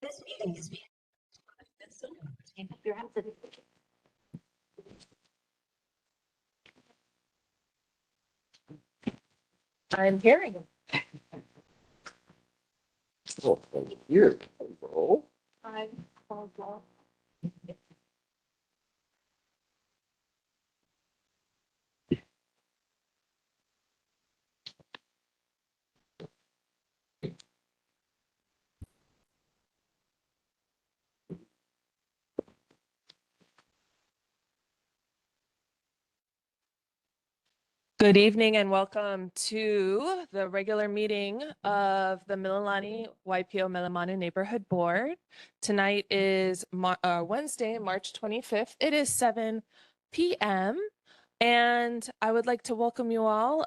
This meeting is being. I'm hearing. Well, here, bro. I'm called off. Good evening and welcome to the regular meeting of the Mililani-Waipi'o Melemanu Neighborhood Board. Tonight is Wednesday, March 25th. It is 7 p.m. and I would like to welcome you all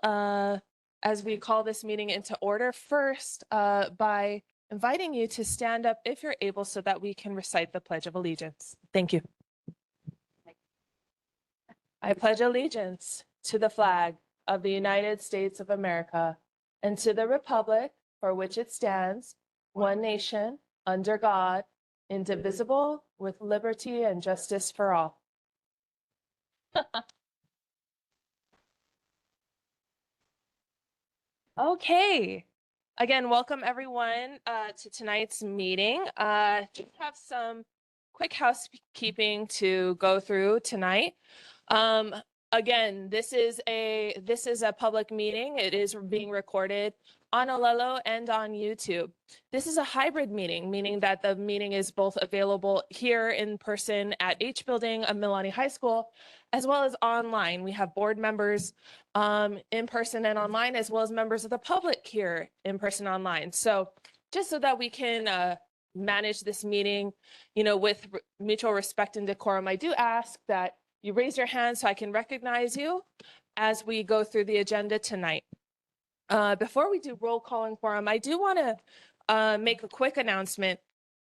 as we call this meeting into order. First, by inviting you to stand up if you're able so that we can recite the Pledge of Allegiance. Thank you. I pledge allegiance to the flag of the United States of America and to the republic for which it stands, one nation, under God, indivisible, with liberty and justice for all. Okay. Again, welcome everyone to tonight's meeting. Just have some quick housekeeping to go through tonight. Again, this is a public meeting. It is being recorded on Olelo and on YouTube. This is a hybrid meeting, meaning that the meeting is both available here in person at H Building of Mililani High School, as well as online. We have board members in person and online, as well as members of the public here in person and online. So just so that we can manage this meeting, with mutual respect and decorum, I do ask that you raise your hand so I can recognize you as we go through the agenda tonight. Before we do roll call and quorum, I do want to make a quick announcement.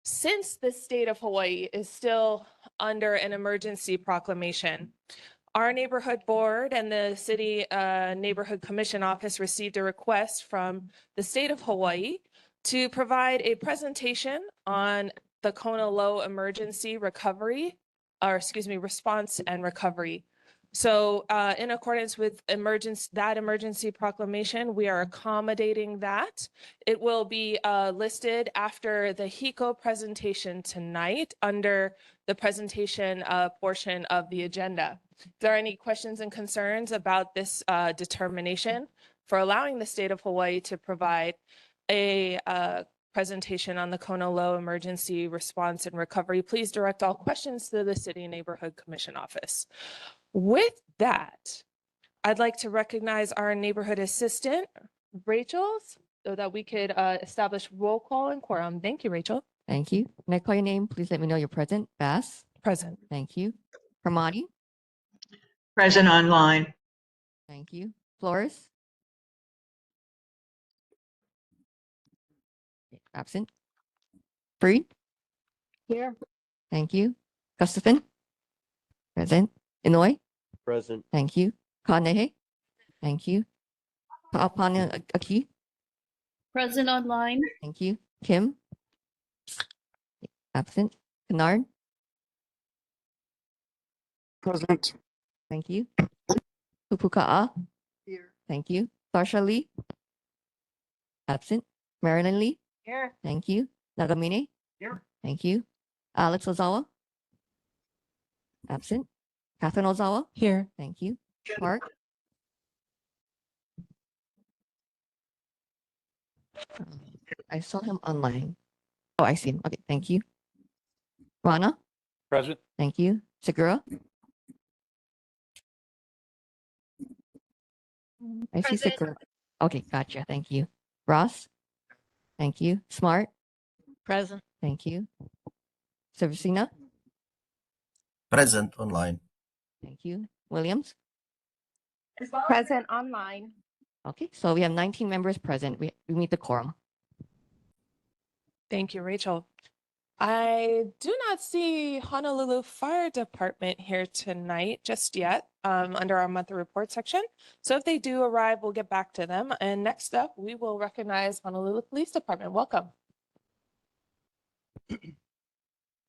Since the state of Hawaii is still under an emergency proclamation, our neighborhood board and the city neighborhood commission office received a request from the state of Hawaii to provide a presentation on the Kona Low emergency response and recovery. So in accordance with that emergency proclamation, we are accommodating that. It will be listed after the HECO presentation tonight under the presentation portion of the agenda. If there are any questions and concerns about this determination for allowing the state of Hawaii to provide a presentation on the Kona Low emergency response and recovery, please direct all questions to the City Neighborhood Commission office. With that, I'd like to recognize our neighborhood assistant, Rachel, so that we could establish roll call and quorum. Thank you, Rachel. Thank you. When I call your name, please let me know you're present. Bass? Present. Thank you. Hermati? Present online. Thank you. Flores? Absent. Freed? Here. Thank you. Gustafson? Present. Inouye? Present. Thank you. Kanehe? Thank you. Paapana Aki? Present online. Thank you. Kim? Absent. Kennard? Present. Thank you. Pupuka'a? Here. Thank you. Sarsha Lee? Absent. Marilyn Lee? Here. Thank you. Nagamine? Here. Thank you. Alex Ozawa? Absent. Catherine Ozawa? Here. Thank you. Park? I saw him online. Oh, I see him. Okay, thank you. Rana? Present. Thank you. Segura? I see Present. Segura. Okay, gotcha. Thank you. Ross? Thank you. Smart? Present. Thank you. Servicina? Present online. Thank you. Williams? Present online. Okay, so we have 19 members present. We meet the quorum. Thank you, Rachel. I do not see Honolulu Fire Department here tonight just yet under our monthly report section. So if they do arrive, we'll get back to them. And next up, we will recognize Honolulu Police Department. Welcome.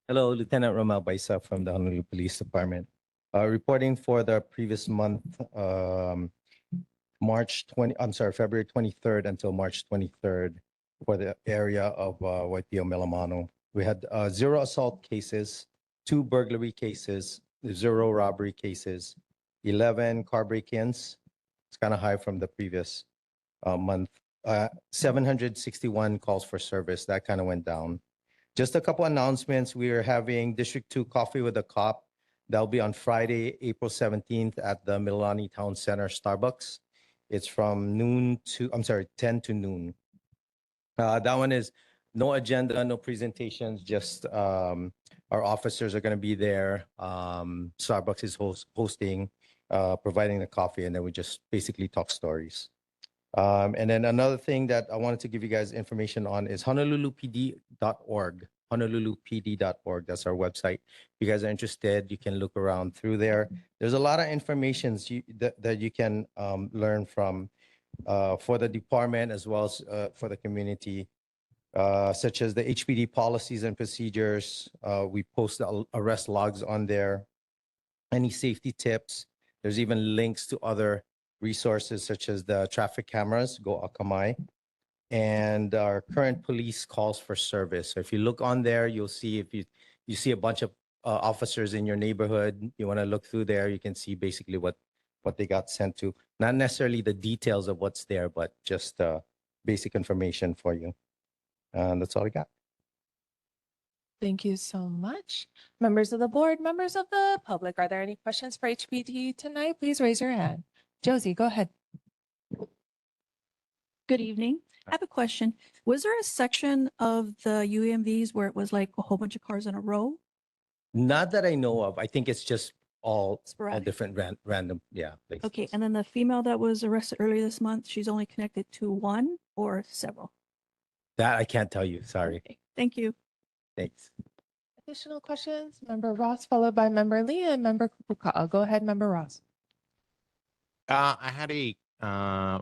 Hello, Lieutenant Romel Baisa from the Honolulu Police Department. Reporting for the previous month, February 23rd until March 23rd for the area of Waipi'o, Milamano. We had 0 assault cases, 2 burglary cases, 0 robbery cases, 11 car break-ins. It's kind of high from the previous month. 761 calls for service. That kind of went down. Just a couple announcements. We are having District 2 Coffee with a Cop. That'll be on Friday, April 17th at the Mililani Town Center Starbucks. It's from 10 to noon. That one is no agenda, no presentations, just our officers are going to be there. Starbucks is hosting, providing the coffee, and then we just basically talk stories. And then another thing that I wanted to give you guys information on is honolulupd.org. honolulupd.org. That's our website. If you guys are interested, you can look around through there. There's a lot of information that you can learn from for the department as well as for the community, such as the HPD policies and procedures. We post the arrest logs on there, any safety tips. There's even links to other resources such as the traffic cameras, Go Akamai, and our current police calls for service. So if you look on there, you'll see if you see a bunch of officers in your neighborhood, you want to look through there, you can see basically what they got sent to. Not necessarily the details of what's there, but just basic information for you. And that's all I got. Thank you so much. Members of the board, members of the public, are there any questions for HPD tonight? Please raise your hand. Josie, go ahead. Good evening. I have a question. Was there a section of the UMVs where it was like a whole bunch of cars in a row? Not that I know of. I think it's just all Sporadic. different random, yeah. places. Okay, and then the female that was arrested earlier this month, she's only connected to one or several? That I can't tell you. Sorry. Okay, thank you. Thanks. Additional questions? Member Ross, followed by Member Lee and Member Kupuka'a. Go ahead, Member Ross. I had a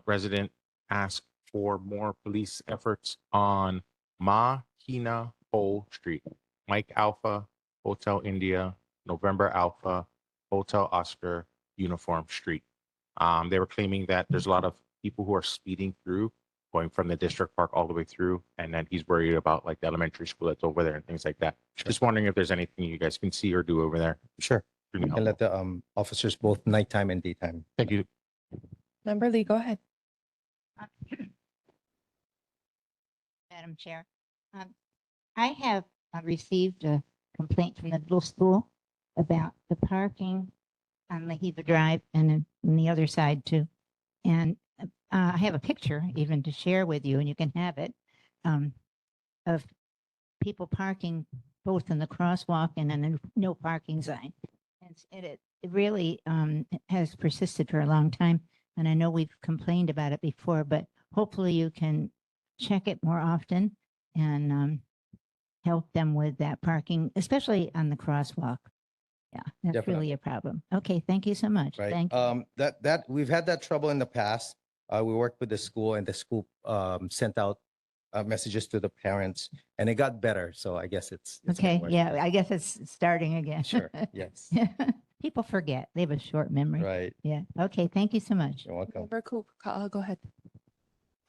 resident ask for more police efforts on Mahina Ho Street, Mike Alpha, Hotel India, November Alpha, Hotel Oscar, Uniform Street. They were claiming that there's a lot of people who are speeding through, going from the district park all the way through, and then he's worried about like the elementary school that's over there and things like that. Sure. Just wondering if there's anything you guys can see or do over there. Sure. Really And let helpful. the officers both nighttime and daytime. Thank you. Member Lee, go ahead. Madam Chair, I have received a complaint from the middle school about the parking on Lahiva Drive and on the other side too. And I have a picture even to share with you, and you can have it, of people parking both in the crosswalk and in a no parking sign. And it really has persisted for a long time. And I know we've complained about it before, but hopefully you can check it more often and help them with that parking, especially on the crosswalk. Yeah, that's Definitely. really a problem. Okay, thank you so much. Right. Thank you. That we've had that trouble in the past. We worked with the school, and the school sent out messages to the parents, and it got better. So I guess it's Okay, getting worse. yeah, I guess it's starting again. Sure. Yes. People forget. They have a short memory. Right. Yeah. Okay, thank you so much. You're welcome. Member Kupuka'a, go ahead.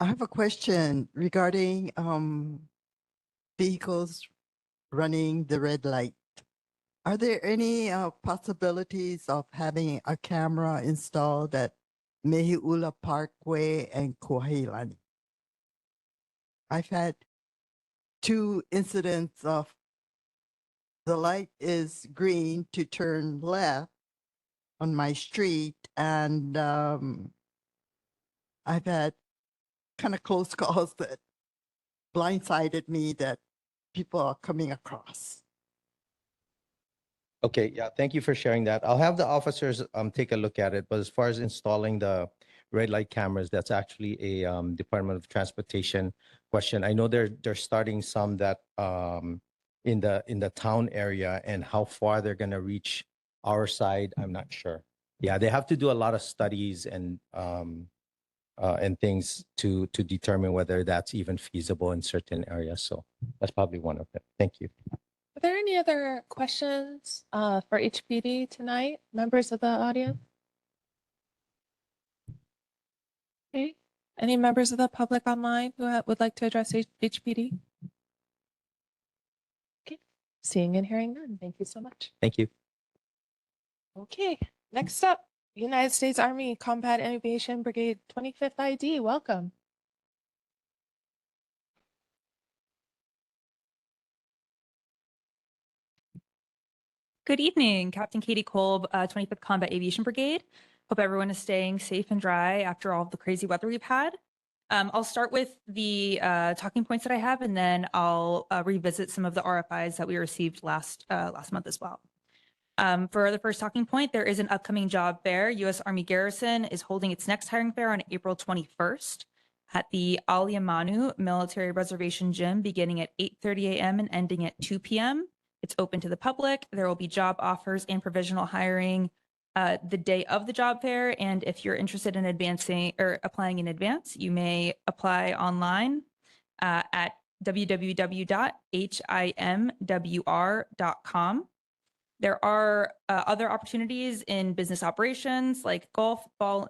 I have a question regarding vehicles running the red light. Are there any possibilities of having a camera installed at Mehi'ula Parkway and Kuahilani? I've had 2 incidents of the light is green to turn left on my street, and I've had kind of close calls that blindsided me that people are coming across. Okay, yeah, thank you for sharing that. I'll have the officers take a look at it, but as far as installing the red light cameras, that's actually a Department of Transportation question. I know they're starting some that in the town area, and how far they're going to reach our side, I'm not sure. Yeah, they have to do a lot of studies and and things to determine whether that's even feasible in certain areas. So that's probably one of them. Thank you. Are there any other questions for HPD tonight, members of the audience? Okay. Any members of the public online who would like to address HPD? Okay. Seeing and hearing none. Thank you so much. Thank you. Okay. Next up, United States Army Combat Aviation Brigade 25th ID. Welcome. Good evening, Captain Katie Kolb, 25th Combat Aviation Brigade. Hope everyone is staying safe and dry after all of the crazy weather we've had. I'll start with the talking points that I have, and then I'll revisit some of the RFIs that we received last month as well. For the first talking point, there is an upcoming job fair. U.S. Army Garrison is holding its next hiring fair on April 21st at the Aliamanu Military Reservation Gym, beginning at 8:30 a.m. and ending at 2 p.m. It's open to the public. There will be job offers and provisional hiring the day of the job fair. And if you're interested in advancing or applying in advance, you may apply online at www.himwr.com. There are other opportunities in business operations like golf,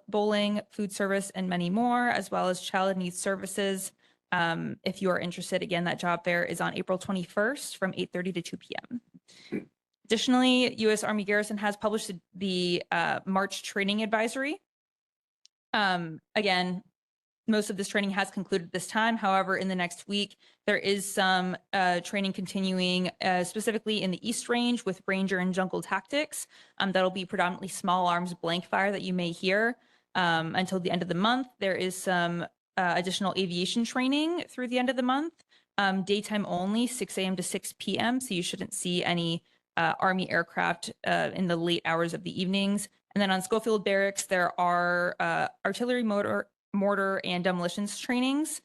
bowling, food service, and many more, as well as child needs services. If you are interested, again, that job fair is on April 21st from 8:30 to 2 p.m. Additionally, U.S. Army Garrison has published the March training advisory. Again, most of this training has concluded this time. However, in the next week, there is some training continuing specifically in the East Range with Ranger and Jungle Tactics. That'll be predominantly small arms blank fire that you may hear until the end of the month. There is some additional aviation training through the end of the month, daytime only, 6 a.m. to 6 p.m. So you shouldn't see any Army aircraft in the late hours of the evenings. And then on Schofield Barracks, there are artillery, mortar, and demolitions trainings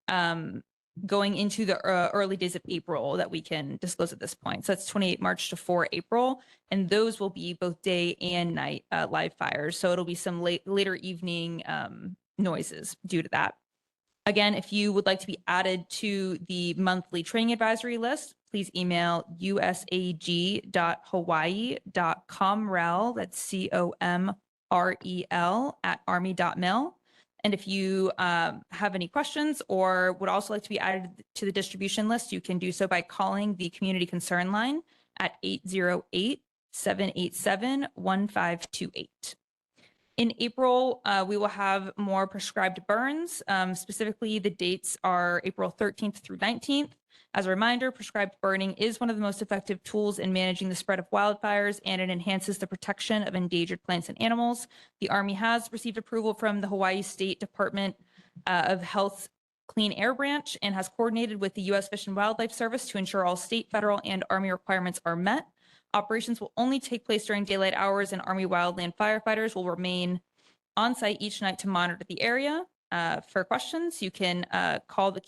going into the early days of April that we can disclose at this point. So that's 28 March to 4 April. And those will be both day and night live fires. So it'll be some later evening noises due to that. Again, if you would like to be added to the monthly training advisory list, please email usag.hawaii.comrel, that's COMREL @army.mil. And if you have any questions or would also like to be added to the distribution list, you can do so by calling the community concern line at 808-787-1528. In April, we will have more prescribed burns. Specifically, the dates are April 13th through 19th. As a reminder, prescribed burning is one of the most effective tools in managing the spread of wildfires, and it enhances the protection of endangered plants and animals. The Army has received approval from the Hawaii State Department of Health's Clean Air Branch and has coordinated with the U.S. Fish and Wildlife Service to ensure all state, federal, and Army requirements are met. Operations will only take place during daylight hours, and Army wildland firefighters will remain on site each night to monitor the area. For questions, you can call the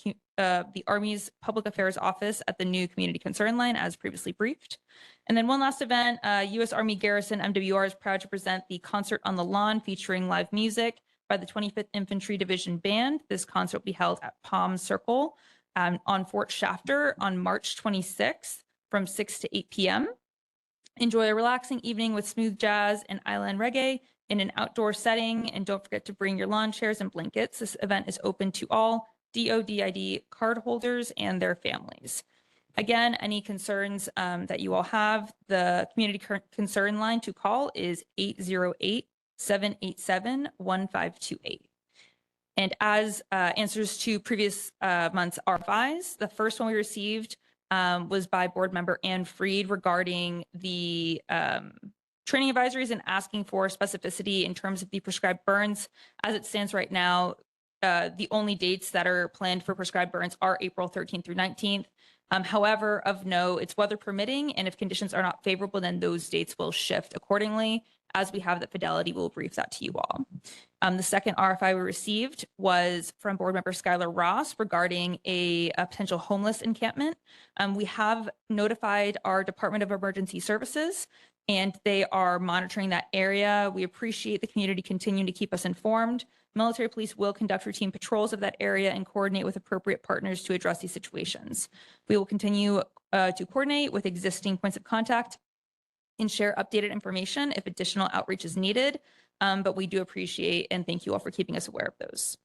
Army's Public Affairs Office at the new Community Concern Line, as previously briefed. And then one last event, U.S. Army Garrison MWR is proud to present the Concert on the Lawn featuring live music by the 25th Infantry Division Band. This concert will be held at Palm Circle on Fort Shafter on March 26th from 6 to 8 p.m. Enjoy a relaxing evening with smooth jazz and island reggae in an outdoor setting. And don't forget to bring your lawn chairs and blankets. This event is open to all DODID card holders and their families. Again, any concerns that you all have, the community concern line to call is 808-787-1528. And as answers to previous month's RFIs, the first one we received was by board member Ann Freed regarding the training advisories and asking for specificity in terms of the prescribed burns. As it stands right now, the only dates that are planned for prescribed burns are April 13th through 19th. However, of note, it's weather permitting, and if conditions are not favorable, then those dates will shift accordingly. As we have that fidelity, we'll brief that to you all. The second RFI we received was from board member Skylar Ross regarding a potential homeless encampment. We have notified our Department of Emergency Services, and they are monitoring that area. We appreciate the community continuing to keep us informed. military police will conduct routine patrols of that area and coordinate with appropriate partners to address these situations. We will continue to coordinate with existing points of contact and share updated information if additional outreach is needed. But we do appreciate and thank you all for keeping us aware of those.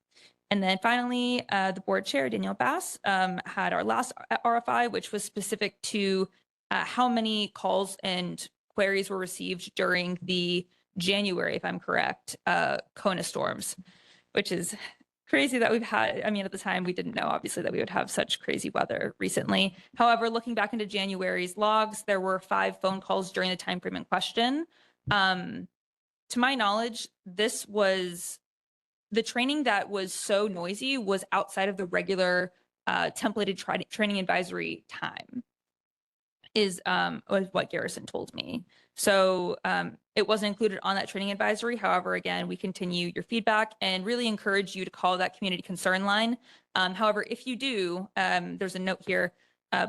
And then finally, the board chair, Danielle Bass, had our last RFI, which was specific to how many calls and queries were received during the January, if I'm correct, Kona storms, which is crazy that we've had. I mean, at the time, we didn't know, obviously, that we would have such crazy weather recently. However, looking back into January's logs, there were 5 phone calls during the time frame in question. To my knowledge, this was the training that was so noisy was outside of the regular templated training advisory time, is what Garrison told me. So it wasn't included on that training advisory. However, again, we continue your feedback and really encourage you to call that community concern line. However, if you do, there's a note here,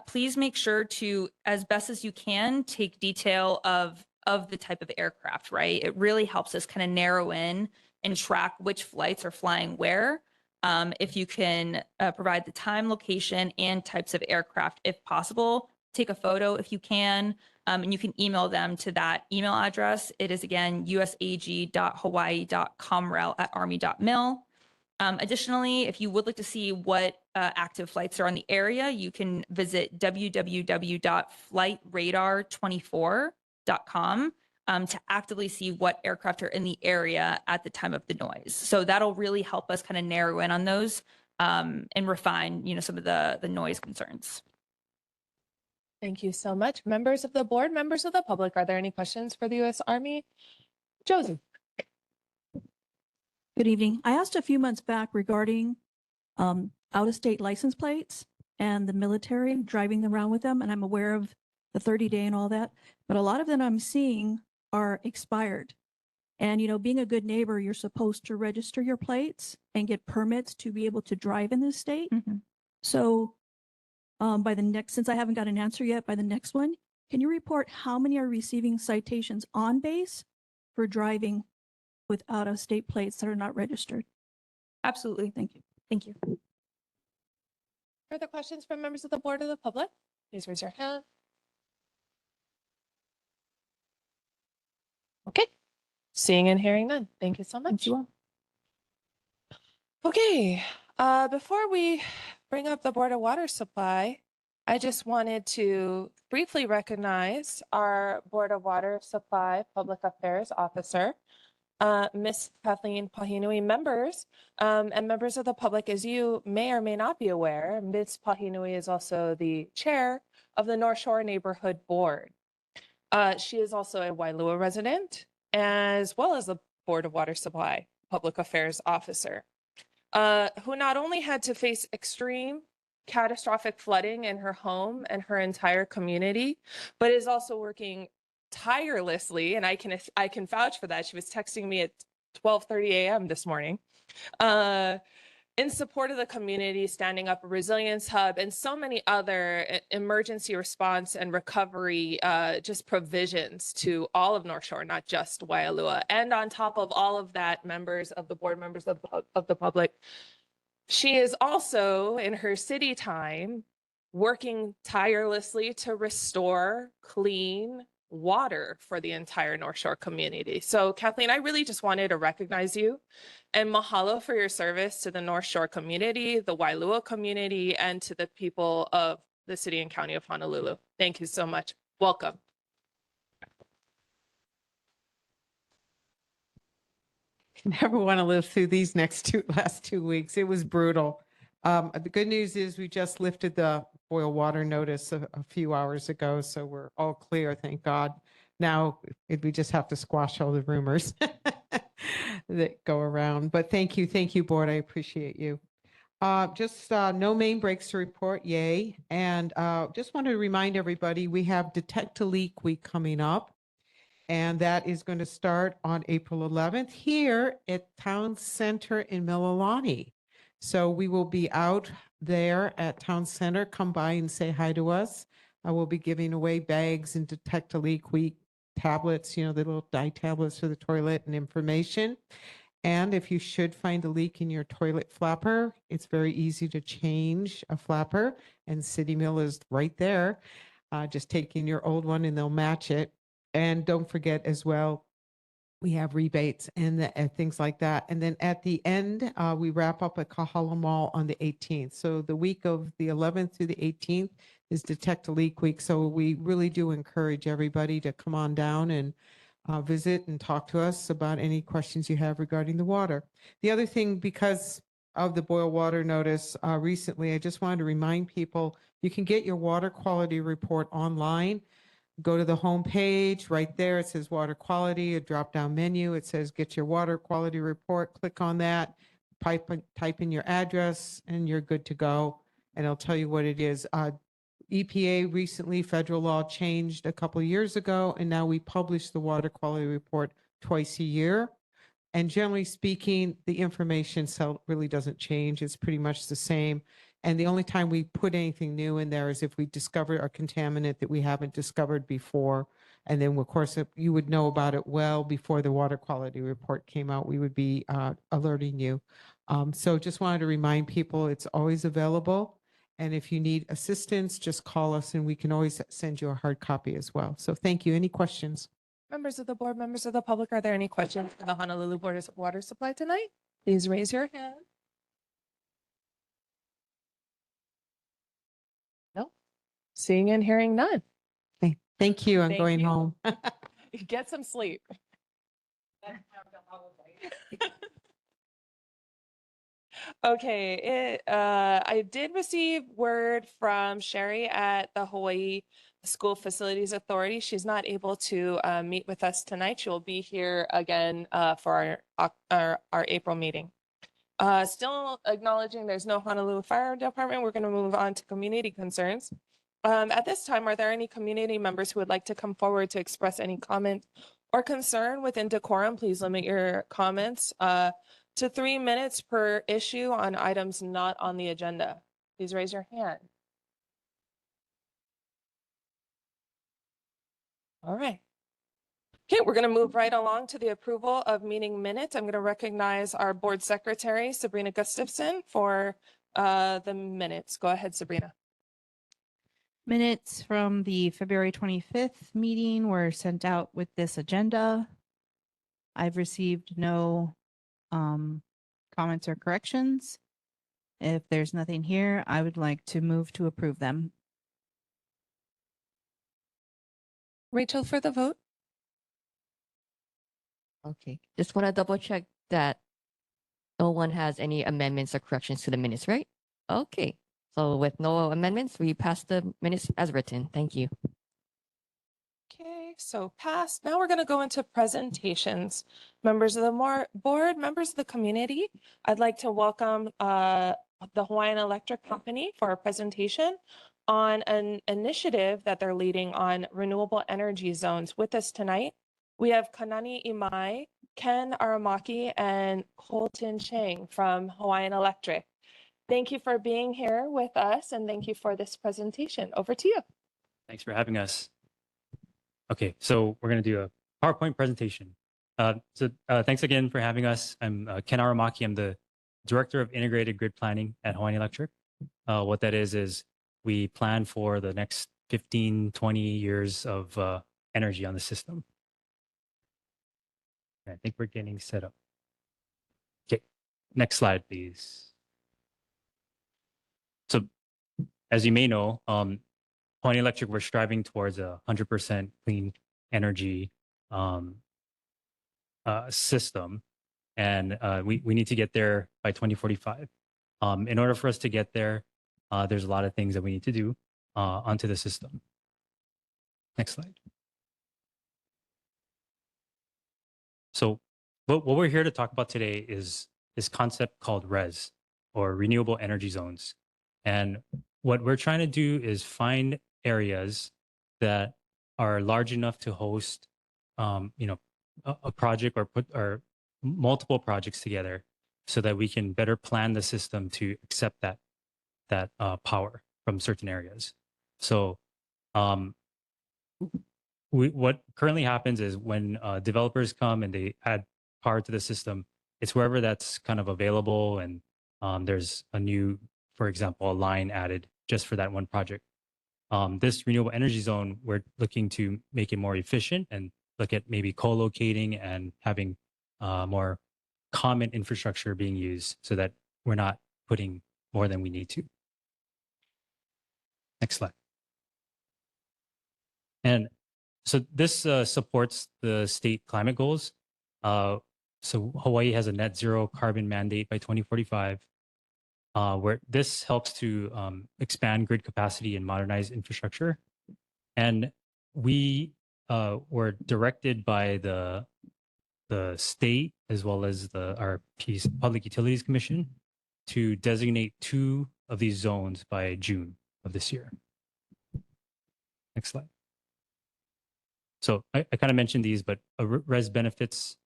please make sure to, as best as you can, take detail of the type of aircraft, right? It really helps us kind of narrow in and track which flights are flying where. If you can provide the time, location, and types of aircraft, if possible, take a photo if you can, and you can email them to that email address. It is, again, usag.hawaii.comrel@army.mil. Additionally, if you would like to see what active flights are on the area, you can visit www.flightradar24.com to actively see what aircraft are in the area at the time of the noise. So that'll really help us kind of narrow in on those and refine, some of the noise concerns. Thank you so much. Members of the board, members of the public, are there any questions for the U.S. Army? Josie. Good evening. I asked a few months back regarding out-of-state license plates and the military driving around with them, and I'm aware of the 30-day and all that, but a lot of them I'm seeing are expired. And, being a good neighbor, you're supposed to register your plates and get permits to be able to drive in this state. Mm-hmm. So by the next, since I haven't got an answer yet, by the next one, can you report how many are receiving citations on base for driving with out-of-state plates that are not registered? Absolutely. Thank you. Thank you. Further questions from members of the board or the public? Please raise your hand. Okay. Seeing and hearing none. Thank you so much. Thank you all. Okay. Before we bring up the Board of Water Supply, I just wanted to briefly recognize our Board of Water Supply Public Affairs Officer, Miss Kathleen Pahinui. Members and members of the public, as you may or may not be aware, Ms. Pahinui is also the chair of the North Shore Neighborhood Board. She is also a Wailua resident, as well as the Board of Water Supply Public Affairs Officer, who not only had to face extreme catastrophic flooding in her home and her entire community, but is also working tirelessly, and I can vouch for that. She was texting me at 12:30 a.m. this morning, in support of the community, standing up a resilience hub and so many other emergency response and recovery just provisions to all of North Shore, not just Waialua. And on top of all of that, members of the board, members of the public, she is also in her city time working tirelessly to restore clean water for the entire North Shore community. So Kathleen, I really just wanted to recognize you and mahalo for your service to the North Shore community, the Wailua community, and to the people of the city and county of Honolulu. Thank you so much. Welcome. Never want to live through these last 2 weeks. It was brutal. The good news is we just lifted the boil water notice a few hours ago, so we're all clear, thank God. Now we just have to squash all the rumors that go around. But thank you, board. I appreciate you. Just no main breaks to report, yay. And just wanted to remind everybody, we have Detect a Leak Week coming up. And that is going to start on April 11th here at Town Center in Mililani. So we will be out there at Town Center. Come by and say hi to us. I will be giving away bags and Detect a Leak Week tablets, the little dye tablets for the toilet and information. And if you should find a leak in your toilet flapper, it's very easy to change a flapper, and City Mill is right there. Just take in your old one and they'll match it. And don't forget as well, we have rebates and things like that. And then at the end, we wrap up at Kahala Mall on the 18th. So the week of the 11th through the 18th is Detect a Leak Week. So we really do encourage everybody to come on down and visit and talk to us about any questions you have regarding the water. The other thing, because of the boil water notice recently, I just wanted to remind people, you can get your water quality report online. Go to the home page. Right there, it says water quality, a drop-down menu. It says get your water quality report. Click on that, type in your address, and you're good to go. And it'll tell you what it is. EPA recently, federal law changed a couple of years ago, and now we publish the water quality report twice a year. And generally speaking, the information really doesn't change. It's pretty much the same. And the only time we put anything new in there is if we discover a contaminant that we haven't discovered before. And then, of course, if you would know about it well before the water quality report came out. We would be alerting you. So just wanted to remind people it's always available. And if you need assistance, just call us and we can always send you a hard copy as well. So thank you. Any questions? Members of the board, members of the public, are there any questions for the Honolulu Board of Water Supply tonight? Please raise your hand. No. Seeing and hearing none. Okay. Thank you. I'm Thank going you. home. Get some sleep. Okay, I did receive word from Sherry at the Hawaii School Facilities Authority. She's not able to meet with us tonight. She will be here again for our April meeting. Still acknowledging there's no Honolulu Fire Department, we're going to move on to community concerns. At this time, are there any community members who would like to come forward to express any comment or concern within decorum? Please limit your comments to 3 minutes per issue on items not on the agenda. Please raise your hand. All right. Okay, we're going to move right along to the approval of meeting minutes. I'm going to recognize our board secretary, Sabrina Gustafson, for the minutes. Go ahead, Sabrina. Minutes from the February 25th meeting were sent out with this agenda. I've received no comments or corrections. If there's nothing here, I would like to move to approve them. Rachel for the vote. Okay, just want to double check that no one has any amendments or corrections to the minutes, right? Okay, so with no amendments, we pass the minutes as written. Thank you. Okay, so passed. Now we're going to go into presentations. Members of the board, members of the community, I'd like to welcome the Hawaiian Electric Company for a presentation on an initiative that they're leading on renewable energy zones. With us tonight, we have Kanani Imai, Ken Aramaki, and Colton Chang from Hawaiian Electric. Thank you for being here with us, and thank you for this presentation. Over to you. Thanks for having us. Okay, so we're going to do a PowerPoint presentation. Thanks again for having us. I'm Ken Aramaki. I'm the Director of Integrated Grid Planning at Hawaiian Electric. What that is we plan for the next 15, 20 years of energy on the system. I think we're getting set up. Okay, next slide, please. So as you may know, Hawaiian Electric, we're striving towards a 100% clean energy system. And we need to get there by 2045. In order for us to get there, there's a lot of things that we need to do onto the system. Next slide. So what we're here to talk about today is this concept called RES, or Renewable Energy Zones. And what we're trying to do is find areas that are large enough to host, a project or multiple projects together, so that we can better plan the system to accept that power from certain areas. So what currently happens is when developers come and they add power to the system, it's wherever that's kind of available, and there's a new, for example, a line added just for that one project. This renewable energy zone, we're looking to make it more efficient and look at maybe co-locating and having more common infrastructure being used so that we're not putting more than we need to. Next slide. And so this supports the state climate goals. So Hawaii has a net zero carbon mandate by 2045, where this helps to expand grid capacity and modernize infrastructure. And we were directed by the state as well as our Public Utilities Commission to designate 2 of these zones by June of this year. Next slide. So I kind of mentioned these, but res benefits,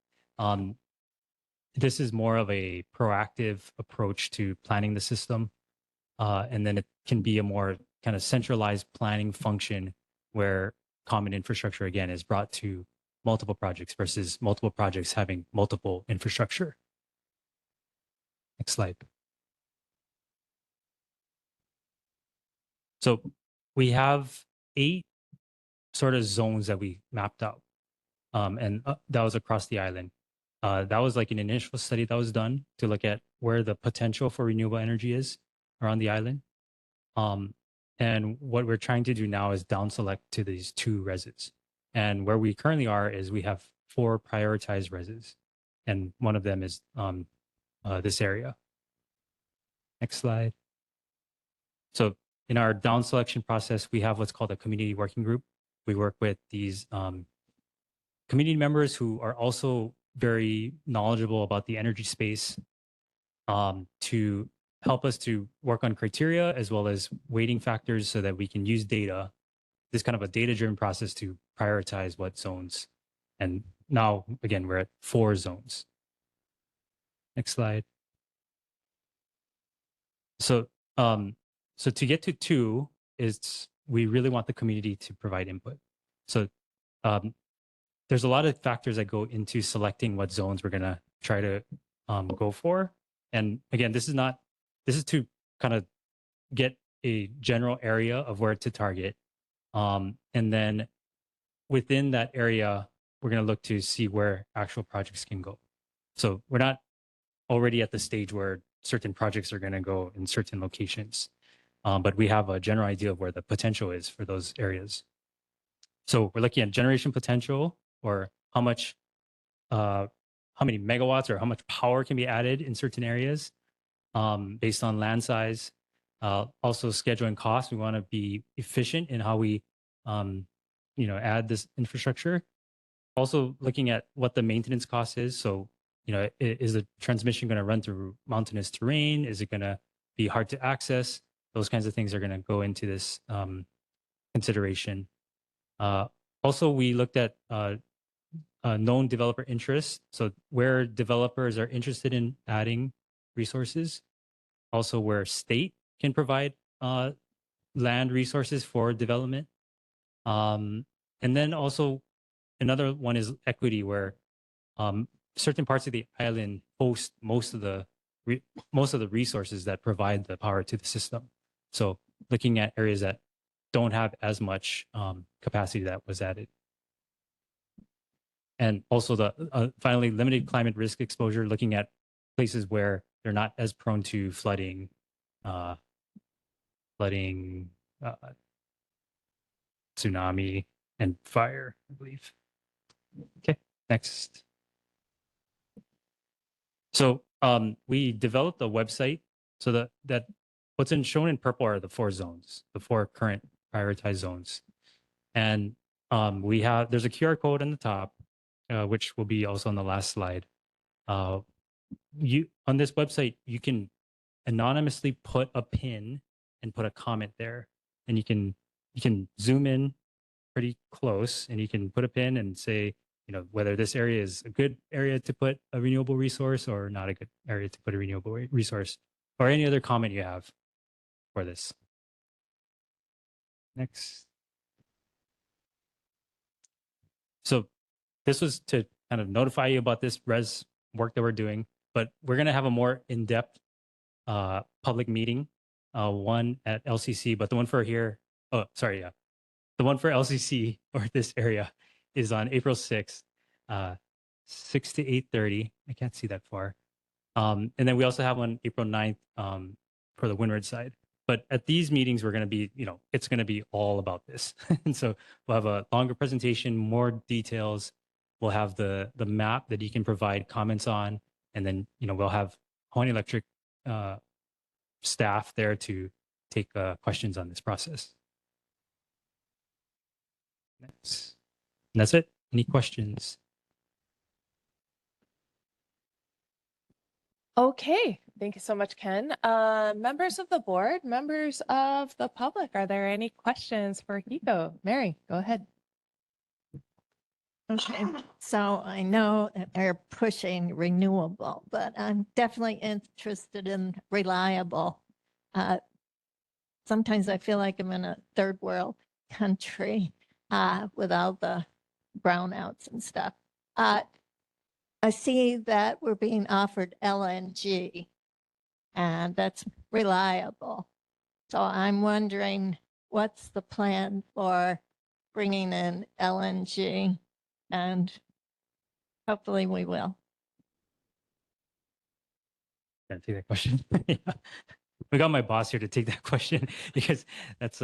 this is more of a proactive approach to planning the system. And then it can be a more kind of centralized planning function where common infrastructure, again, is brought to multiple projects versus multiple projects having multiple infrastructure. Next slide. So we have 8 sort of zones that we mapped out. And that was across the island. That was like an initial study that was done to look at where the potential for renewable energy is around the island. And what we're trying to do now is down select to these 2 reses. And where we currently are is we have 4 prioritized reses. And one of them is this area. Next slide. So in our down selection process, we have what's called a community working group. We work with these community members who are also very knowledgeable about the energy space to help us to work on criteria as well as weighting factors so that we can use data, this kind of a data-driven process to prioritize what zones. And now, again, we're at 4 zones. Next slide. So, so to get to 2 is we really want the community to provide input. So there's a lot of factors that go into selecting what zones we're gonna try to go for. And again, this is to kind of get a general area of where to target. And then within that area, we're gonna look to see where actual projects can go. So we're not already at the stage where certain projects are gonna go in certain locations. But we have a general idea of where the potential is for those areas. So we're looking at generation potential, or how many megawatts or how much power can be added in certain areas based on land size. Also schedule and cost. We want to be efficient in how we add this infrastructure. Also looking at what the maintenance cost is. So, is the transmission going to run through mountainous terrain? Is it going to be hard to access? Those kinds of things are going to go into this consideration. Also, we looked at known developer interests. So where developers are interested in adding resources. Also where state can provide land resources for development. And then also another one is equity, where certain parts of the island host most of the resources that provide the power to the system. So looking at areas that don't have as much capacity that was added. And also the finally limited climate risk exposure, looking at places where they're not as prone to flooding, tsunami, and fire, I believe. Okay, next. So we developed a website so that what's shown in purple are the 4 zones, the 4 current prioritized zones. And there's a QR code on the top, which will be also on the last slide. On this website, you can anonymously put a pin and put a comment there, and you can zoom in pretty close, and you can put a pin and say, whether this area is a good area to put a renewable resource or not a good area to put a renewable resource, or any other comment you have for this. Next. So this was to kind of notify you about this res work that we're doing, but we're going to have a more in-depth public meeting, one at LCC, but the one for here, oh, sorry, yeah. The one for LCC or this area is on April 6th, 6 to 8:30. I can't see that far. And then we also have one April 9th for the Windward side. But at these meetings, we're going to be, it's going to be all about this. And so we'll have a longer presentation, more details. We'll have the map that you can provide comments on. And then, we'll have Hawaiian Electric staff there to take questions on this process. And that's it. Any questions? Okay, thank you so much, Ken. Members of the board, members of the public, are there any questions for Hiko? Mary, go ahead. Okay, so I know that they're pushing renewable, but I'm definitely interested in reliable. Sometimes I feel like I'm in a third world country with all the brownouts and stuff. I see that we're being offered LNG, and that's reliable. So I'm wondering, what's the plan for bringing in LNG? And hopefully we will. Can I take that question? Yeah. We got my boss here to take that question because it's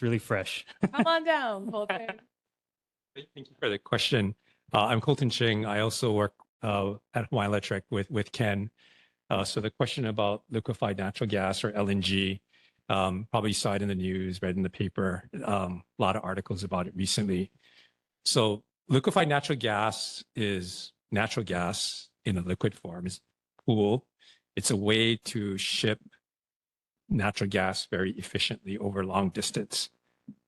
really fresh. Come on down, Colton. Thank you for the question. I'm Colton Ching. I also work at Hawaiian Electric with Ken. So the question about liquefied natural gas or LNG, probably saw it in the news, read in the paper, a lot of articles about it recently. So liquefied natural gas is natural gas in a liquid form. It's cool. It's a way to ship natural gas very efficiently over long distance.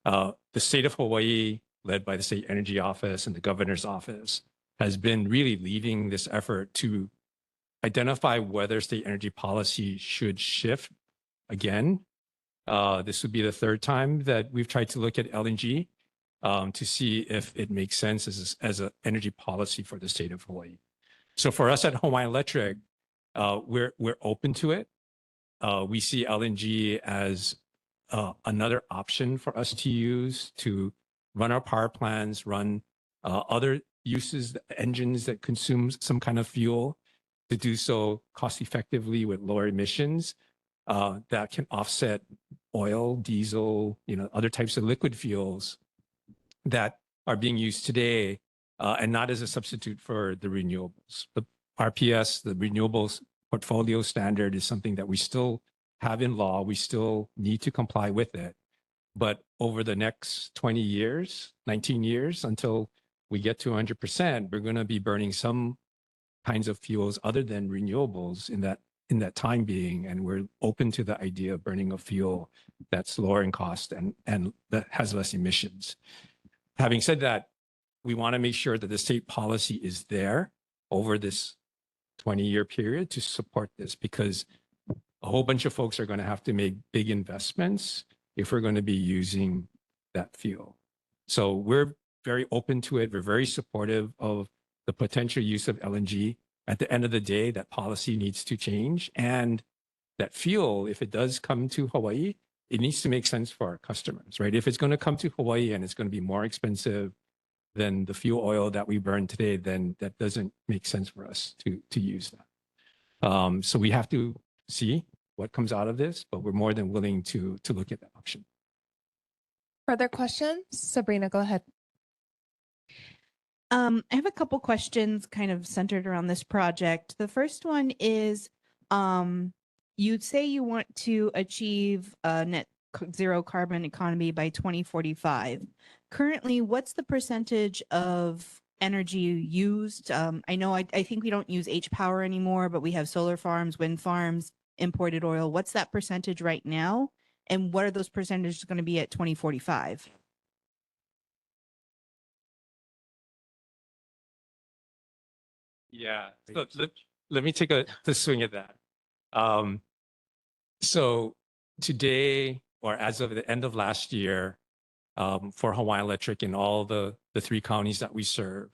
The state of Hawaii, led by the State Energy Office and the Governor's Office, has been really leading this effort to identify whether state energy policy should shift again. This would be the third time that we've tried to look at LNG to see if it makes sense as an energy policy for the state of Hawaii. So for us at Hawaiian Electric, we're open to it. We see LNG as another option for us to use to run our power plants, run other uses, engines that consume some kind of fuel, to do so cost effectively with lower emissions that can offset oil, diesel, other types of liquid fuels that are being used today and not as a substitute for the renewables. The RPS, the renewables portfolio standard, is something that we still have in law. We still need to comply with it. But over the next 20 years, 19 years, until we get to 100%, we're going to be burning some kinds of fuels other than renewables in that time being. And we're open to the idea of burning a fuel that's lower in cost and that has less emissions. Having said that, we want to make sure that the state policy is there over this 20-year period to support this, because a whole bunch of folks are going to have to make big investments if we're going to be using that fuel. So we're very open to it. We're very supportive of the potential use of LNG. At the end of the day, that policy needs to change. And that fuel, if it does come to Hawaii, it needs to make sense for our customers, right? If it's going to come to Hawaii and it's going to be more expensive than the fuel oil that we burn today, then that doesn't make sense for us to use that. So we have to see what comes out of this, but we're more than willing to look at that option. Further questions? Sabrina, go ahead. I have a couple questions kind of centered around this project. The first one is, you'd say you want to achieve a net zero carbon economy by 2045. Currently, what's the percentage of energy used? I know I think we don't use H-power anymore, but we have solar farms, wind farms, imported oil. What's that percentage right now? And what are those percentages going to be at 2045? Yeah, so let me take a swing at that. So today, or as of the end of last year, for Hawaiian Electric in all the 3 counties that we serve,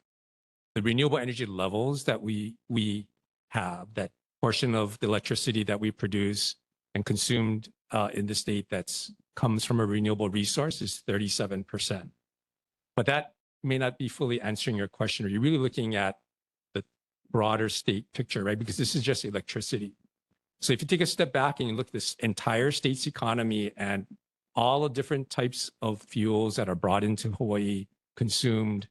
the renewable energy levels that we have that portion of the electricity that we produce and consumed in the state that's comes from a renewable resource is 37%. But that may not be fully answering your question. Are you really looking at the broader state picture, right? Because this is just electricity. So if you take a step back and you look at this entire state's economy and all the different types of fuels that are brought into Hawaii, consumed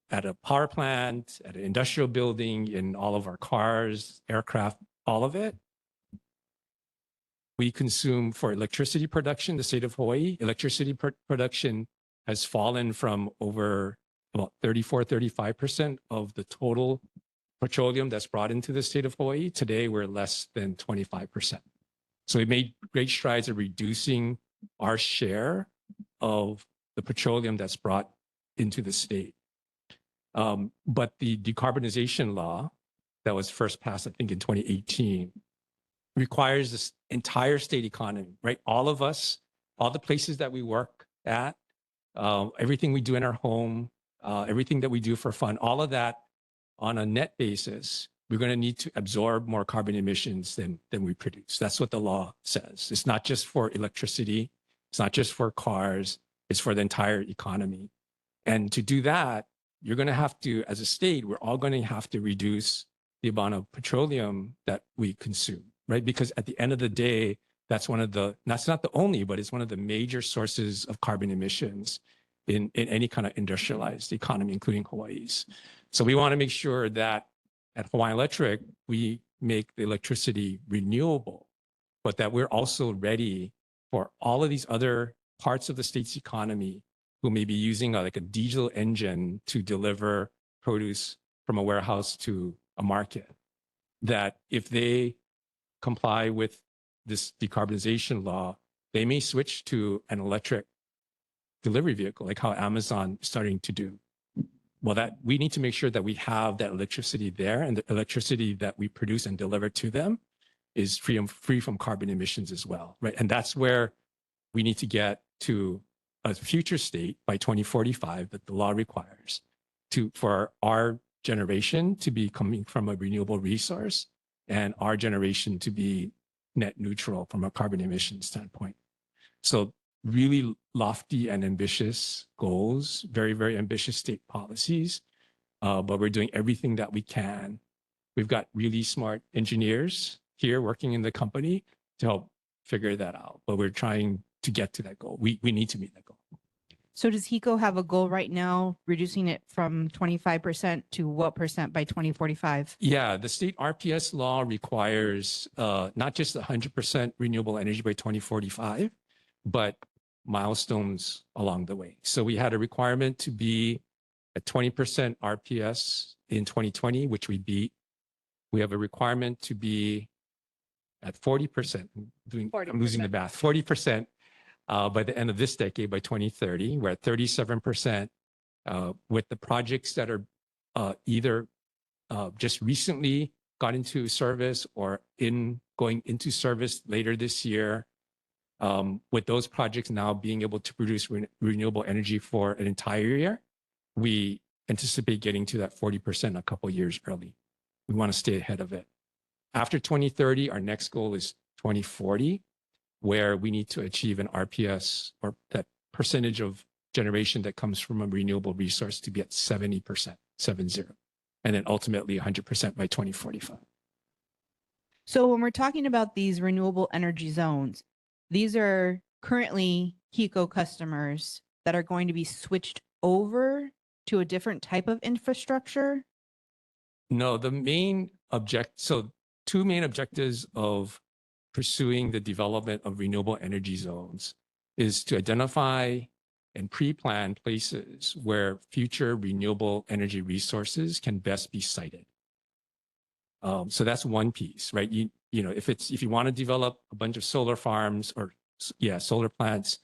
at a power plant, at an industrial building, in all of our cars, aircraft, all of it, we consume for electricity production, the state of Hawaii, electricity production has fallen from over about 35% of the total petroleum that's brought into the state of Hawaii. Today, we're less than 25%. So we made great strides in reducing our share of the petroleum that's brought into the state. But the decarbonization law that was first passed, I think, in 2018, requires this entire state economy, right? All of us, all the places that we work at, everything we do in our home, everything that we do for fun, all of that on a net basis, we're going to need to absorb more carbon emissions than we produce. That's what the law says. It's not just for electricity. It's not just for cars. It's for the entire economy. And to do that, you're going to have to, as a state, we're all going to have to reduce the amount of petroleum that we consume, right? Because at the end of the day, that's not the only, but it's one of the major sources of carbon emissions in any kind of industrialized economy, including Hawaii's. So we want to make sure that at Hawaiian Electric, we make the electricity renewable, but that we're also ready for all of these other parts of the state's economy who may be using like a diesel engine to deliver produce from a warehouse to a market, that if they comply with this decarbonization law, they may switch to an electric delivery vehicle, like how Amazon is starting to do. Well, that we need to make sure that we have that electricity there, and the electricity that we produce and deliver to them is free from carbon emissions as well, right? And that's where we need to get to a future state by 2045 that the law requires for our generation to be coming from a renewable resource and our generation to be net neutral from a carbon emission standpoint. So really lofty and ambitious goals, very, very ambitious state policies, but we're doing everything that we can. We've got really smart engineers here working in the company to help figure that out, but we're trying to get to that goal. We need to meet that goal. So does HECO have a goal right now, reducing it from 25% to what percent by 2045? Yeah, the state RPS law requires not just 100% renewable energy by 2045, but milestones along the way. So we had a requirement to be at 20% RPS in 2020, which we beat. We have a requirement to be at 40%. I'm losing the math. 40% by the end of this decade, by 2030. We're at 37% with the projects that are either just recently got into service or going into service later this year. With those projects now being able to produce renewable energy for an entire year, we anticipate getting to that 40% a couple years early. We want to stay ahead of it. After 2030, our next goal is 2040, where we need to achieve an RPS, or that percentage of generation that comes from a renewable resource, to be at 70%, 70, and then ultimately 100% by 2045. So when we're talking about these renewable energy zones, these are currently HECO customers that are going to be switched over to a different type of infrastructure? No, so two main objectives of pursuing the development of renewable energy zones is to identify and pre-plan places where future renewable energy resources can best be sited. So that's one piece, right? You know, if you want to develop a bunch of solar farms or solar plants,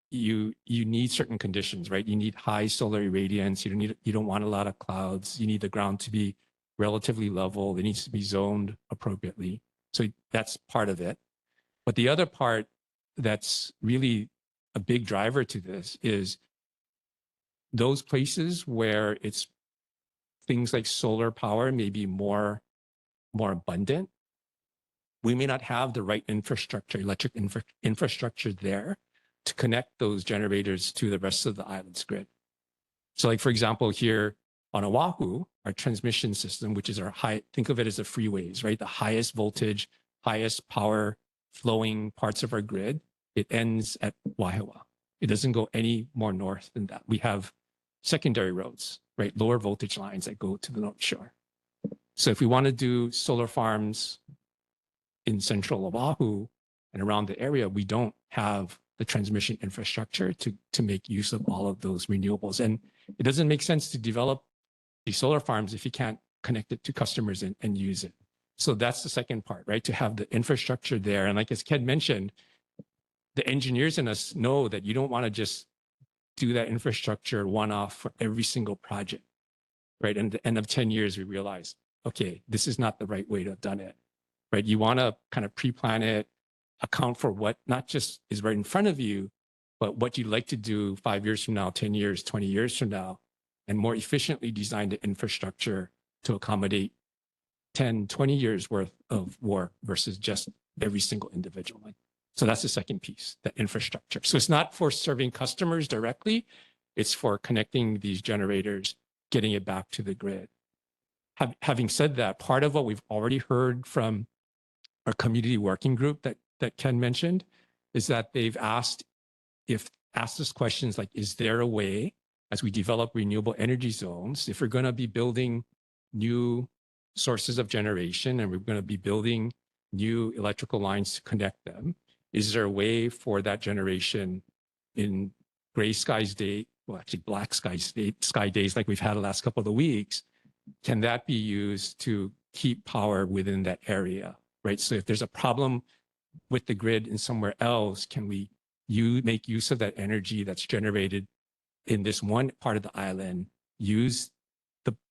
you need certain conditions, right? You need high solar irradiance. You don't want a lot of clouds. You need the ground to be relatively level. It needs to be zoned appropriately. So that's part of it. But the other part that's really a big driver to this is those places where it's things like solar power may be more abundant, we may not have the right infrastructure, infrastructure there to connect those generators to the rest of the island's grid. So like, for example, here on Oahu, our transmission system, which is our think of it as the freeways, right? The highest voltage, highest power flowing parts of our grid, it ends at Waihawa. It doesn't go any more north than that. We have secondary roads, right? Lower voltage lines that go to the North Shore. So if we want to do solar farms in central Oahu and around the area, we don't have the transmission infrastructure to make use of all of those renewables. And it doesn't make sense to develop these solar farms if you can't connect it to customers and use it. So that's the second part, right? To have the infrastructure there. And like as Ken mentioned, the engineers in us know that you don't want to just do that infrastructure one-off for every single project, right? And at the end of 10 years, we realize, okay, this is not the right way to have done it, right? You want to kind of pre-plan it, account for what not just is right in front of you, but what you'd like to do 5 years from now, 10 years, 20 years from now, and more efficiently design the infrastructure to accommodate 10, 20 years worth of work versus just every single individual one. So that's the second piece, the infrastructure. So it's not for serving customers directly, it's for connecting these generators, getting it back to the grid. Having said that, part of what we've already heard from our community working group that Ken mentioned is that they've asked us questions like, is there a way as we develop renewable energy zones, if we're going to be building new sources of generation and we're going to be building new electrical lines to connect them, is there a way for that generation in gray skies day, well, actually black sky days like we've had the last couple of weeks, can that be used to keep power within that area, right? So if there's a problem with the grid in somewhere else, can we make use of that energy that's generated in this one part of the island, use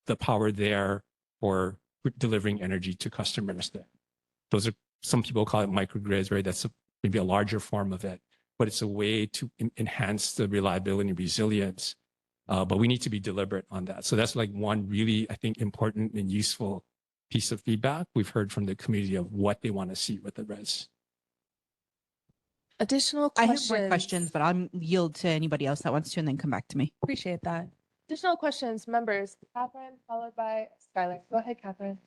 the power there for delivering energy to customers there? Those are, some people call it microgrids, right? That's maybe a larger form of it, but it's a way to enhance the reliability and resilience. But we need to be deliberate on that. So that's like one really, I think, important and useful piece of feedback we've heard from the community of what they want to see with the res. Additional I questions? have more questions, but I'll yield to anybody else that wants to and then come back to me. Appreciate that. Additional questions, members. Catherine, followed by Skylar. Go ahead, Catherine.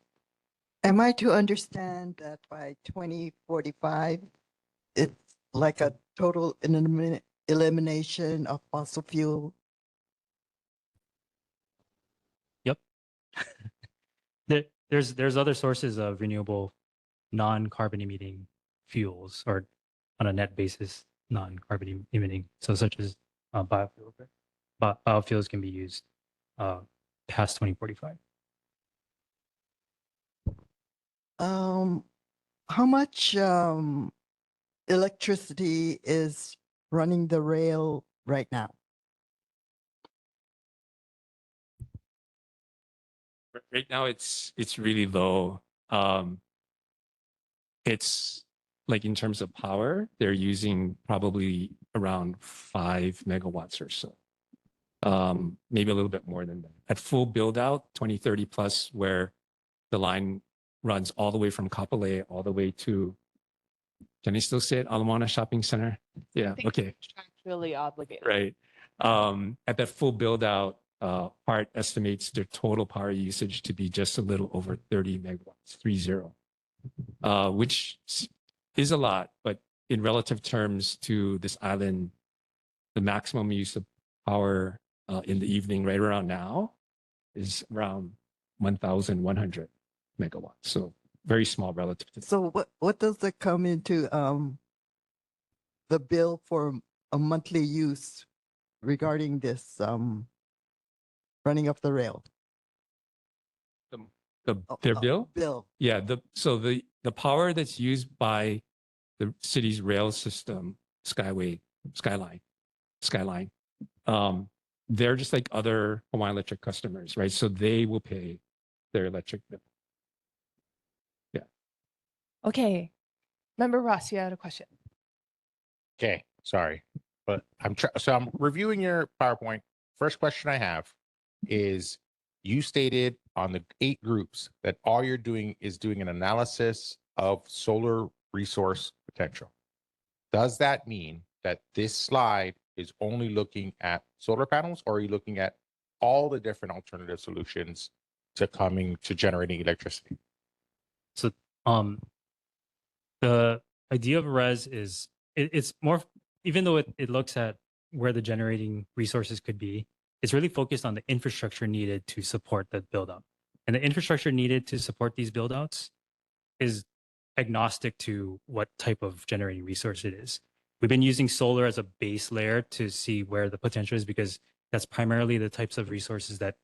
Am I to understand that by 2045, it's like a total elimination of fossil fuel? Yep. There's other sources of renewable, non-carbon emitting fuels, or on a net basis, non-carbon emitting. So such as biofuels. Biofuels can be used past 2045. How much electricity is running the rail right now? Right now, it's really low. It's like in terms of power, they're using probably around 5 megawatts or so. Maybe a little bit more than that. At full build out, 2030 plus, where the line runs all the way from Kapolei all the way to, can I still say it, Ala Moana Shopping Center? Yeah, okay. Contractually obligated. Right. At that full build out, HART estimates their total power usage to be just a little over 30 megawatts, 30, which is a lot, but in relative terms to this island, the maximum use of power in the evening right around now is around 1,100 megawatts. So very small relative to. So what does that come into the bill for a monthly use regarding this running of the rail? Their bill? Bill. Yeah. So the power that's used by the city's rail system, Skyline, they're just like other Hawaiian Electric customers, right? So they will pay their electric bill. Yeah. Okay. Member Ross, you had a question. Okay, sorry, but I'm reviewing your PowerPoint. First question I have is, you stated on the 8 groups that all you're doing is doing an analysis of solar resource potential. Does that mean that this slide is only looking at solar panels, or are you looking at all the different alternative solutions to generating electricity? So the idea of res is it's more, even though it looks at where the generating resources could be, it's really focused on the infrastructure needed to support that build up. And the infrastructure needed to support these build outs is agnostic to what type of generating resource it is. We've been using solar as a base layer to see where the potential is, because that's primarily the types of resources that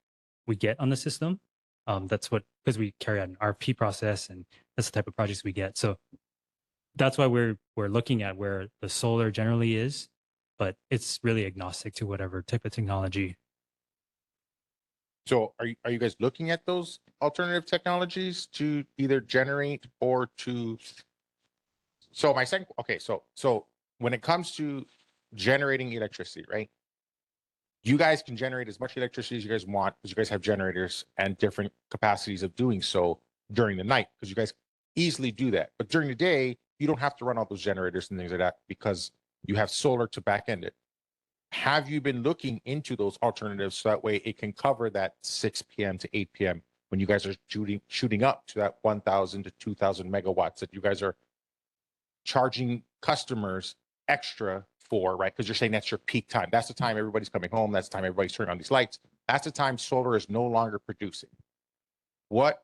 we get on the system. Because we carry out an RP process, and that's the type of projects we get. So that's why we're looking at where the solar generally is, but it's really agnostic to whatever type of technology. So are you guys looking at those alternative technologies to either generate or to? So my second, okay, so when it comes to generating electricity, right? You guys can generate as much electricity as you guys want, because you guys have generators and different capacities of doing so during the night, because you guys easily do that. But during the day, you don't have to run all those generators and things like that, because you have solar to back end it. Have you been looking into those alternatives so that way it can cover that 6 p.m. to 8 p.m. when you guys are shooting up to that 1,000 to 2,000 megawatts that you guys are charging customers extra for, right? Because you're saying that's your peak time. That's the time everybody's coming home. That's the time everybody's turning on these lights. That's the time solar is no longer producing. What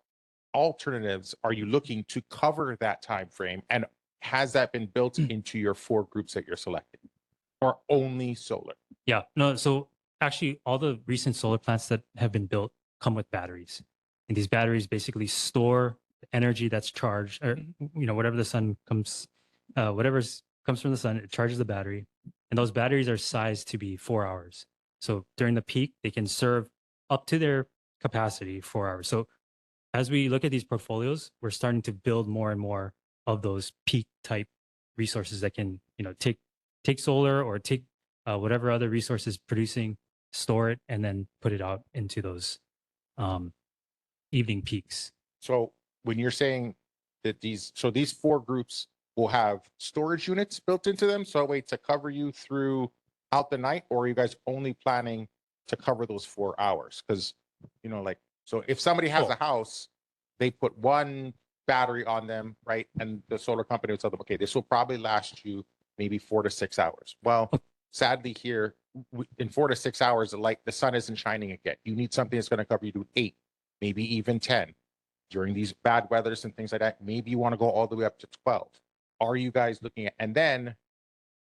alternatives are you looking to cover that time frame? And has that been built into your 4 groups that you're selecting? Or only solar? Yeah, no, so actually all the recent solar plants that have been built come with batteries. And these batteries basically store the energy that's charged, or whatever the sun comes, whatever comes from the sun, it charges the battery. And those batteries are sized to be 4 hours. So during the peak, they can serve up to their capacity 4 hours. So as we look at these portfolios, we're starting to build more and more of those peak type resources that can, take solar or take whatever other resources producing, store it, and then put it out into those evening peaks. So when you're saying that these 4 groups will have storage units built into them, so wait to cover you throughout the night, or are you guys only planning to cover those 4 hours? Because so if somebody has a house, they put one battery on them, right? And the solar company will tell them, okay, this will probably last you maybe 4 to 6 hours. Well, sadly here, in 4 to 6 hours, the sun isn't shining again. You need something that's going to cover you to 8, maybe even 10. During these bad weathers and things like that, maybe you want to go all the way up to 12. Are you guys looking at, and then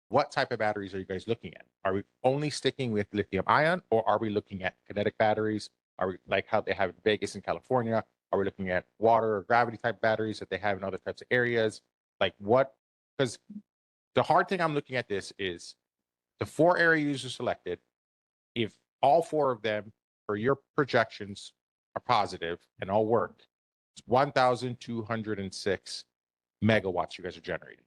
what type of batteries are you guys looking at? Are we only sticking with lithium ion, or are we looking at kinetic batteries? Are we like how they have in Vegas and California? Are we looking at water or gravity type batteries that they have in other types of areas? Like what? Because the hard thing I'm looking at this is the 4 area users selected. If all 4 of them, for your projections, are positive and all work, it's 1,206 megawatts you guys are generating.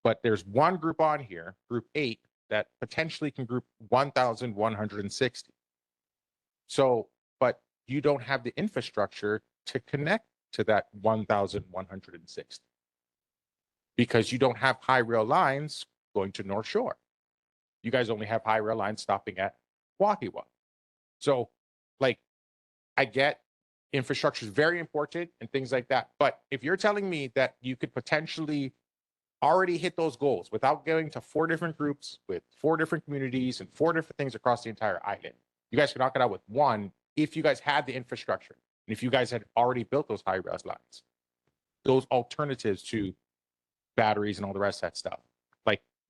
But there's one group on here, group 8, that potentially can group 1,160. So, but you don't have the infrastructure to connect to that 1,160 because you don't have high rail lines going to North Shore. You guys only have high rail lines stopping at Wahiwa. So, I get infrastructure is very important and things like that. But if you're telling me that you could potentially already hit those goals without going to 4 different groups with 4 different communities and 4 different things across the entire island, you guys could knock it out with 1 if you guys had the infrastructure and if you guys had already built those high res lines, those alternatives to batteries and all the rest of that stuff.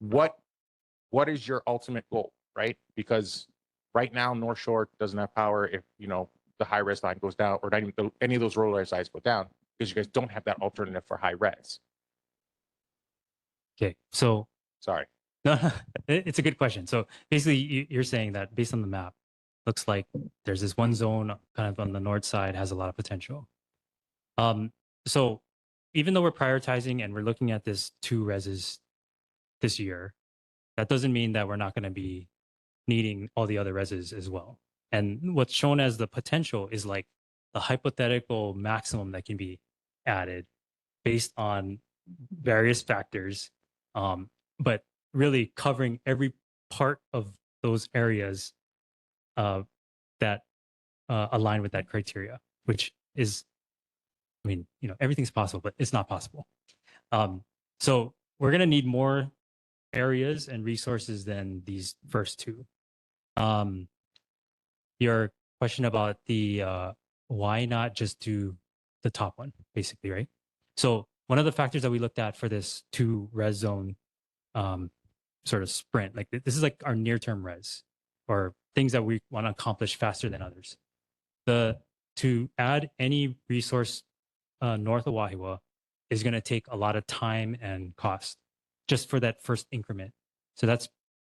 What is your ultimate goal, right? Because right now North Shore doesn't have power if the high res line goes down, or not even any of those roller lines go down, because you guys don't have that alternative for high res. Okay, so sorry. No, it's a good question. So basically, you're saying that based on the map, looks like there's this one zone kind of on the north side has a lot of potential. So even though we're prioritizing and we're looking at this 2 reses this year, that doesn't mean that we're not going to be needing all the other reses as well. And what's shown as the potential is like the hypothetical maximum that can be added based on various factors, but really covering every part of those areas that align with that criteria, which is, I mean, everything's possible, but it's not possible. So we're going to need more areas and resources than these first two. Your question about the why not just do the top one, basically, right? So one of the factors that we looked at for this 2 res zone sort of sprint, like this is like our near-term res, or things that we want to accomplish faster than others. To add any resource north of Wahiawa is going to take a lot of time and cost just for that first increment. So that's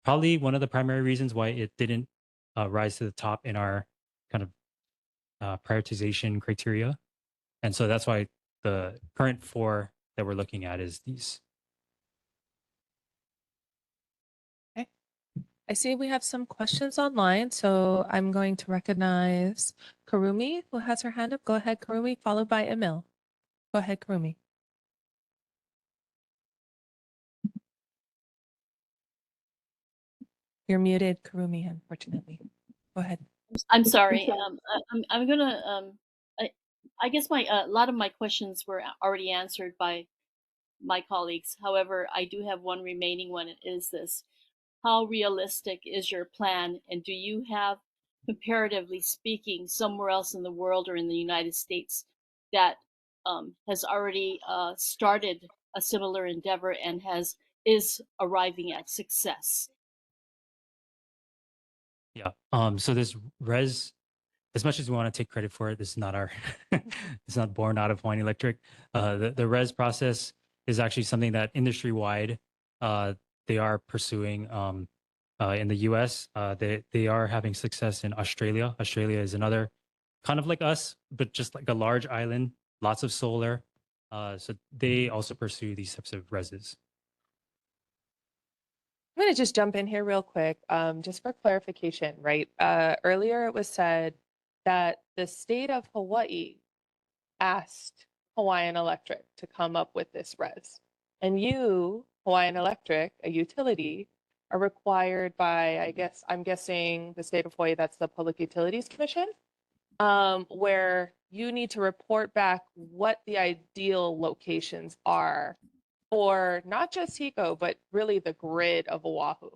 probably one of the primary reasons why it didn't rise to the top in our kind of prioritization criteria. And so that's why the current 4 that we're looking at is these. Okay. I see we have some questions online, so I'm going to recognize Karumi, who has her hand up. Go ahead, Karumi, followed by Emil. Go ahead, Karumi. You're muted, Karumi, unfortunately. Go ahead. I'm sorry. I'm gonna. I guess a lot of my questions were already answered by my colleagues. However, I do have one remaining one. It is this: how realistic is your plan, and do you have, comparatively speaking, somewhere else in the world or in the United States that has already started a similar endeavor and is arriving at success? Yeah. So this res, as much as we want to take credit for it, this is not our, it's not born out of Hawaiian Electric. The res process is actually something that industry-wide they are pursuing in the US. They are having success in Australia. Australia is another kind of like us, but just like a large island, lots of solar. So they also pursue these types of reses. I'm going to just jump in here real quick, just for clarification, right? Earlier it was said that the state of Hawaii asked Hawaiian Electric to come up with this res. And you, Hawaiian Electric, a utility, are required by, I'm guessing the state of Hawaii, that's the Public Utilities Commission, where you need to report back what the ideal locations are for not just HECO, but really the grid of Oahu.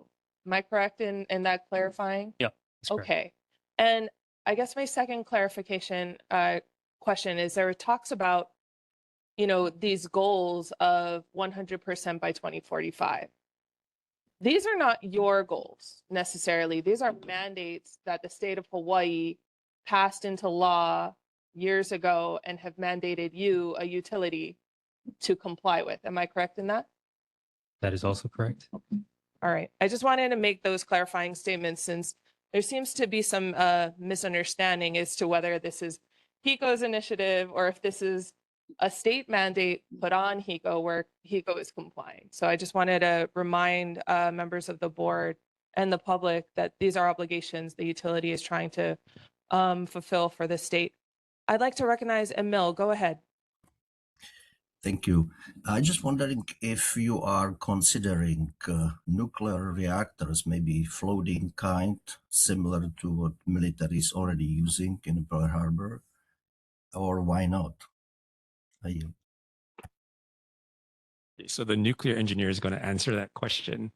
Am I correct in that clarifying? Yeah. That's correct. Okay. And I guess my second clarification question is there talks about, these goals of 100% by 2045. These are not your goals necessarily. These are mandates that the state of Hawaii passed into law years ago and have mandated you, a utility, to comply with. Am I correct in that? That is also correct. All right. I just wanted to make those clarifying statements since there seems to be some misunderstanding as to whether this is HECO's initiative or if this is a state mandate put on HECO where HECO is complying. So I just wanted to remind members of the board and the public that these are obligations the utility is trying to fulfill for the state. I'd like to recognize Emil. Go ahead. Thank you. I just wondering if you are considering nuclear reactors, maybe floating kind, similar to what military is already using in Pearl Harbor, or why not? So the nuclear engineer is going to answer that question.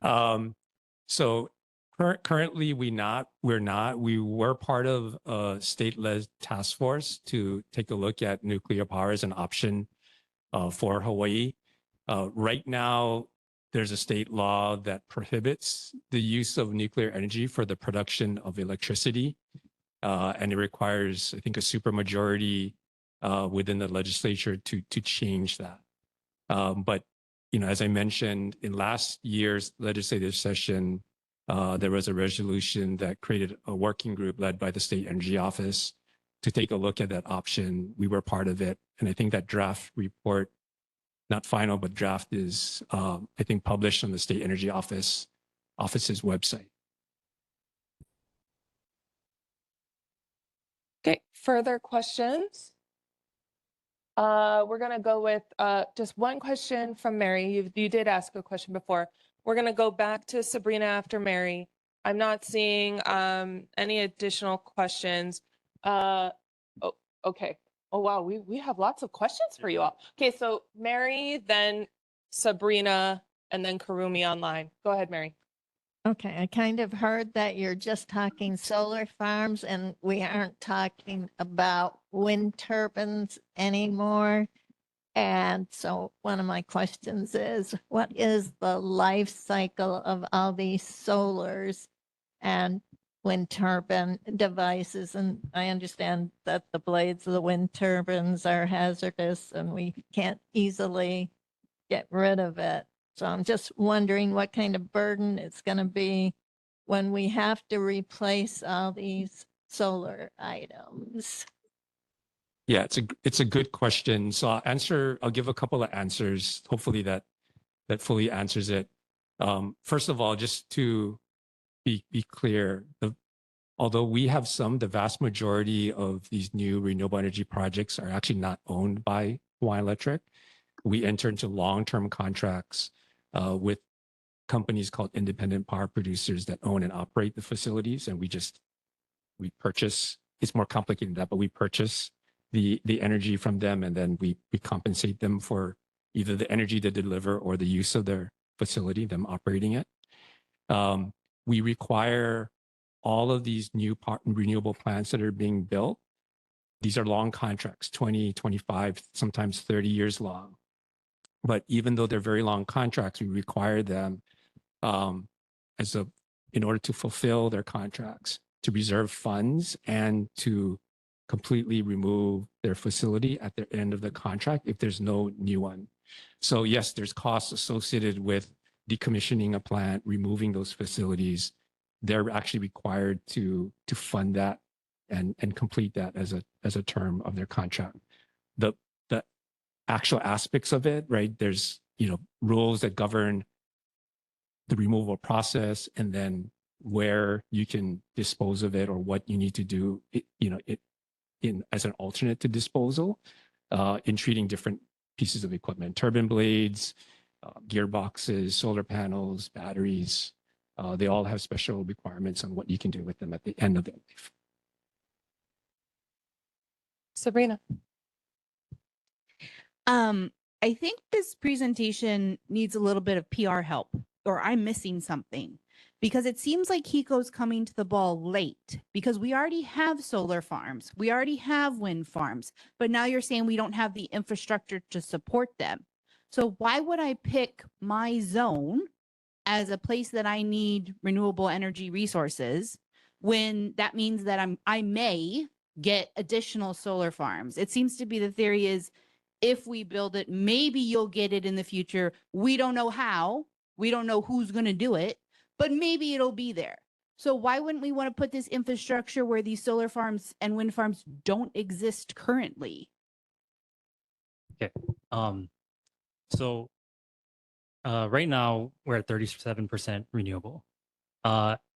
So currently we're not. We were part of a state-led task force to take a look at nuclear power as an option for Hawaii. Right now, there's a state law that prohibits the use of nuclear energy for the production of electricity. And it requires, I think, a supermajority within the legislature to change that. But, as I mentioned, in last year's legislative session, there was a resolution that created a working group led by the State Energy Office to take a look at that option. We were part of it. And I think that draft report, not final, but draft is, I think, published on the State Energy Office's website. Okay, further questions? We're gonna go with just one question from Mary. You did ask a question before. We're gonna go back to Sabrina after Mary. I'm not seeing any additional questions. Oh, okay. Oh wow, we have lots of questions for you all. Okay, so Mary, then Sabrina, and then Karumi online. Go ahead, Mary. Okay, I kind of heard that you're just talking solar farms and we aren't talking about wind turbines anymore. And so one of my questions is, what is the life cycle of all these solars and wind turbine devices? And I understand that the blades of the wind turbines are hazardous and we can't easily get rid of it. So I'm just wondering what kind of burden it's going to be when we have to replace all these solar items. Yeah, it's a good question. So I'll give a couple of answers. Hopefully that fully answers it. First of all, just to be clear, although we have the vast majority of these new renewable energy projects are actually not owned by Hawaiian Electric. We enter into long-term contracts with companies called independent power producers that own and operate the facilities, and we purchase. It's more complicated than that, but we purchase the energy from them, and then we compensate them for either the energy they deliver or the use of their facility, them operating it. We require all of these new renewable plants that are being built. These are long contracts, 20, 25, sometimes 30 years long. But even though they're very long contracts, we require them in order to fulfill their contracts, to reserve funds and to completely remove their facility at the end of the contract if there's no new one. So yes, there's costs associated with decommissioning a plant, removing those facilities. They're actually required to fund that and complete that as a term of their contract. The actual aspects of it, right? There's rules that govern the removal process, and then where you can dispose of it or what you need to do, as an alternate to disposal, in treating different pieces of equipment, turbine blades, gearboxes, solar panels, batteries. They all have special requirements on what you can do with them at the end of their life. Sabrina. I think this presentation needs a little bit of PR help, or I'm missing something, because it seems like HECO's coming to the ball late, because we already have solar farms, we already have wind farms, but now you're saying we don't have the infrastructure to support them. So why would I pick my zone as a place that I need renewable energy resources when that means that I may get additional solar farms? It seems to be the theory is, if we build it, maybe you'll get it in the future. We don't know how. We don't know who's going to do it, but maybe it'll be there. So why wouldn't we want to put this infrastructure where these solar farms and wind farms don't exist currently? Okay. So right now we're at 37% renewable.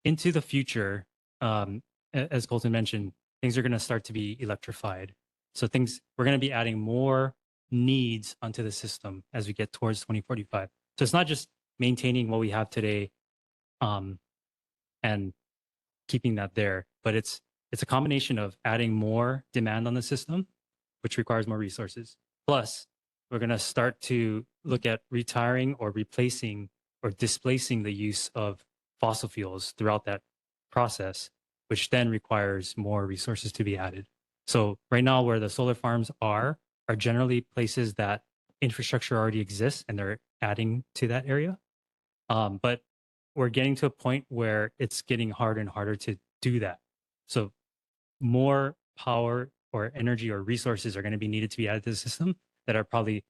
Into the future, as Colton mentioned, things are going to start to be electrified. So we're going to be adding more needs onto the system as we get towards 2045. So it's not just maintaining what we have today and keeping that there, but it's a combination of adding more demand on the system, which requires more resources. Plus, we're going to start to look at retiring or replacing or displacing the use of fossil fuels throughout that process, which then requires more resources to be added. So right now where the solar farms are generally places that infrastructure already exists and they're adding to that area. But we're getting to a point where it's getting harder and harder to do that. So more power or energy or resources are going to be needed to be added to the system that are probably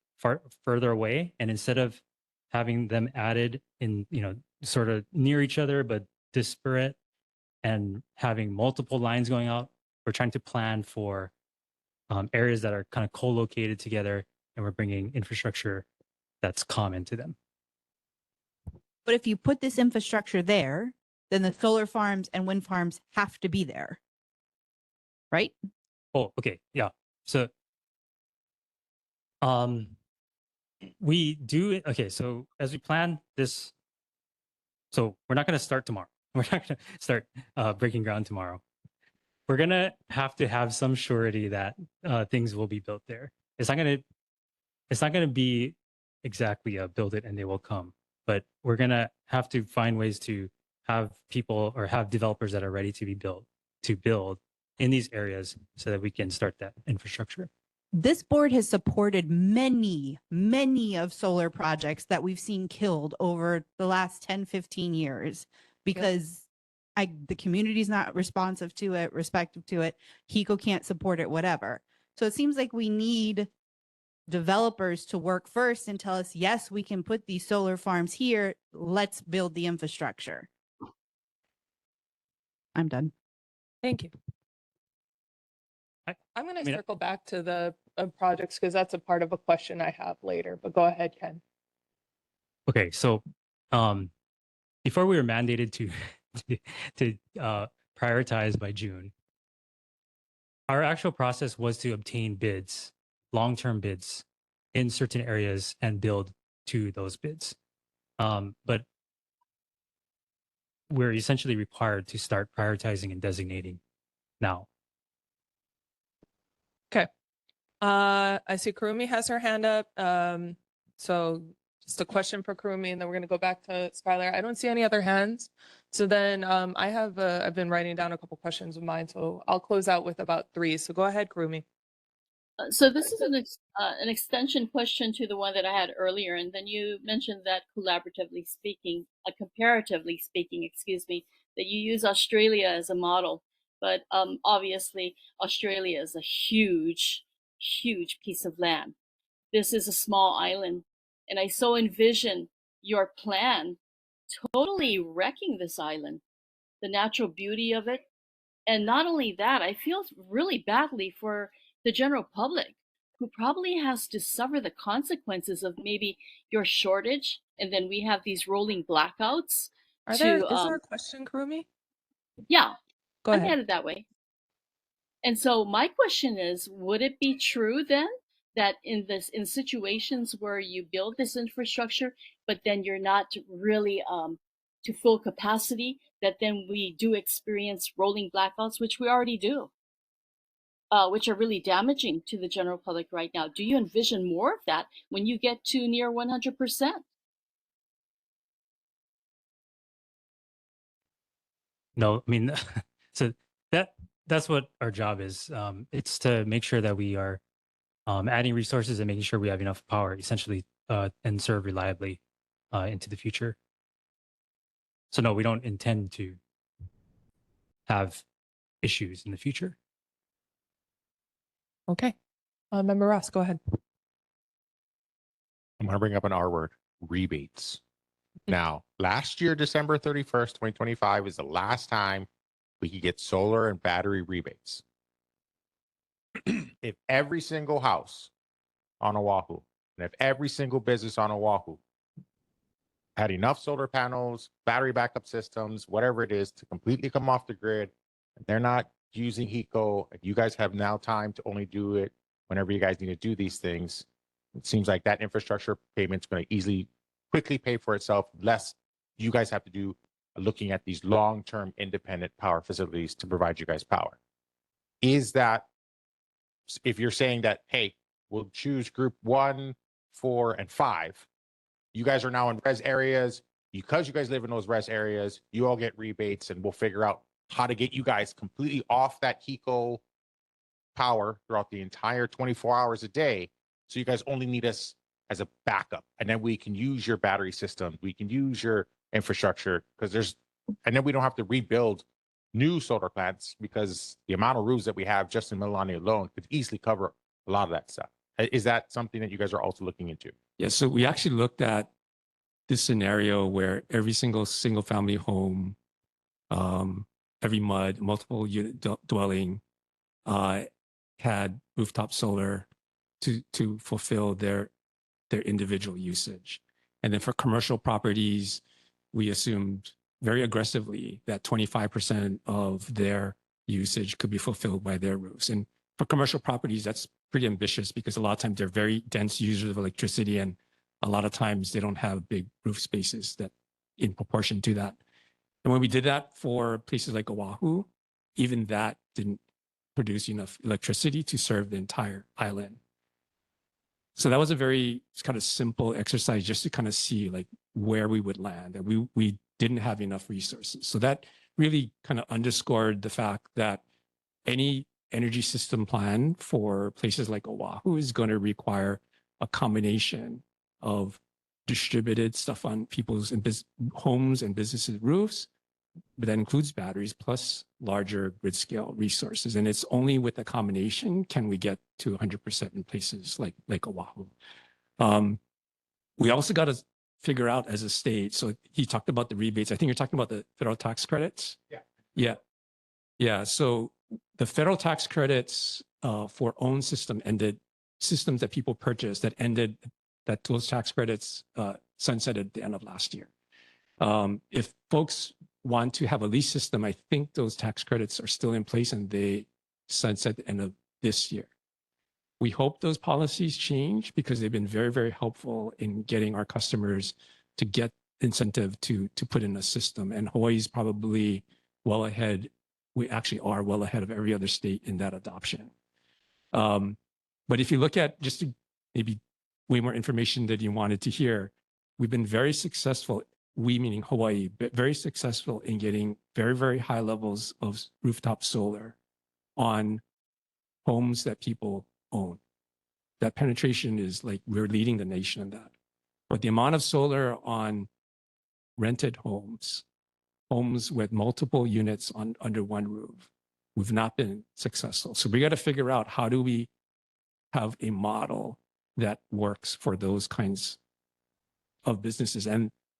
further away. And instead of having them added in, sort of near each other, but disparate and having multiple lines going out, we're trying to plan for areas that are kind of co-located together, and we're bringing infrastructure that's common to them. But if you put this infrastructure there, then the solar farms and wind farms have to be there, right? Oh, okay. Yeah. So We do okay. So as we plan this, so we're not going to start tomorrow. We're not going to start breaking ground tomorrow. We're going to have some surety that things will be built there. It's not going to be exactly a build it and they will come, but we're going to have to find ways to have people or have developers that are ready to be built to build in these areas so that we can start that infrastructure. This board has supported many, many of solar projects that we've seen killed over the last 10, 15 years because the community's not responsive to it, respective to it. HECO can't support it, whatever. So it seems like we need developers to work first and tell us, yes, we can put these solar farms here. Let's build the infrastructure. I'm done. Thank you. I'm going to circle back to the projects because that's a part of a question I have later, but go ahead, Ken. Okay, so before we were mandated to prioritize by June, our actual process was to obtain bids, long-term bids in certain areas and build to those bids. But we're essentially required to start prioritizing and designating now. Okay. I see Kurumi has her hand up. So just a question for Kurumi, and then we're going to go back to Skylar. I don't see any other hands. So then I've been writing down a couple questions of mine, so I'll close out with about 3. So go ahead, Kurumi. So this is an extension question to the one that I had earlier, and then you mentioned that comparatively speaking, excuse me, that you use Australia as a model, but obviously Australia is a huge, huge piece of land. This is a small island, and I so envision your plan totally wrecking this island, the natural beauty of it, and not only that, I feel really badly for the general public who probably has to suffer the consequences of maybe your shortage, and then we have these rolling blackouts. Is there a question, Kurumi? Yeah, Go I'm ahead. headed that way. And so my question is, would it be true then that in situations where you build this infrastructure, but then you're not really to full capacity, that then we do experience rolling blackouts, which we already do? Which are really damaging to the general public right now. Do you envision more of that when you get to near 100%? No, I mean, so that's what our job is. It's to make sure that we are adding resources and making sure we have enough power, essentially, and serve reliably into the future. So no, we don't intend to have issues in the future. Okay. Member Ross, go ahead. I'm going to bring up an R word, rebates. Now, last year, December 31st, 2025 is the last time we could get solar and battery rebates. If every single house on Oahu and if every single business on Oahu had enough solar panels, battery backup systems, whatever it is, to completely come off the grid, and they're not using HECO, and you guys have now time to only do it whenever you guys need to do these things, it seems like that infrastructure payment's going to quickly pay for itself, less you guys have to do looking at these long-term independent power facilities to provide you guys power. Is that, if you're saying that, hey, we'll choose group 1, 4, and 5, you guys are now in res areas, because you guys live in those res areas, you all get rebates, and we'll figure out how to get you guys completely off that HECO power throughout the entire 24 hours a day. So you guys only need us as a backup. And then we can use your battery system. We can use your infrastructure and then we don't have to rebuild new solar plants because the amount of roofs that we have just in Mililani alone could easily cover a lot of that stuff. Is that something that you guys are also looking into? Yeah, so we actually looked at this scenario where every single family home, every MUD, multiple unit dwelling, had rooftop solar to fulfill their individual usage. And then for commercial properties, we assumed very aggressively that 25% of their usage could be fulfilled by their roofs. And for commercial properties, that's pretty ambitious because a lot of times they're very dense users of electricity, and a lot of times they don't have big roof spaces that in proportion to that. And when we did that for places like Oahu, even that didn't produce enough electricity to serve the entire island. So that was a very kind of simple exercise just to kind of see like where we would land, and we didn't have enough resources. So that really kind of underscored the fact that any energy system plan for places like Oahu is going to require a combination of distributed stuff on people's homes and businesses' roofs, but that includes batteries plus larger grid scale resources. And it's only with a combination can we get to 100% in places like Oahu. We also got to figure out as a state. So he talked about the rebates. I think you're talking about the federal tax credits. Yeah. So the federal tax credits for own system ended, systems that people purchased that ended, that those tax credits sunsetted at the end of last year. If folks want to have a lease system, I think those tax credits are still in place and they sunset at the end of this year. We hope those policies change because they've been very, very helpful in getting our customers to get incentive to put in a system. And Hawaii's probably well ahead. We actually are well ahead of every other state in that adoption. But if you look at just to maybe way more information that you wanted to hear, we've been very successful, we meaning Hawaii, but very successful in getting very, very high levels of rooftop solar on homes that people own. That penetration is like, we're leading the nation in that. But the amount of solar on rented homes with multiple units under one roof, we've not been successful. So we got to figure out how do we have a model that works for those kinds of businesses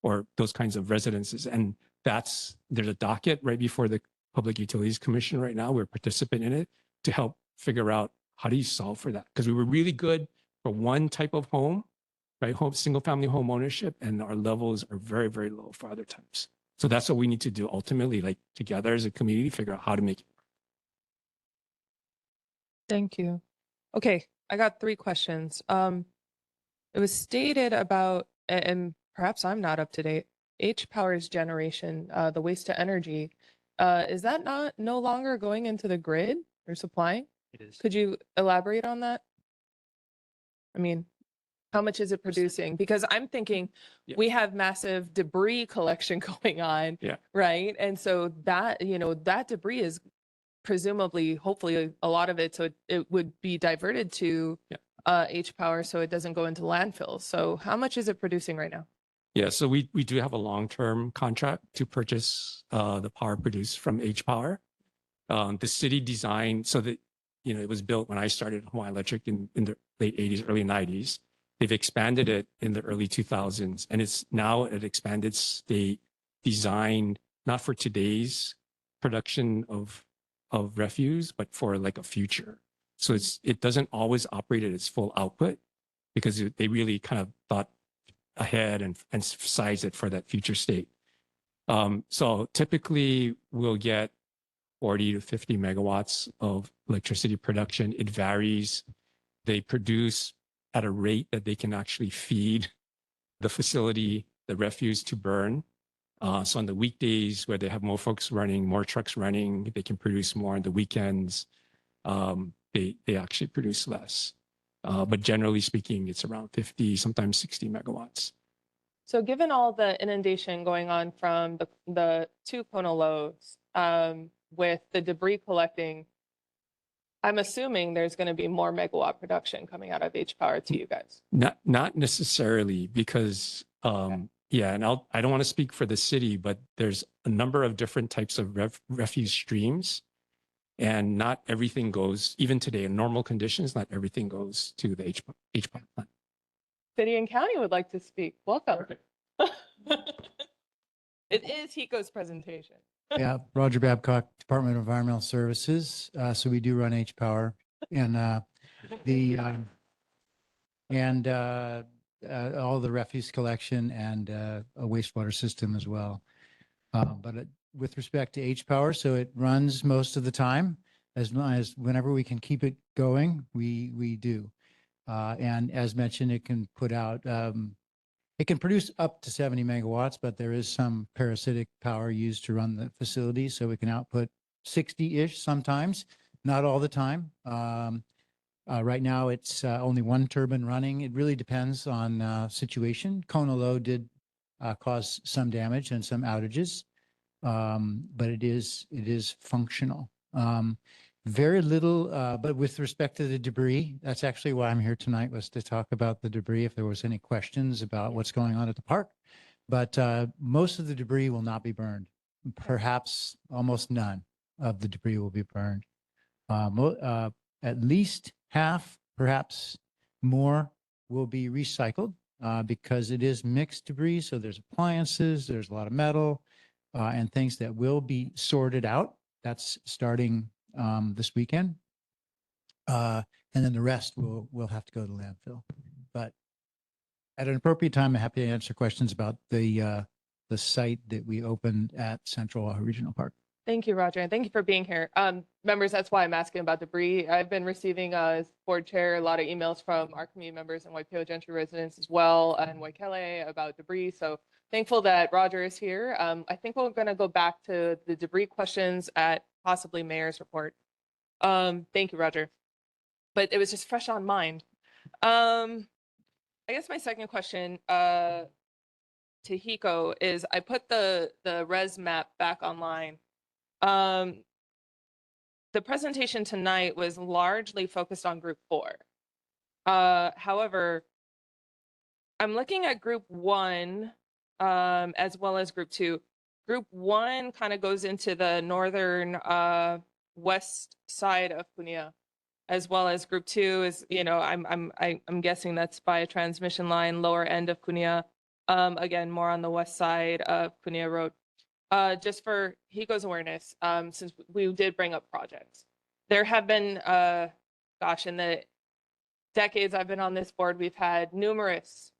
or those kinds of residences. And there's a docket right before the Public Utilities Commission right now. We're participating in it to help figure out how do you solve for that? Because we were really good for one type of home, right? Single family home ownership, and our levels are very, very low for other types. So that's what we need to do ultimately, like together as a community, figure out how to make it. Thank you. Okay, I got 3 questions. It was stated about, and perhaps I'm not up to date, H-Power's generation, the waste to energy, is that no longer going into the grid or supplying? It is. Could you elaborate on that? I mean, how much is it producing? Because I'm thinking we have massive debris collection going on, right? And so that, that debris is presumably, hopefully a lot of it, so it would be diverted to H-Power so it doesn't go into landfills. So how much is it producing right now? Yeah, so we do have a long-term contract to purchase the power produced from H-Power. The city designed so that, it was built when I started Hawaiian Electric in the late 80s, early 90s. They've expanded it in the early 2000s, and it's now an expanded state designed not for today's production of refuse, but for like a future. So it doesn't always operate at its full output because they really kind of thought ahead and sized it for that future state. So typically we'll get 40 to 50 megawatts of electricity production. It varies. They produce at a rate that they can actually feed the facility, the refuse to burn. So on the weekdays where they have more folks running, more trucks running, they can produce more. On the weekends, they actually produce less. But generally speaking, it's around 50, sometimes 60 megawatts. So given all the inundation going on from the 2 Kona loads, with the debris collecting, I'm assuming there's going to be more megawatt production coming out of H-Power to you guys. Not necessarily because, and I don't want to speak for the city, but there's a number of different types of refuse streams, and not everything goes, even today in normal conditions, not everything goes to the H-Power plant. City and county would like to speak. Welcome. It is Hiko's presentation. Yeah, Roger Babcock, Department of Environmental Services. So we do run H-Power, and all the refuse collection and a wastewater system as well. But with respect to H-Power, so it runs most of the time. as long as whenever we can keep it going, we do. And as mentioned, it can put out, it can produce up to 70 megawatts, but there is some parasitic power used to run the facility. So we can output 60-ish sometimes, not all the time. Right now, it's only one turbine running. It really depends on situation. Kona low did cause some damage and some outages, but it is functional. Very little, but with respect to the debris, that's actually why I'm here tonight, was to talk about the debris, if there was any questions about what's going on at the park. But most of the debris will not be burned. Perhaps almost none of the debris will be burned. At least half, perhaps more, will be recycled because it is mixed debris. So there's appliances, there's a lot of metal and things that will be sorted out. That's starting this weekend. And then the rest will have to go to landfill. But at an appropriate time, I'm happy to answer questions about the site that we opened at Central Regional Park. Thank you, Roger, and thank you for being here. Members, that's why I'm asking about debris. I've been receiving, as board chair, a lot of emails from our community members and Waipi'o Gentry residents as well, and Waikele about debris. So thankful that Roger is here. I think we're going to go back to the debris questions at possibly mayor's report. Thank you, Roger. But it was just fresh on mind. I guess my second question to Hiko is, I put the res map back online. The presentation tonight was largely focused on group 4. However, I'm looking at group 1 as well as group 2. Group 1 kind of goes into the northern west side of Punia, as well as group 2 is, I'm guessing that's by a transmission line, lower end of Punia. Again, more on the west side of Punia Road. Just for Hiko's awareness, since we did bring up projects, there have been, in the decades I've been on this board, we've had numerous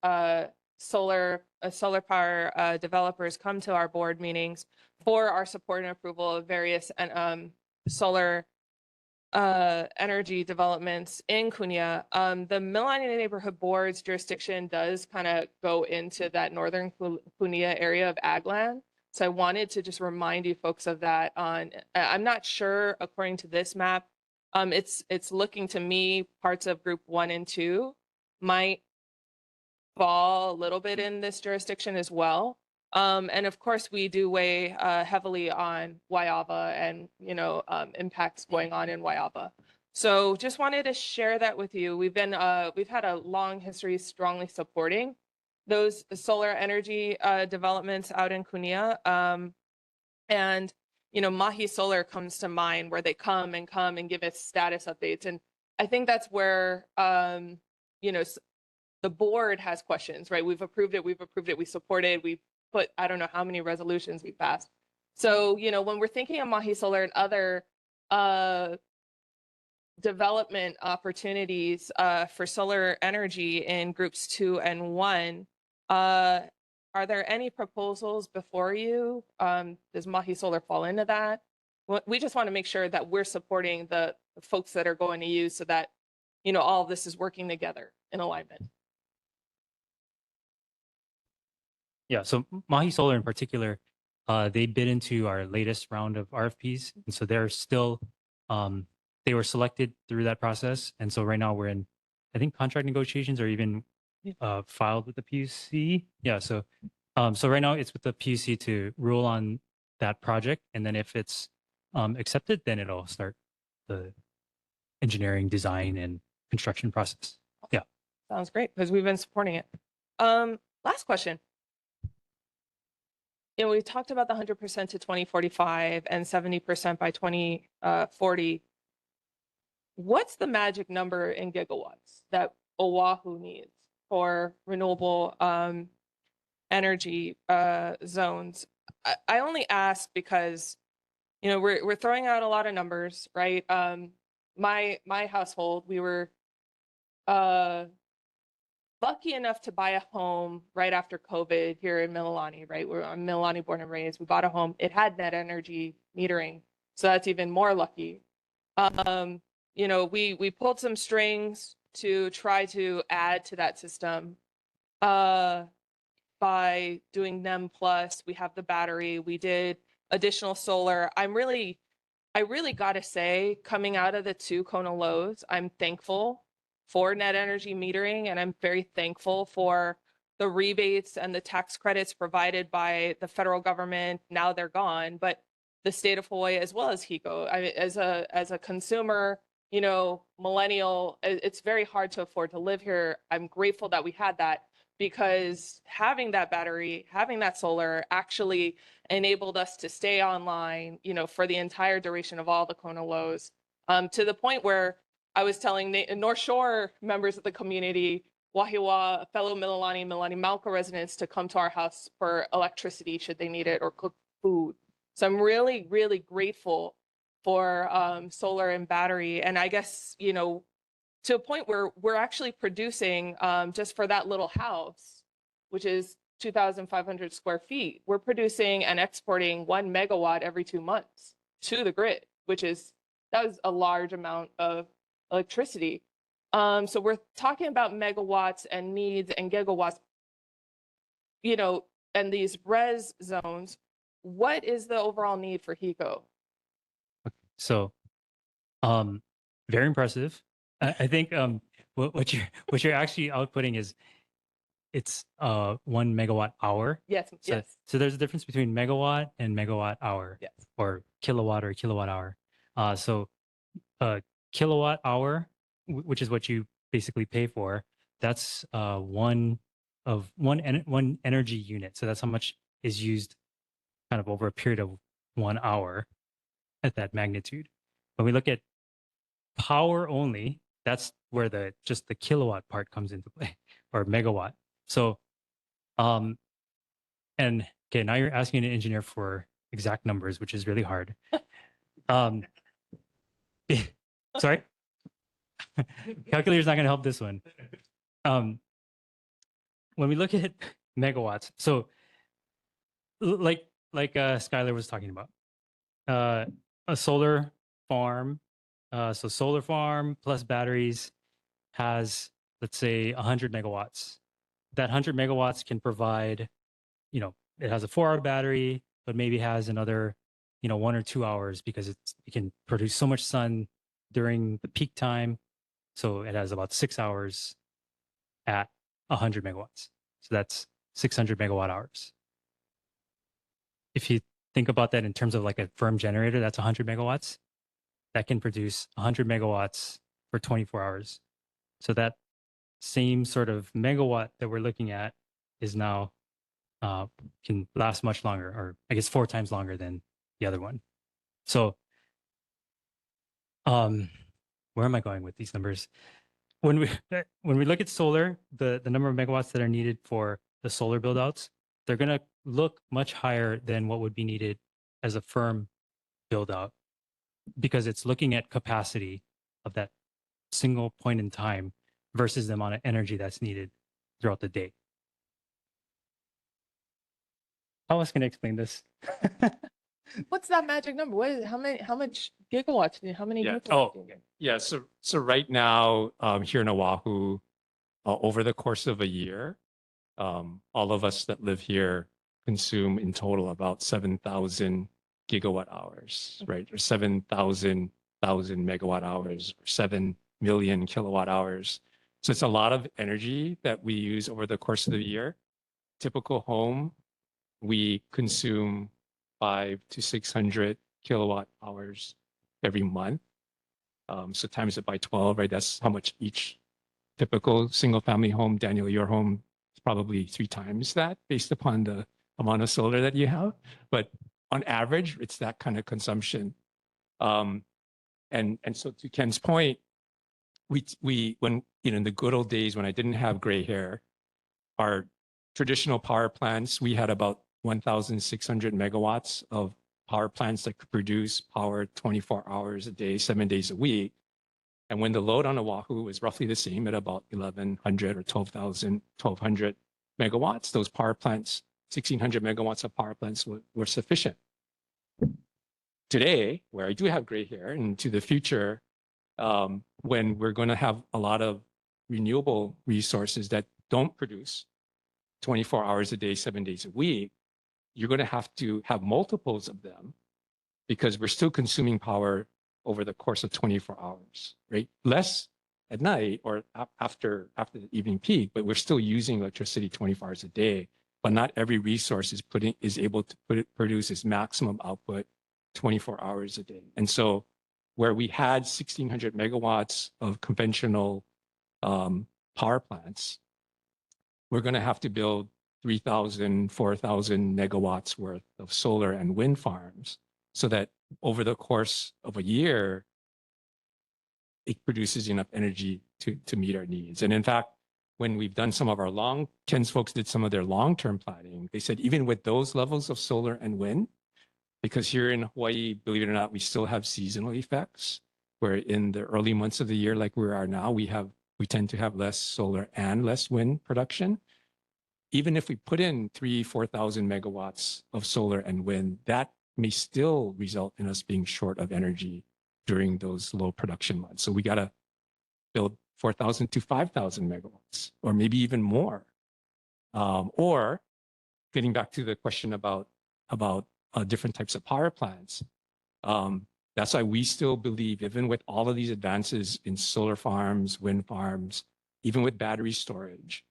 solar power developers come to our board meetings for our support and approval of various solar energy developments in Cunha. The Mililani Neighborhood Board's jurisdiction does kind of go into that northern Cunha area of Agland. So I wanted to just remind you folks of that. I'm not sure, according to this map, it's looking to me parts of group 1 and 2 might fall a little bit in this jurisdiction as well. And of course, we do weigh heavily on Waiava and impacts going on in Waiava. So just wanted to share that with you. We've had a long history strongly supporting those solar energy developments out in Cunha. And, Mahi Solar comes to mind, where they come and give us status updates. And I think that's where, the board has questions, right? We've approved it, we support it, we put, I don't know how many resolutions we passed. So, when we're thinking of Mahi Solar and other development opportunities for solar energy in groups 2 and 1, are there any proposals before you? Does Mahi Solar fall into that? We just want to make sure that we're supporting the folks that are going to use, so that, all of this is working together in alignment. Yeah, so Mahi Solar in particular, they bid into our latest round of RFPs. And so they're still, they were selected through that process. And so right now we're in, I think, contract negotiations, or even filed with the PUC. Yeah, so right now it's with the PUC to rule on that project. And then if it's accepted, then it'll start the engineering, design, and construction process. Yeah. Sounds great, because we've been supporting it. Last question. We talked about the 100% to 2045 and 70% by 2040. What's the magic number in gigawatts that Oahu needs for renewable energy zones? I only ask because, we're throwing out a lot of numbers, right? My household, we were lucky enough to buy a home right after COVID here in Mililani, right? I'm Mililani born and raised. We bought a home. It had net energy metering, so that's even more lucky. You know, we pulled some strings to try to add to that system by doing NEM plus. We have the battery. We did additional solar. I really gotta say, coming out of the two Kona lows, I'm thankful for net energy metering, and I'm very thankful for the rebates and the tax credits provided by the federal government. Now they're gone, but the state of Hawaii as well as HECO. As a consumer, you know, millennial, it's very hard to afford to live here. I'm grateful that we had that, because having that battery, having that solar actually enabled us to stay online, you know, for the entire duration of all the Kona lows, to the point where I was telling North Shore members of the community, Wahiwa, fellow Mililani-Mauka residents, to come to our house for electricity should they need it, or cook food. So I'm really, really grateful for solar and battery. And I guess, you know, to a point where we're actually producing, just for that little house, which is 2,500 square feet, we're producing and exporting 1 megawatt every 2 months to the grid, that was a large amount of electricity. So we're talking about megawatts and needs and gigawatts, you know, and these res zones. What is the overall need for HECO? So, very impressive. I think what you're actually outputting is it's 1 megawatt hour. Yes. So there's a difference between megawatt and megawatt hour. Yes. Or kilowatt or kilowatt hour. So kilowatt hour, which is what you basically pay for, that's one energy unit. So that's how much is used kind of over a period of 1 hour at that magnitude. When we look at power only, that's where just the kilowatt part comes into play, or megawatt. So, and okay, now you're asking an engineer for exact numbers, which is really hard. Sorry, calculator's not going to help this one. When we look at megawatts, so like Skylar was talking about, a solar farm. So solar farm plus batteries has, let's say, 100 megawatts. That 100 megawatts can provide, you know, it has a 4-hour battery, but maybe has another, you know, 1 or 2 hours, because it can produce so much sun during the peak time. So it has about 6 hours at 100 megawatts. So that's 600 megawatt hours. If you think about that in terms of like a firm generator, that's 100 megawatts. That can produce 100 megawatts for 24 hours. So that same sort of megawatt that we're looking at is now can last much longer, or I guess 4 times longer than the other one. So where am I going with these numbers? When we look at solar, the number of megawatts that are needed for the solar build outs, they're going to look much higher than what would be needed as a firm build out, because it's looking at capacity of that single point in time versus the amount of energy that's needed throughout the day. How else can I explain this? What's that magic number? What is how much gigawatts? How many Yeah. gigawatts? do you get? Yeah. So right now, here in Oahu, over the course of a year, all of us that live here consume in total about 7,000 gigawatt hours, right? Or 7,000 megawatt hours, or 7 million kilowatt hours. So it's a lot of energy that we use over the course of the year. Typical home, we consume 500 to 600 kilowatt hours every month. So times it by 12, right? That's how much each typical single family home. Daniel, your home is probably 3 times that, based upon the amount of solar that you have. But on average, it's that kind of consumption. And so to Ken's point, we when, you know, in the good old days when I didn't have gray hair, our traditional power plants, we had about 1,600 megawatts of power plants that could produce power 24 hours a day, 7 days a week. And when the load on Oahu was roughly the same at about 1,100 or 1,200 megawatts, those power plants, 1,600 megawatts of power plants were sufficient. today, where I do have gray hair, and to the future, when we're going to have a lot of renewable resources that don't produce 24 hours a day, 7 days a week, you're going to have multiples of them because we're still consuming power over the course of 24 hours, right? Less at night or after the evening peak, but we're still using electricity 24 hours a day. But not every resource is able to produce its maximum output 24 hours a day. And so where we had 1,600 megawatts of conventional power plants, we're going to have to build 3,000, 4,000 megawatts worth of solar and wind farms so that over the course of a year, it produces enough energy to meet our needs. And in fact, when we've done some of our Ken's folks did some of their long-term planning, they said even with those levels of solar and wind, because here in Hawaii, believe it or not, we still have seasonal effects, where in the early months of the year, like we are now, we tend to have less solar and less wind production. Even if we put in 4,000 megawatts of solar and wind, that may still result in us being short of energy during those low production months. So we got to build 4,000 to 5,000 megawatts, or maybe even more. Or getting back to the question about different types of power plants, that's why we still believe, even with all of these advances in solar farms, wind farms, even with battery storage,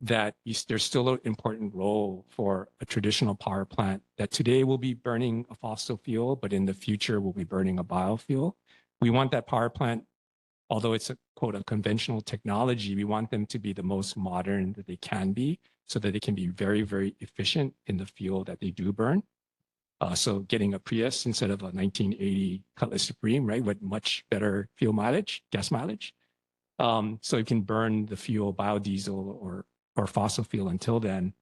that there's still an important role for a traditional power plant that today will be burning a fossil fuel, but in the future will be burning a biofuel. We want that power plant, although it's a quote, a conventional technology, we want them to be the most modern that they can be so that they can be very, very efficient in the fuel that they do burn. So getting a Prius instead of a 1980 Cutlass Supreme, right, with much better fuel mileage, gas mileage. So you can burn the fuel, biodiesel or fossil fuel until then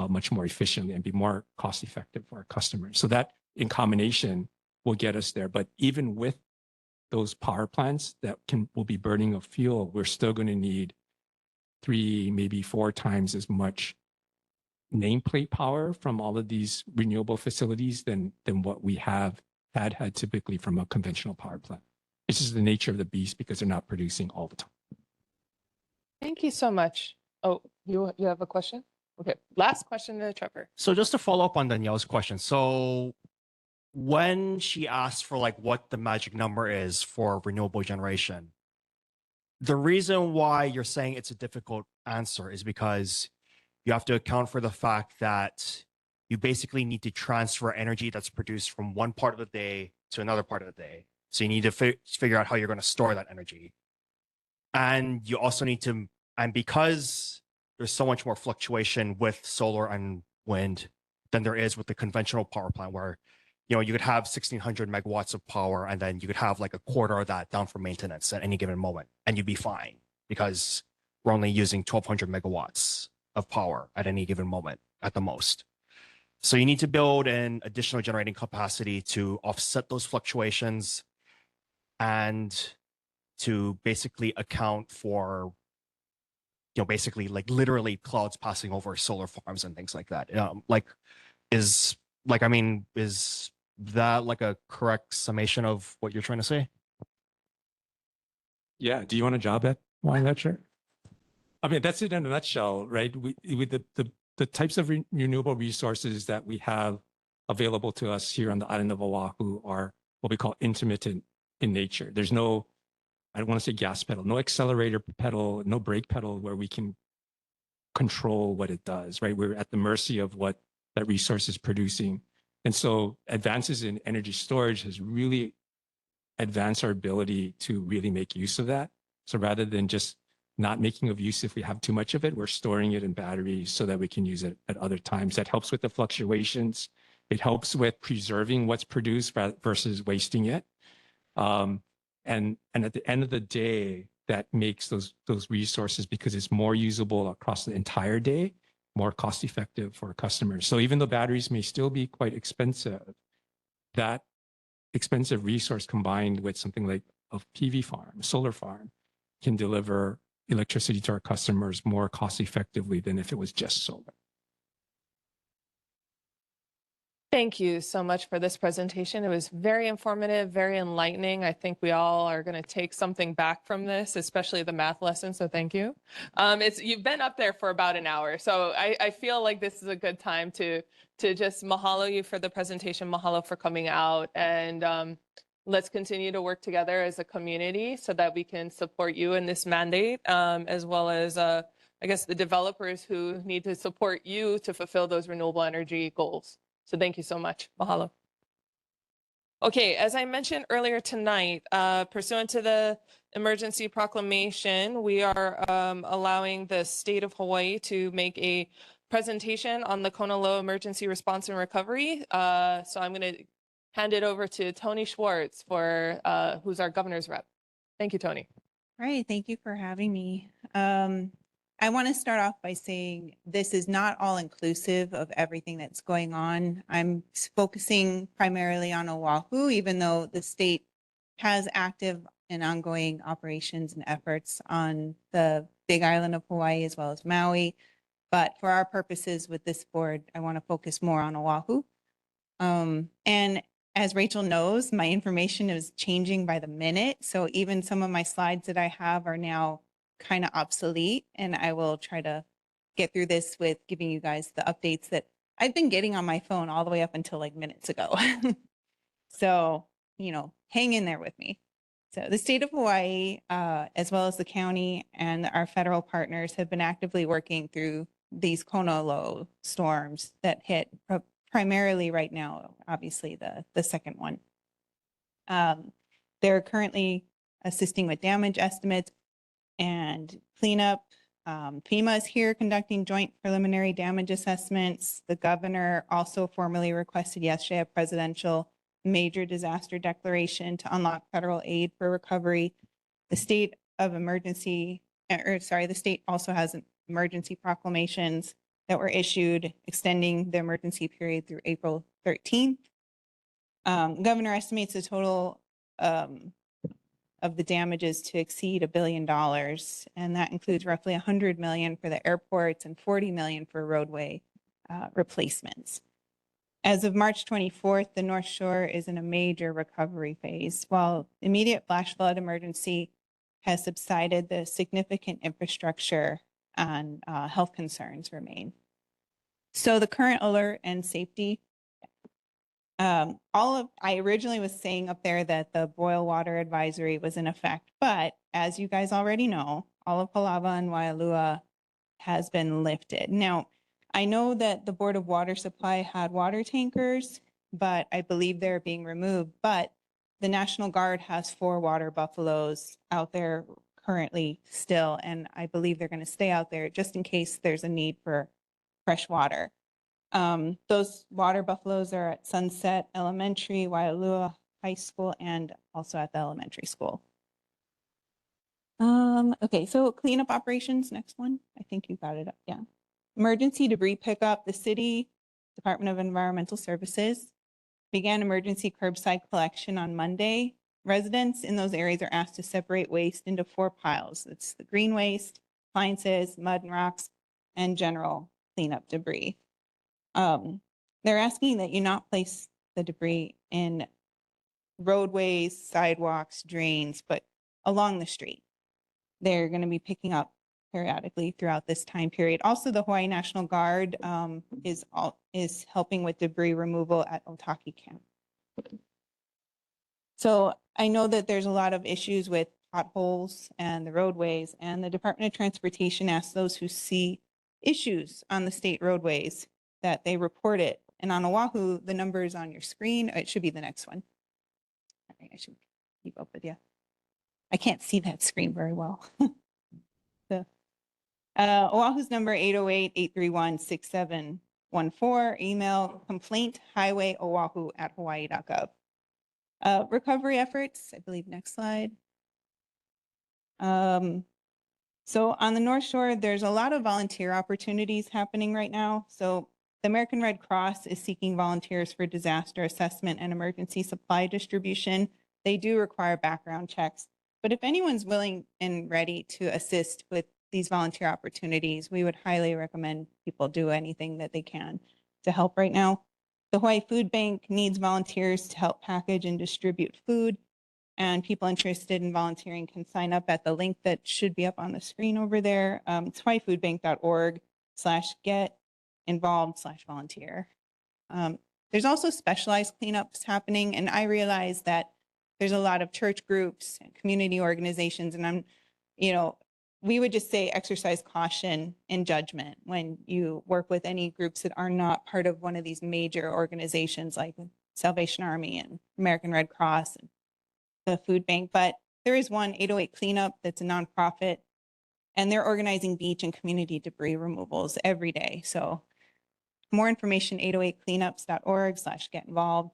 much more efficiently and be more cost effective for our customers. So that in combination will get us there. But even with those power plants that will be burning of fuel, we're still going to need 3, maybe 4 times as much nameplate power from all of these renewable facilities than what we had typically from a conventional power plant. This is the nature of the beast because they're not producing all the time. Thank you so much. Oh, you have a question? Okay, last question to Trevor. So just to follow up on Danielle's question. So when she asked for like what the magic number is for renewable generation, the reason why you're saying it's a difficult answer is because you have to account for the fact that you basically need to transfer energy that's produced from one part of the day to another part of the day. So you need to figure out how you're going to store that energy. And you also need to, and because there's so much more fluctuation with solar and wind than there is with the conventional power plant where, you know, you could have 1,600 megawatts of power and then you could have like a quarter of that down for maintenance at any given moment and you'd be fine because we're only using 1,200 megawatts of power at any given moment at the most. So you need to build an additional generating capacity to offset those fluctuations and to basically account for, you know, basically like literally clouds passing over solar farms and things like that. Is that like a correct summation of what you're trying to say? Yeah. Do you want a job at Wailetrik? I mean, that's it in a nutshell, right? With the types of renewable resources that we have available to us here on the island of Oahu are what we call intermittent in nature. There's no, I don't want to say gas pedal, no accelerator pedal, no brake pedal where we can control what it does, right? We're at the mercy of what that resource is producing. And so advances in energy storage has really advanced our ability to really make use of that. So rather than just not making of use if we have too much of it, we're storing it in batteries so that we can use it at other times. That helps with the fluctuations. It helps with preserving what's produced versus wasting it. And at the end of the day, that makes those resources, because it's more usable across the entire day, more cost effective for customers. So even though batteries may still be quite expensive, that expensive resource combined with something like a PV farm, a solar farm, can deliver electricity to our customers more cost effectively than if it was just solar. Thank you so much for this presentation. It was very informative, very enlightening. I think we all are going to take something back from this, especially the math lesson. So thank you. You've been up there for about an hour, so I feel like this is a good time to just mahalo you for the presentation, mahalo for coming out, and let's continue to work together as a community so that we can support you in this mandate, as well as I guess the developers who need to support you to fulfill those renewable energy goals. So thank you so much. Mahalo. Okay, as I mentioned earlier tonight, pursuant to the emergency proclamation, we are allowing the state of Hawaii to make a presentation on the Kona Loa Emergency Response and Recovery. So I'm going to hand it over to Tony Schwartz, who's our governor's rep. Thank you, Tony. All right, thank you for having me. I want to start off by saying this is not all inclusive of everything that's going on. I'm focusing primarily on Oahu, even though the state has active and ongoing operations and efforts on the Big Island of Hawaii as well as Maui. But for our purposes with this board, I want to focus more on Oahu. And as Rachel knows, my information is changing by the minute. So even some of my slides that I have are now kind of obsolete, and I will try to get through this with giving you guys the updates that I've been getting on my phone all the way up until like minutes ago. So, hang in there with me. So the state of Hawaii, as well as the county and our federal partners, have been actively working through these Kona low storms that hit primarily right now, obviously the second one. They're currently assisting with damage estimates and cleanup. FEMA is here conducting joint preliminary damage assessments. The governor also formally requested yesterday a presidential major disaster declaration to unlock federal aid for recovery. The state also has emergency proclamations that were issued extending the emergency period through April 13th. Governor estimates the total of the damages to exceed $1 billion, and that includes roughly $100 million for the airports and $40 million for roadway replacements. As of March 24th, the North Shore is in a major recovery phase. While immediate flash flood emergency has subsided, the significant infrastructure and health concerns remain. So the current alert and safety, I originally was saying up there that the boil water advisory was in effect, but as you guys already know, all of Palava and Waialua has been lifted. Now, I know that the Board of Water Supply had water tankers, but I believe they're being removed. But the National Guard has 4 water buffaloes out there currently still, and I believe they're going to stay out there just in case there's a need for fresh water. Those water buffaloes are at Sunset Elementary, Waialua High School, and also at the elementary school. Okay, so cleanup operations, next one. I think you got it up, yeah. Emergency debris pickup. The City Department of Environmental Services began emergency curbside collection on Monday. Residents in those areas are asked to separate waste into 4 piles. It's the green waste, appliances, mud and rocks, and general cleanup debris. They're asking that you not place the debris in roadways, sidewalks, drains, but along the street. They're going to be picking up periodically throughout this time period. Also, the Hawaii National Guard is helping with debris removal at Otaki Camp. So I know that there's a lot of issues with potholes and the roadways, and the Department of Transportation asks those who see issues on the state roadways that they report it. And on Oahu, the number is on your screen. It should be the next one. I should keep up with you. I can't see that screen very well. So, Oahu's number 808-831-6714. Email complaint@highwayoahu@hawaii.gov. Recovery efforts, I believe next slide. So on the North Shore, there's a lot of volunteer opportunities happening right now. So the American Red Cross is seeking volunteers for disaster assessment and emergency supply distribution. They do require background checks, but if anyone's willing and ready to assist with these volunteer opportunities, we would highly recommend people do anything that they can to help right now. The Hawaii Food Bank needs volunteers to help package and distribute food. And people interested in volunteering can sign up at the link that should be up on the screen over there. It's hawaiifoodbank.org/get-involved/volunteer. There's also specialized cleanups happening, and I realize that there's a lot of church groups and community organizations, and we would just say exercise caution and judgment when you work with any groups that are not part of one of these major organizations like Salvation Army and American Red Cross and the food bank. But there is one 808 Cleanup that's a nonprofit, and they're organizing beach and community debris removals every day. So more information, 808cleanups.org/get-involved.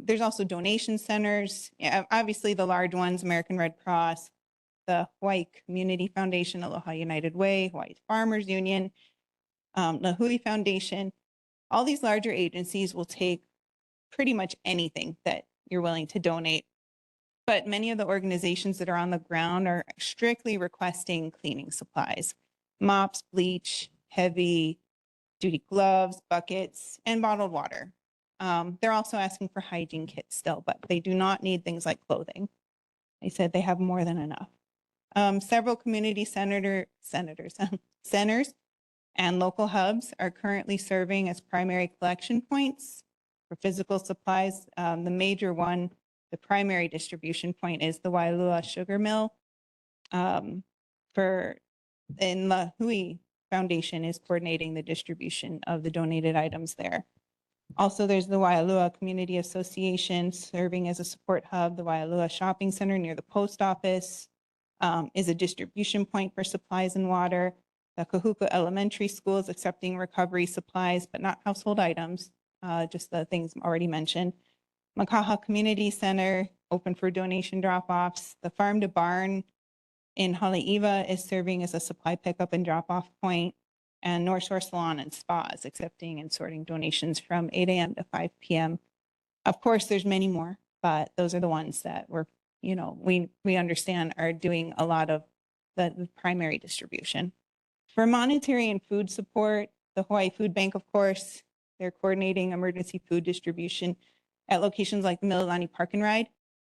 There's also donation centers. Yeah, obviously the large ones, American Red Cross, the Hawaii Community Foundation, Aloha United Way, Hawaii Farmers Union, the Hui Foundation. All these larger agencies will take pretty much anything that you're willing to donate. But many of the organizations that are on the ground are strictly requesting cleaning supplies, mops, bleach, heavy duty gloves, buckets, and bottled water. They're also asking for hygiene kits still, but they do not need things like clothing. They said they have more than enough. Several community centers and local hubs are currently serving as primary collection points for physical supplies. The major one, the primary distribution point, is the Waialua Sugar Mill. And the Hui Foundation is coordinating the distribution of the donated items there. Also, there's the Waialua Community Association serving as a support hub. The Waialua Shopping Center near the post office is a distribution point for supplies and water. The Kahuku Elementary School is accepting recovery supplies, but not household items, just the things already mentioned. Makaha Community Center, open for donation drop-offs. The Farm to Barn in Haleiwa is serving as a supply pickup and drop-off point. And North Shore Salon and Spa is accepting and sorting donations from 8 a.m. to 5 p.m. Of course, there's many more, but those are the ones that we understand are doing a lot of the primary distribution. For monetary and food support, the Hawaii Food Bank, of course, they're coordinating emergency food distribution at locations like the Mililani Park and Ride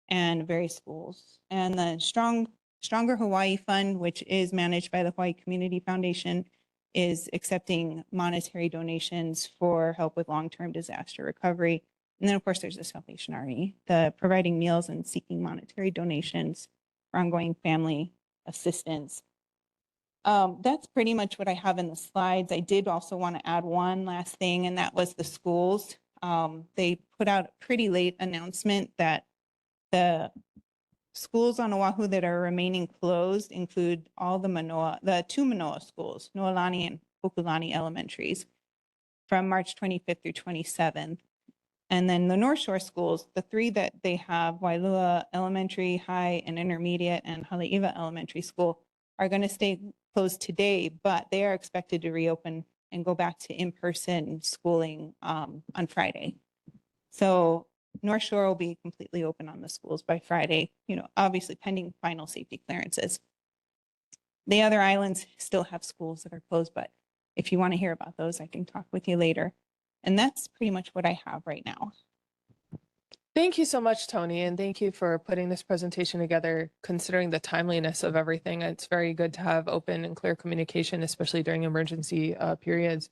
and various schools. And the Stronger Hawaii Fund, which is managed by the Hawaii Community Foundation, is accepting monetary donations for help with long-term disaster recovery. And then, of course, there's the Salvation Army, providing meals and seeking monetary donations for ongoing family assistance. That's pretty much what I have in the slides. I did also want to add one last thing, and that was the schools. They put out a pretty late announcement that the schools on Oahu that are remaining closed include all the two Manoa schools, Noelani and Hokulani Elementaries, from March 25th through 27th. And then the North Shore schools, the three that they have, Wailua Elementary, High and Intermediate, and Haleiwa Elementary School, are going to stay closed today, but they are expected to reopen and go back to in-person schooling on Friday. So North Shore will be completely open on the schools by Friday, obviously pending final safety clearances. The other islands still have schools that are closed, but if you want to hear about those, I can talk with you later. And that's pretty much what I have right now. Thank you so much, Tony, and thank you for putting this presentation together, considering the timeliness of everything. It's very good to have open and clear communication, especially during emergency periods.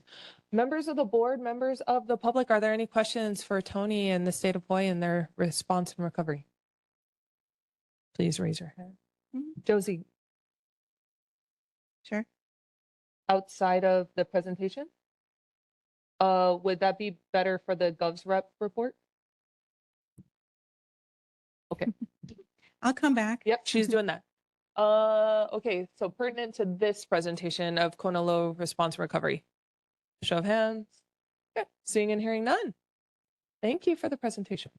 Members of the board, members of the public, are there any questions for Tony and the state of Hawaii and their response and recovery? Please raise your hand. Josie. Sure. Outside of the presentation? Would that be better for the Gov's rep report? Okay. I'll come back. Yep, she's doing that. Okay, so pertinent to this presentation of Kona Low response recovery. Show of hands. Okay, seeing and hearing none. Thank you for the presentation.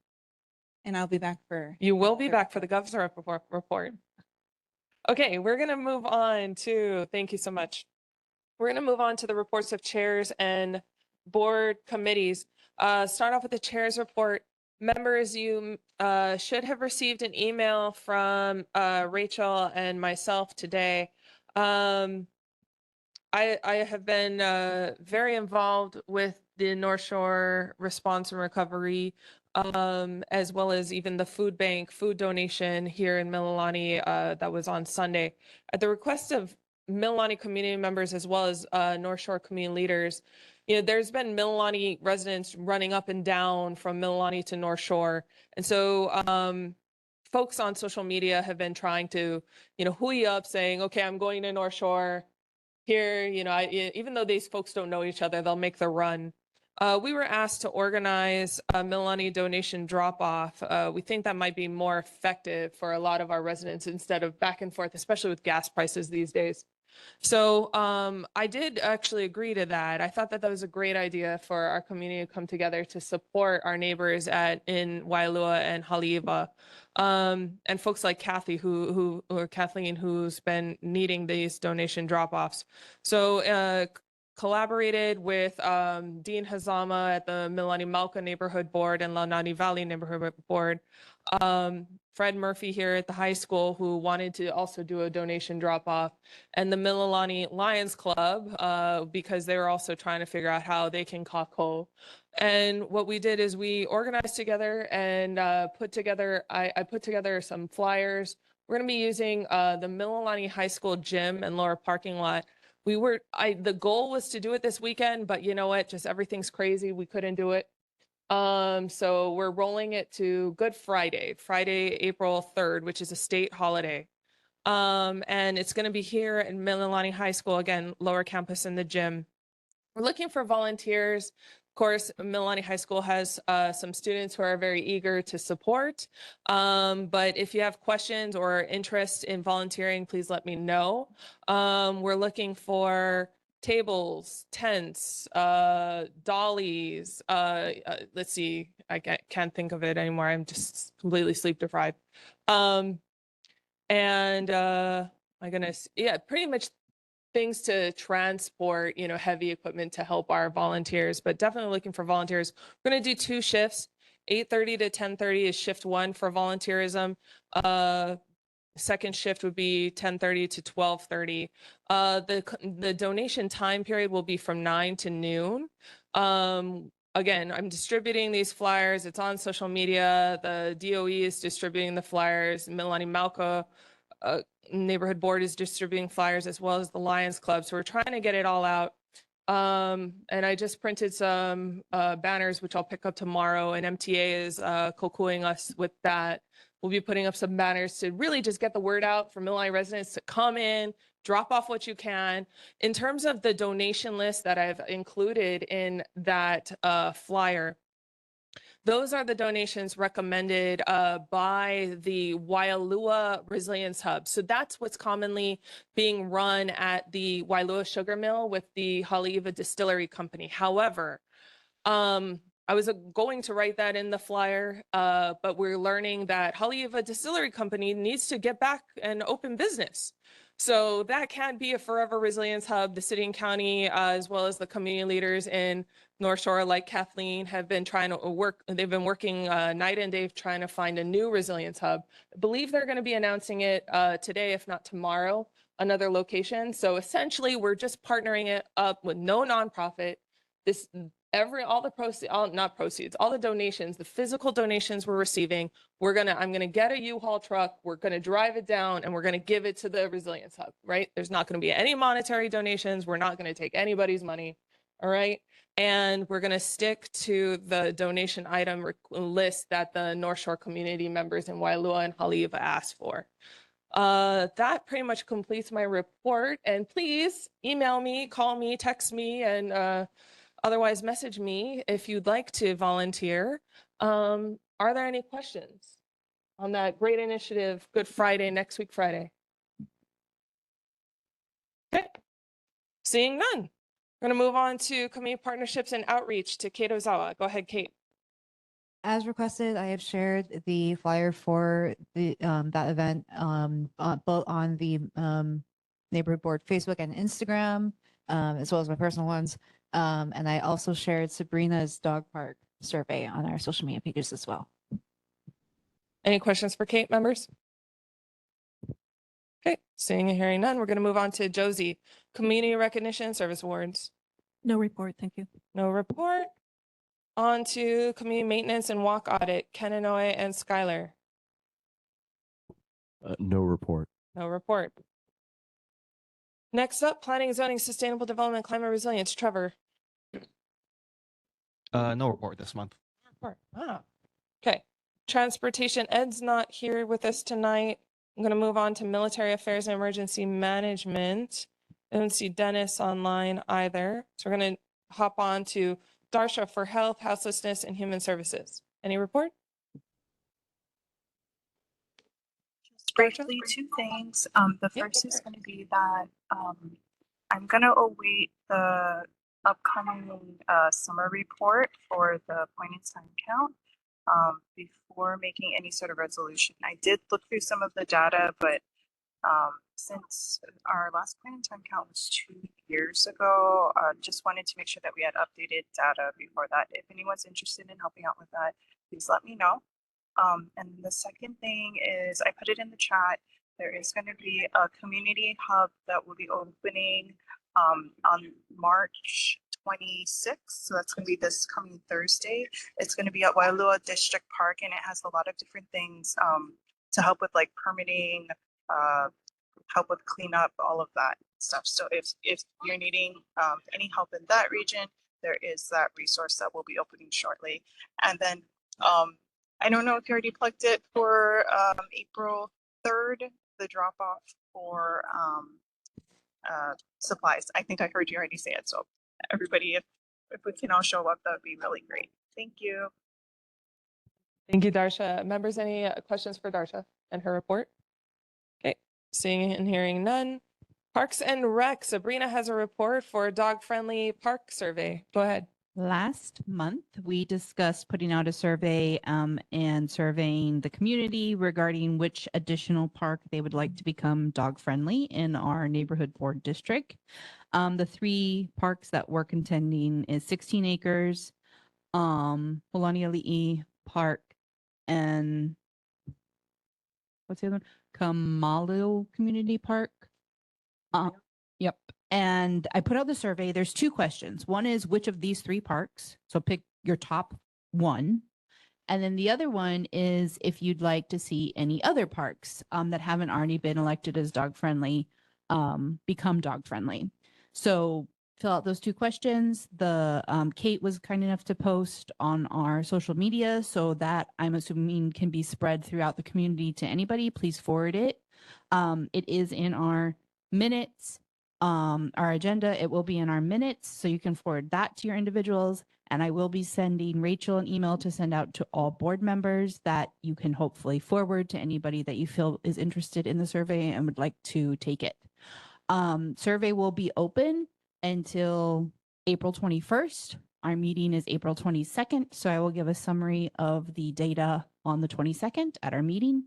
And I'll be back for... You will be back for the Gov's rep report. Okay, we're going to move on to, thank you so much. We're going to move on to the reports of chairs and board committees. Start off with the chair's report. Members, you should have received an email from Rachel and myself today. I have been very involved with the North Shore Response and Recovery, as well as even the food bank food donation here in Mililani that was on Sunday. At the request of Mililani community members as well as North Shore community leaders, there's been Mililani residents running up and down from Mililani to North Shore. And so folks on social media have been trying to, hooey up saying, okay, I'm going to North Shore here. Even though these folks don't know each other, they'll make the run. We were asked to organize a Mililani donation drop-off. We think that might be more effective for a lot of our residents instead of back and forth, especially with gas prices these days. So I did actually agree to that. I thought that was a great idea for our community to come together to support our neighbors in Waialua and Haleiwa, and folks like Kathy, or Kathleen, who's been needing these donation drop-offs. So collaborated with Dean Hazama at the Mililani-Malka Neighborhood Board and Launani Valley Neighborhood Board, Fred Murphy here at the high school, who wanted to also do a donation drop-off, and the Mililani Lions Club, because they were also trying to figure out how they can kako. And what we did is we organized together and I put together some flyers. We're going to be using the Mililani High School gym and lower parking lot. The goal was to do it this weekend, but you know what? Just everything's crazy. We couldn't do it. So we're rolling it to Good Friday, April 3rd, which is a state holiday. And it's going to be here in Mililani High School, again, lower campus in the gym. We're looking for volunteers. Of course, Mililani High School has some students who are very eager to support. But if you have questions or interest in volunteering, please let me know. We're looking for tables, tents, dollies. Let's see, I can't think of it anymore. I'm just completely sleep deprived. My goodness, yeah, pretty much things to transport, heavy equipment to help our volunteers, but definitely looking for volunteers. We're going to do 2 shifts. 8:30 to 10:30 is shift 1 for volunteerism. Second shift would be 10:30 to 12:30. The donation time period will be from 9 to noon. Again, I'm distributing these flyers. It's on social media. The DOE is distributing the flyers. Mililani-Malka Neighborhood Board is distributing flyers, as well as the Lions Club. So we're trying to get it all out. And I just printed some banners, which I'll pick up tomorrow, and MTA is kokuing us with that. We'll be putting up some banners to really just get the word out for Mililani residents to come in, drop off what you can. In terms of the donation list that I've included in that flyer, those are the donations recommended by the Waialua Resilience Hub. So that's what's commonly being run at the Waialua Sugar Mill with the Haleiwa Distillery Company. However, I was going to write that in the flyer, but we're learning that Haleiwa Distillery Company needs to get back and open business. So that can't be a forever resilience hub. The city and county, as well as the community leaders in North Shore, like Kathleen, have been trying to work. They've been working night and day trying to find a new resilience hub. I believe they're going to be announcing it today, if not tomorrow, another location. So essentially, we're just partnering it up with no nonprofit. All the donations, the physical donations we're receiving, I'm gonna get a U-Haul truck, we're gonna drive it down, and we're gonna give it to the Resilience Hub, right? There's not gonna be any monetary donations. We're not gonna take anybody's money, all right? And we're gonna stick to the donation item list that the North Shore community members in Waialua and Haleiwa asked for. That pretty much completes my report. And please email me, call me, text me, and otherwise message me if you'd like to volunteer. Are there any questions on that great initiative, Good Friday, next week Friday? Okay, seeing none. We're gonna move on to community partnerships and outreach to Kate Ozawa. Go ahead, Kate. As requested, I have shared the flyer for the that event both on the neighborhood board Facebook and Instagram, as well as my personal ones. And I also shared Sabrina's dog park survey on our social media pages as well. Any questions for Kate, members? Okay, seeing and hearing none, we're going to move on to Josie, Community Recognition and Service Awards. No report, thank you. No report. On to community maintenance and walk audit, Kananoe and Skylar. No report. No report. Next up, planning, zoning, sustainable development, climate resilience, Trevor. No report this month. Report. Ah. Okay. Transportation, Ed's not here with us tonight. I'm going to move on to military affairs and emergency management. I don't see Dennis online either. So we're going to hop on to Darsha for health, houselessness, and human services. Any report? Just briefly, two things. The first is going to be that I'm going to await the upcoming summer report for the point in time count before making any sort of resolution. I did look through some of the data, but since our last point in time count was 2 years ago, just wanted to make sure that we had updated data before that. If anyone's interested in helping out with that, please let me know. And the second thing is I put it in the chat. There is going to be a community hub that will be opening on March 26th. So that's going to be this coming Thursday. It's going to be at Wailua District Park, and it has a lot of different things to help with like permitting, help with cleanup, all of that stuff. So if you're needing any help in that region, there is that resource that will be opening shortly. And then I don't know if you already plugged it for April 3rd, the drop off for supplies. I think I heard you already say it. So everybody, if we can all show up, that would be really great. Thank you. Thank you, Darsha. Members, any questions for Darsha and her report? Okay, seeing and hearing none. Parks and Rec, Sabrina has a report for dog-friendly park survey. Go ahead. Last month, we discussed putting out a survey and surveying the community regarding which additional park they would like to become dog-friendly in our neighborhood board district. The 3 parks that we're contending is 16 acres, Mililani-Waipi'o Park, and what's the other one? Kamalu Community Park. Yep. And I put out the survey. There's 2 questions. One is which of these 3 parks? So pick your top one. And then the other one is if you'd like to see any other parks that haven't already been elected as dog friendly become dog friendly. So fill out those 2 questions. The Kate was kind enough to post on our social media, so that I'm assuming can be spread throughout the community to anybody. Please forward it. It is in our minutes, our agenda. It will be in our minutes, so you can forward that to your individuals. And I will be sending Rachel an email to send out to all board members that you can hopefully forward to anybody that you feel is interested in the survey and would like to take it. Survey will be open until April 21st. Our meeting is April 22nd, so I will give a summary of the data on the 22nd at our meeting.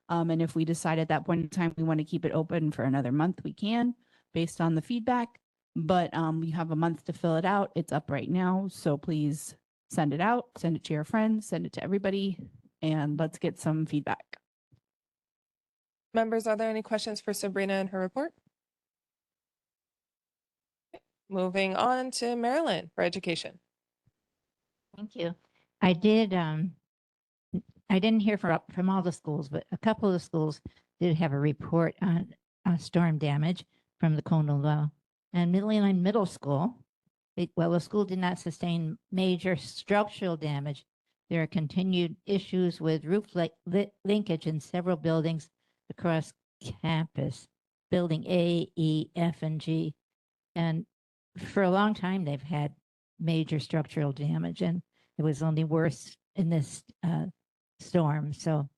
And if we decide at that point in time we want to keep it open for another month, we can, based on the feedback. But we have a month to fill it out. It's up right now, so please send it out, send it to your friends, send it to everybody, and let's get some feedback. Members, are there any questions for Sabrina and her report? Moving on to Marilyn for education. Thank you. I didn't hear from all the schools, but a couple of the schools did have a report on storm damage from the Konolua. And Mililani Middle School, while the school did not sustain major structural damage, there are continued issues with roof linkage in several buildings across campus, building A, E, F, and G. And for a long time, they've had major structural damage, and it was only worse in this storm. So,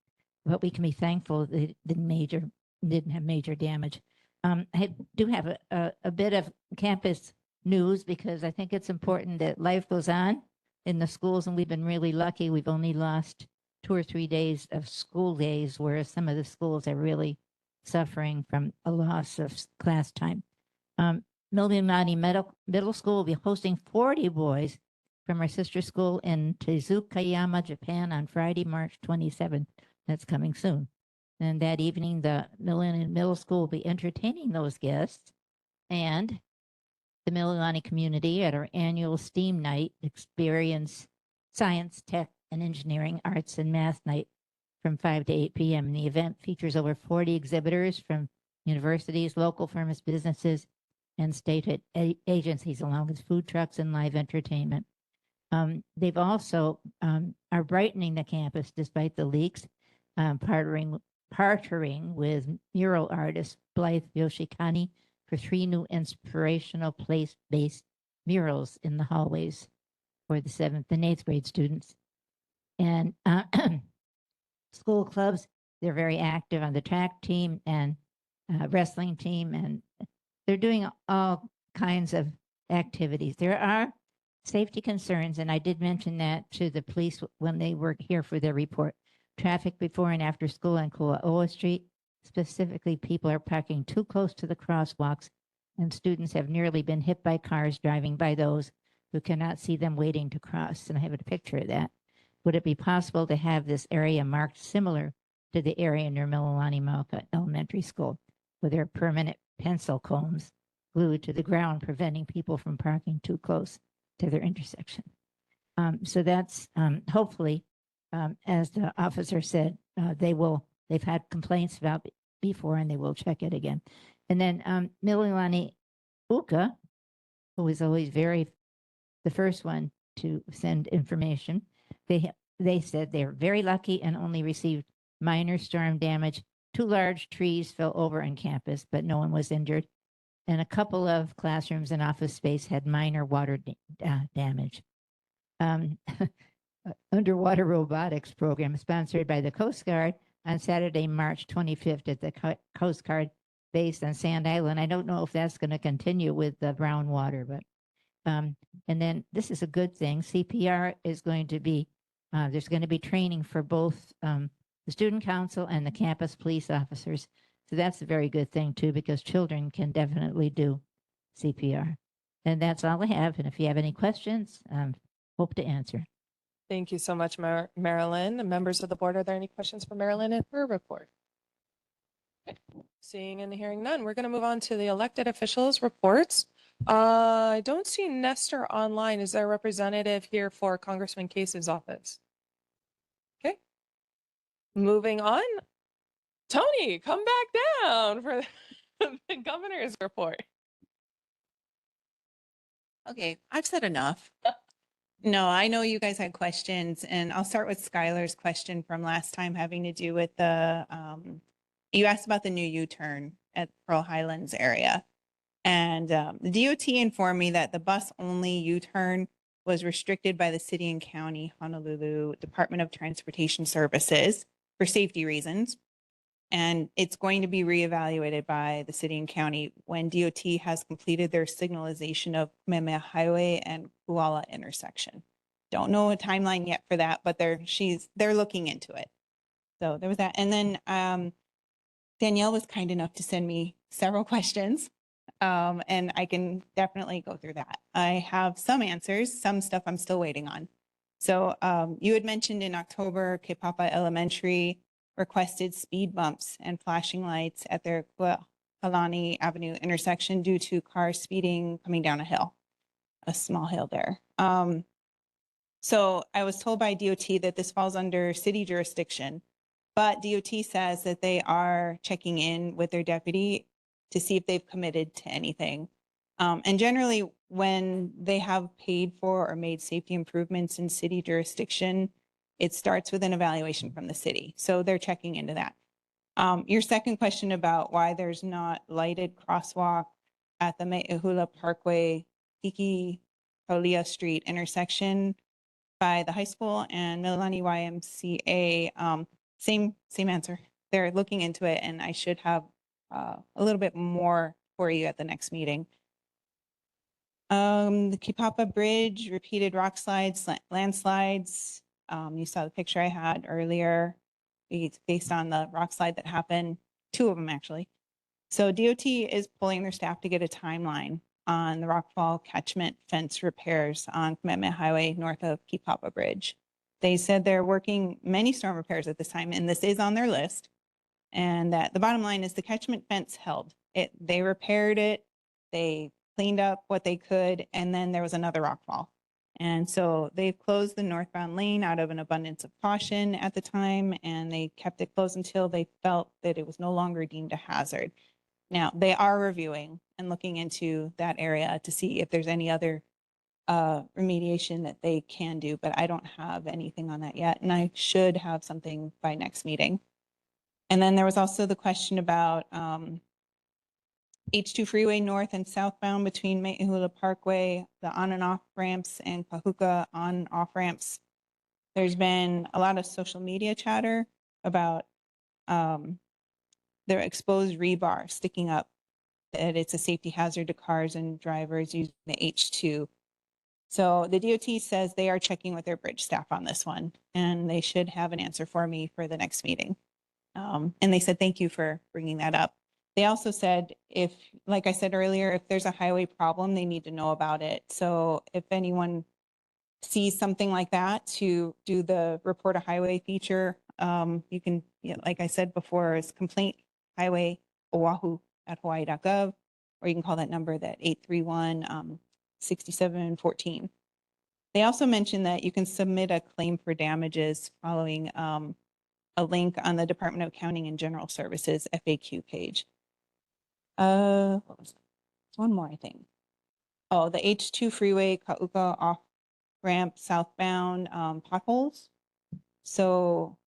but we can be thankful that it didn't have major damage. I do have a bit of campus news because I think it's important that life goes on in the schools, and we've been really lucky. We've only lost 2 or 3 days of school days, whereas some of the schools are really suffering from a loss of class time. Mililani Middle School will be hosting 40 boys from our sister school in Tezukayama, Japan on Friday, March 27th. That's coming soon. And that evening, the Mililani Middle School will be entertaining those guests. And the Mililani community at our annual STEAM night, experience science, tech, and engineering, arts, and math night from 5 to 8 p.m. The event features over 40 exhibitors from universities, local firms, businesses, and state agencies, along with food trucks and live entertainment. They've also are brightening the campus despite the leaks, partnering with mural artist Blythe Yoshikani for 3 new inspirational place-based murals in the hallways for the 7th and 8th grade students. And school clubs, they're very active on the track team and wrestling team, and they're doing all kinds of activities. There are safety concerns, and I did mention that to the police when they were here for their report. Traffic before and after school on Kua'oa Street. Specifically, people are parking too close to the crosswalks, and students have nearly been hit by cars driving by those who cannot see them waiting to cross. And I have a picture of that. Would it be possible to have this area marked similar to the area near Mililani-Waipi'o Elementary School, where there are permanent pencil cones glued to the ground, preventing people from parking too close to their intersection? So that's hopefully, as the officer said, they've had complaints about before, and they will check it again. And then Mililani-Uka, who is always the first one to send information, they said they were very lucky and only received minor storm damage. 2 large trees fell over on campus, but no one was injured. And a couple of classrooms and office space had minor water damage. Underwater robotics program sponsored by the Coast Guard on Saturday, March 25th at the Coast Guard base on Sand Island. I don't know if that's going to continue with the brown water, but and then this is a good thing. CPR is going to be, there's going to be training for both the student council and the campus police officers. So that's a very good thing too, because children can definitely do CPR. And that's all I have. And if you have any questions, hope to answer. Thank you so much, Marilyn. Members of the board, are there any questions for Marilyn in her report? Okay. Seeing and hearing none, we're going to move on to the elected officials' reports. I don't see Nestor online. Is there a representative here for Congressman Case's office? Okay. Moving on. Tony, come back down for the governor's report. Okay, I've said enough. No, I know you guys had questions, and I'll start with Skylar's question from last time having to do with the, you asked about the new U-turn at Pearl Highlands area. And the DOT informed me that the bus-only U-turn was restricted by the city and county Honolulu Department of Transportation Services for safety reasons. And it's going to be reevaluated by the city and county when DOT has completed their signalization of Kamehameha Highway and Kuala intersection. Don't know a timeline yet for that, but they're looking into it. So there was that. And then Danielle was kind enough to send me several questions, and I can definitely go through that. I have some answers, some stuff I'm still waiting on. So you had mentioned in October, Kepapa Elementary requested speed bumps and flashing lights at their Kalani Avenue intersection due to cars speeding coming down a small hill there. So I was told by DOT that this falls under city jurisdiction, but DOT says that they are checking in with their deputy to see if they've committed to anything. And generally, when they have paid for or made safety improvements in city jurisdiction, it starts with an evaluation from the city. So they're checking into that. Your second question about why there's not lighted crosswalk at the Me'ehula Parkway, Hiki Kaulia Street intersection by the high school and Mililani YMCA, same answer. They're looking into it, and I should have a little bit more for you at the next meeting. The Kipapa Bridge, repeated rock slides, landslides. You saw the picture I had earlier. It's based on the rock slide that happened, 2 of them actually. So DOT is pulling their staff to get a timeline on the Rockfall catchment fence repairs on Kamehameha Highway north of Kipapa Bridge. They said they're working many storm repairs at this time, and this is on their list. And that the bottom line is the catchment fence held. They repaired it. They cleaned up what they could, and then there was another rockfall. And so they've closed the northbound lane out of an abundance of caution at the time, and they kept it closed until they felt that it was no longer deemed a hazard. Now, they are reviewing and looking into that area to see if there's any other remediation that they can do, but I don't have anything on that yet, and I should have something by next meeting. And then there was also the question about H2 freeway north and southbound between Me'ehula Parkway, the on and off ramps, and Pahuka on and off ramps. There's been a lot of social media chatter about their exposed rebar sticking up, that it's a safety hazard to cars and drivers using the H2. So the DOT says they are checking with their bridge staff on this one, and they should have an answer for me for the next meeting. And they said, thank you for bringing that up. They also said, if, like I said earlier, if there's a highway problem, they need to know about it. So if anyone sees something like that, to do the report a highway feature, you can, like I said before, is complaint highway Oahu at hawaii.gov, or you can call that number, that 831-6714. They also mentioned that you can submit a claim for damages following a link on the Department of Accounting and General Services FAQ page. What was it? One more, I think. Oh, the H2 freeway Kauka off ramp southbound potholes. So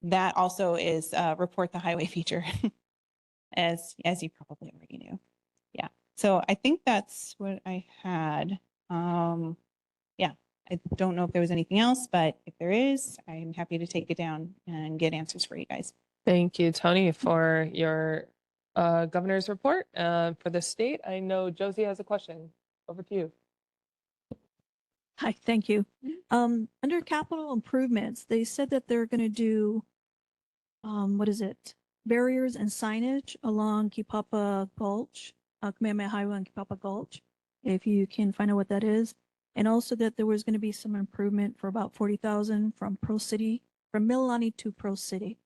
that also is report the highway feature, as you probably already knew. Yeah. So I think that's what I had. Yeah. I don't know if there was anything else, but if there is, I'm happy to take it down and get answers for you guys. Thank you, Tony, for your governor's report for the state. I know Josie has a question. Over to you. Hi, thank you. Under capital improvements, they said that they're going to do, what is it? Barriers and signage along Kipapa Gulch, Kamehameha Highway on Kipapa Gulch, if you can find out what that is. And also that there was going to be some improvement for about 40,000 from Pro City, from Mililani to Pro City,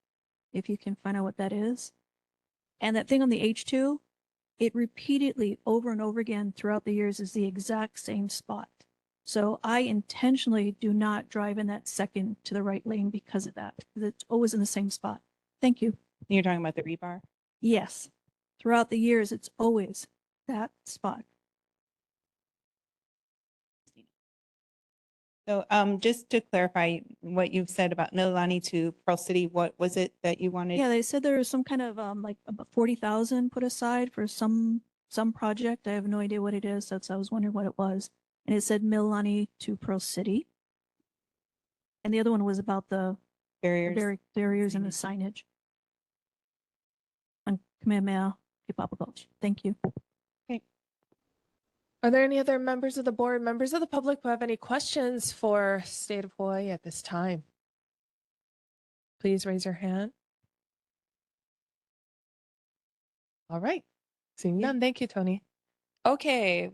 if you can find out what that is. And that thing on the H2, it repeatedly over and over again throughout the years is the exact same spot. So I intentionally do not drive in that second to the right lane because of that. It's always in the same spot. Thank you. You're talking about the rebar? Yes. Throughout the years, it's always that spot. So just to clarify what you've said about Mililani to Pearl City, what was it that you wanted? Yeah, they said there was some kind of like about 40,000 put aside for some project. I have no idea what it is. That's I was wondering what it was. And it said Mililani to Pearl City. And the other one was about the barriers and the signage on Kamehameha Kipapa Gulch. Thank you. Okay. Are there any other members of the board, members of the public who have any questions for State of Hawaii at this time? Please raise your hand. All right. Seeing none. Thank you, Tony. Okay,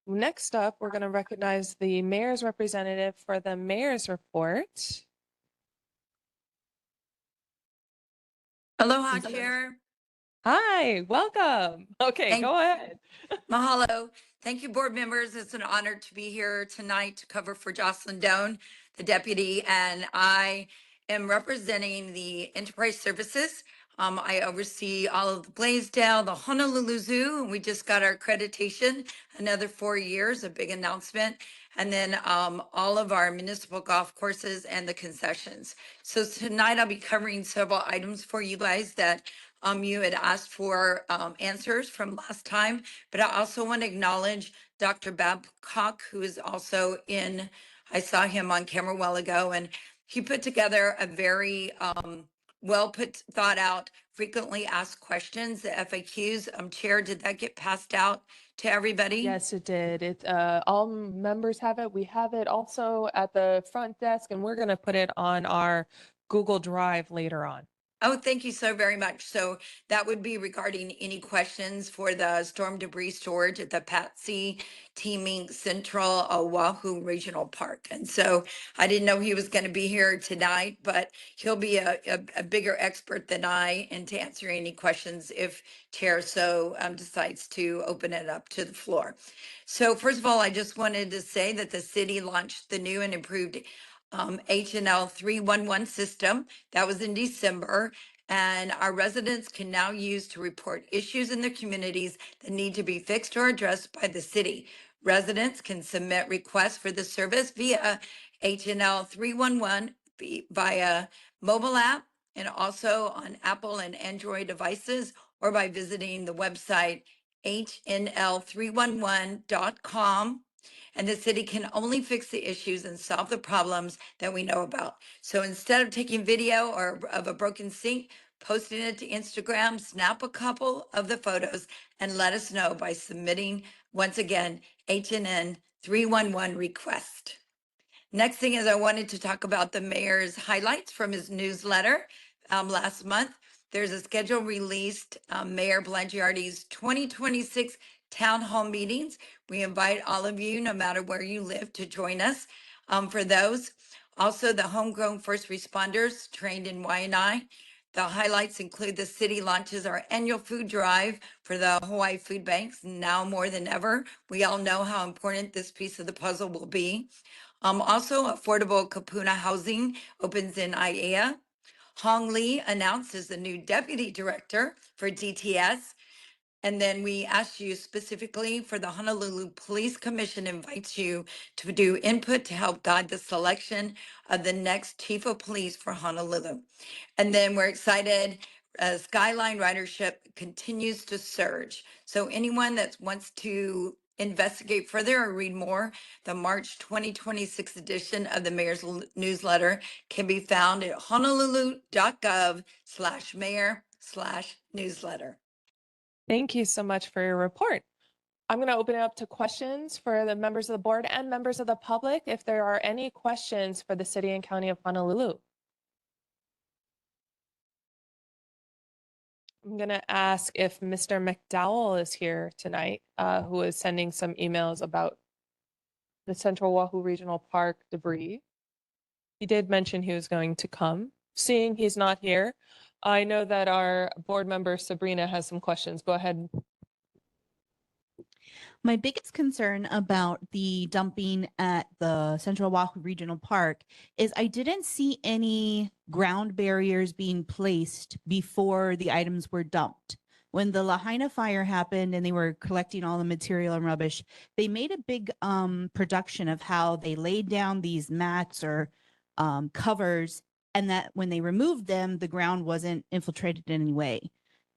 next up, we're going to recognize the mayor's representative for the mayor's report. Aloha, Chair. Hi, welcome. Okay, go ahead. Mahalo. Thank you, board members. It's an honor to be here tonight to cover for Jocelyn Doan, the deputy, and I am representing the Enterprise Services. I oversee all of the Blaisdell, the Honolulu Zoo, and we just got our accreditation, another 4 years, a big announcement. And then all of our municipal golf courses and the concessions. So tonight I'll be covering several items for you guys that you had asked for answers from last time, but I also want to acknowledge Dr. Babcock, who is also I saw him on camera a while ago, and he put together a very thought out, frequently asked questions, the FAQs. Chair, did that get passed out to everybody? Yes, it did. All members have it. We have it also at the front desk, and we're going to put it on our Google Drive later on. Oh, thank you so very much. So that would be regarding any questions for the storm debris storage at the Patsy Teaming Central Oahu Regional Park. And so I didn't know he was going to be here tonight, but he'll be a bigger expert than I and to answer any questions if Chair so decides to open it up to the floor. So first of all, I just wanted to say that the city launched the new and improved H&L 311 system. That was in December. And our residents can now use to report issues in their communities that need to be fixed or addressed by the city. Residents can submit requests for the service via H&L 311 via mobile app and also on Apple and Android devices or by visiting the website hnl311.com. And the city can only fix the issues and solve the problems that we know about. So instead of taking video or of a broken sink, posting it to Instagram, snap a couple of the photos and let us know by submitting, once again, HNN 311 request. Next thing is I wanted to talk about the mayor's highlights from his newsletter last month. There's a schedule released, Mayor Blangiardi's 2026 town hall meetings. We invite all of you, no matter where you live, to join us for those. Also, the homegrown first responders trained in Waianae. The highlights include the city launches our annual food drive for the Hawaii Food Banks now more than ever. We all know how important this piece of the puzzle will be. Also, affordable Kapuna housing opens in Aiea. Hong Lee announced as the new deputy director for DTS. And then we asked you specifically for the Honolulu Police Commission invites you to do input to help guide the selection of the next chief of police for Honolulu. And then we're excited as Skyline ridership continues to surge. So anyone that wants to investigate further or read more, the March 2026 edition of the Mayor's Newsletter can be found at honolulu.gov/mayor/newsletter. Thank you so much for your report. I'm going to open it up to questions for the members of the board and members of the public. If there are any questions for the City and County of Honolulu. I'm going to ask if Mr. McDowell is here tonight, who is sending some emails about the Central Oahu Regional Park debris. He did mention he was going to come. Seeing he's not here, I know that our board member Sabrina has some questions. Go ahead. My biggest concern about the dumping at the Central Oahu Regional Park is I didn't see any ground barriers being placed before the items were dumped. When the Lahaina fire happened and they were collecting all the material and rubbish, they made a big production of how they laid down these mats or covers, and that when they removed them, the ground wasn't infiltrated in any way.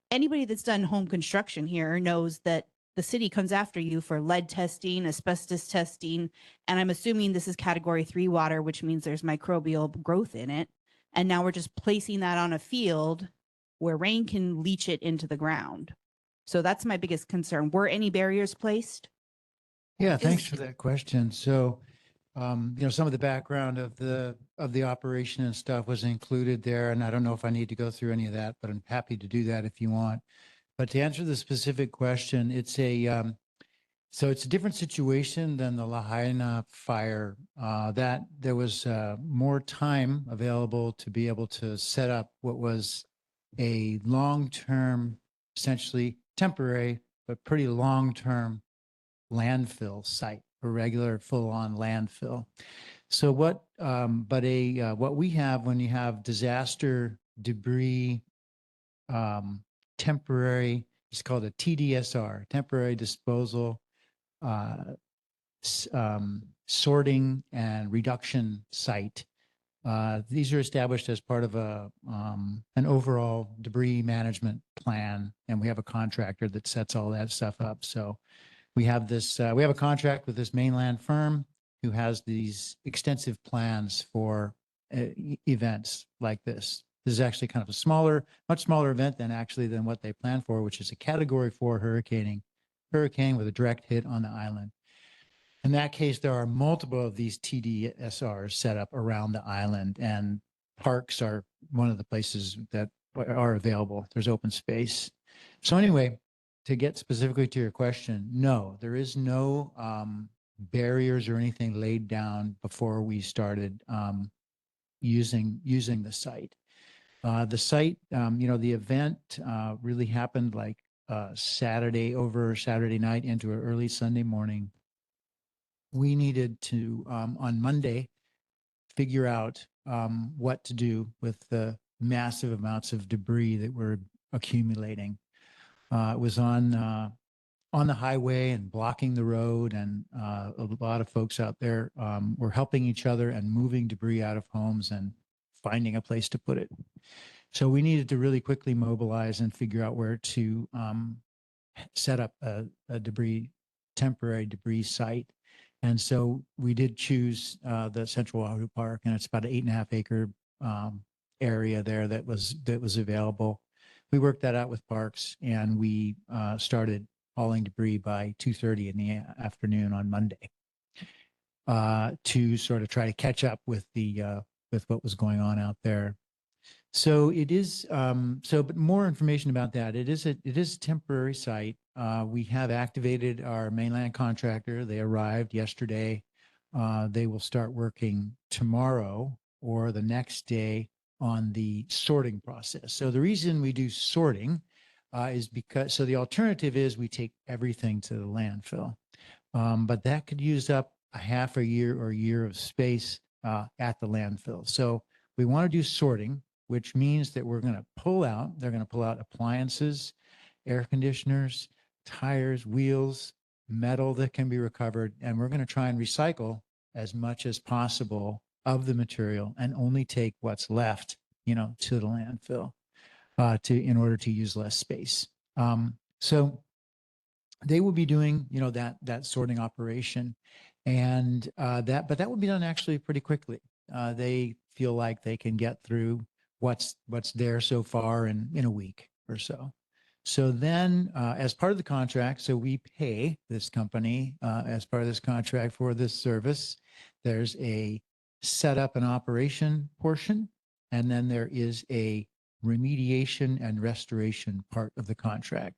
Anybody that's done home construction here knows that the city comes after you for lead testing, asbestos testing, and I'm assuming this is category 3 water, which means there's microbial growth in it. And now we're just placing that on a field where rain can leach it into the ground. So that's my biggest concern. Were any barriers placed? Yeah, thanks for that question. So, some of the background of the operation and stuff was included there, and I don't know if I need to go through any of that, but I'm happy to do that if you want. But to answer the specific question, it's a different situation than the Lahaina fire. That there was more time available to be able to set up what was a long-term, essentially temporary, but pretty long-term landfill site, a regular full-on landfill. So what we have when you have disaster debris, temporary, it's called a TDSR, temporary disposal, sorting and reduction site. These are established as part of an overall debris management plan, and we have a contractor that sets all that stuff up. So we have a contract with this mainland firm who has these extensive plans for events like this. This is actually kind of a much smaller event than what they planned for, which is a category 4 hurricane with a direct hit on the island. In that case, there are multiple of these TDSRs set up around the island, and parks are one of the places that are available. There's open space. So anyway, to get specifically to your question, no, there is no barriers or anything laid down before we started using the site. The site, the event really happened like over Saturday night into early Sunday morning. We needed to, on Monday, figure out what to do with the massive amounts of debris that were accumulating. It was on the highway and blocking the road, and a lot of folks out there were helping each other and moving debris out of homes and finding a place to put it. So we needed to really quickly mobilize and figure out where to set up a temporary debris site. And so we did choose the Central Wahoo Park, and it's about an 8.5 acre area there that was available. We worked that out with Parks, and we started hauling debris by 2:30 in the afternoon on Monday to sort of try to catch up with with what was going on out there. So it is, but more information about that. It is a temporary site. We have activated our mainland contractor. They arrived yesterday. They will start working tomorrow or the next day on the sorting process. So the reason we do sorting is because, so the alternative is we take everything to the landfill. But that could use up a half a year or a year of space at the landfill. So we want to do sorting, which means that they're going to pull out appliances, air conditioners, tires, wheels, metal that can be recovered. And we're going to try and recycle as much as possible of the material and only take what's left, to the landfill in order to use less space. So they will be doing, that sorting operation, and but that will be done actually pretty quickly. They feel like they can get through what's there so far in a week or so. So then, as part of the contract, so we pay this company as part of this contract for this service. There's a setup and operation portion, and then there is a remediation and restoration part of the contract.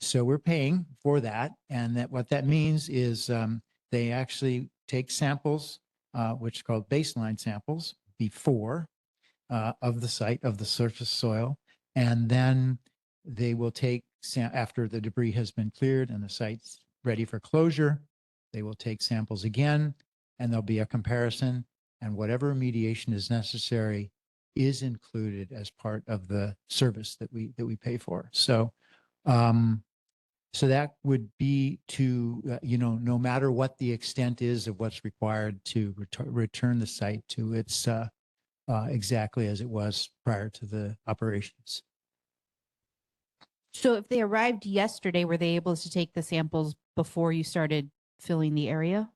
So we're paying for that, and what that means is they actually take samples, which are called baseline samples, before of the site, of the surface soil, and then they will take, after the debris has been cleared and the site's ready for closure, they will take samples again, and there'll be a comparison, and whatever remediation is necessary is included as part of the service that we pay for. So so that would be to, no matter what the extent is of what's required to return the site to its exactly as it was prior to the operations. So if they arrived yesterday, were they able to take the samples before you started filling the area?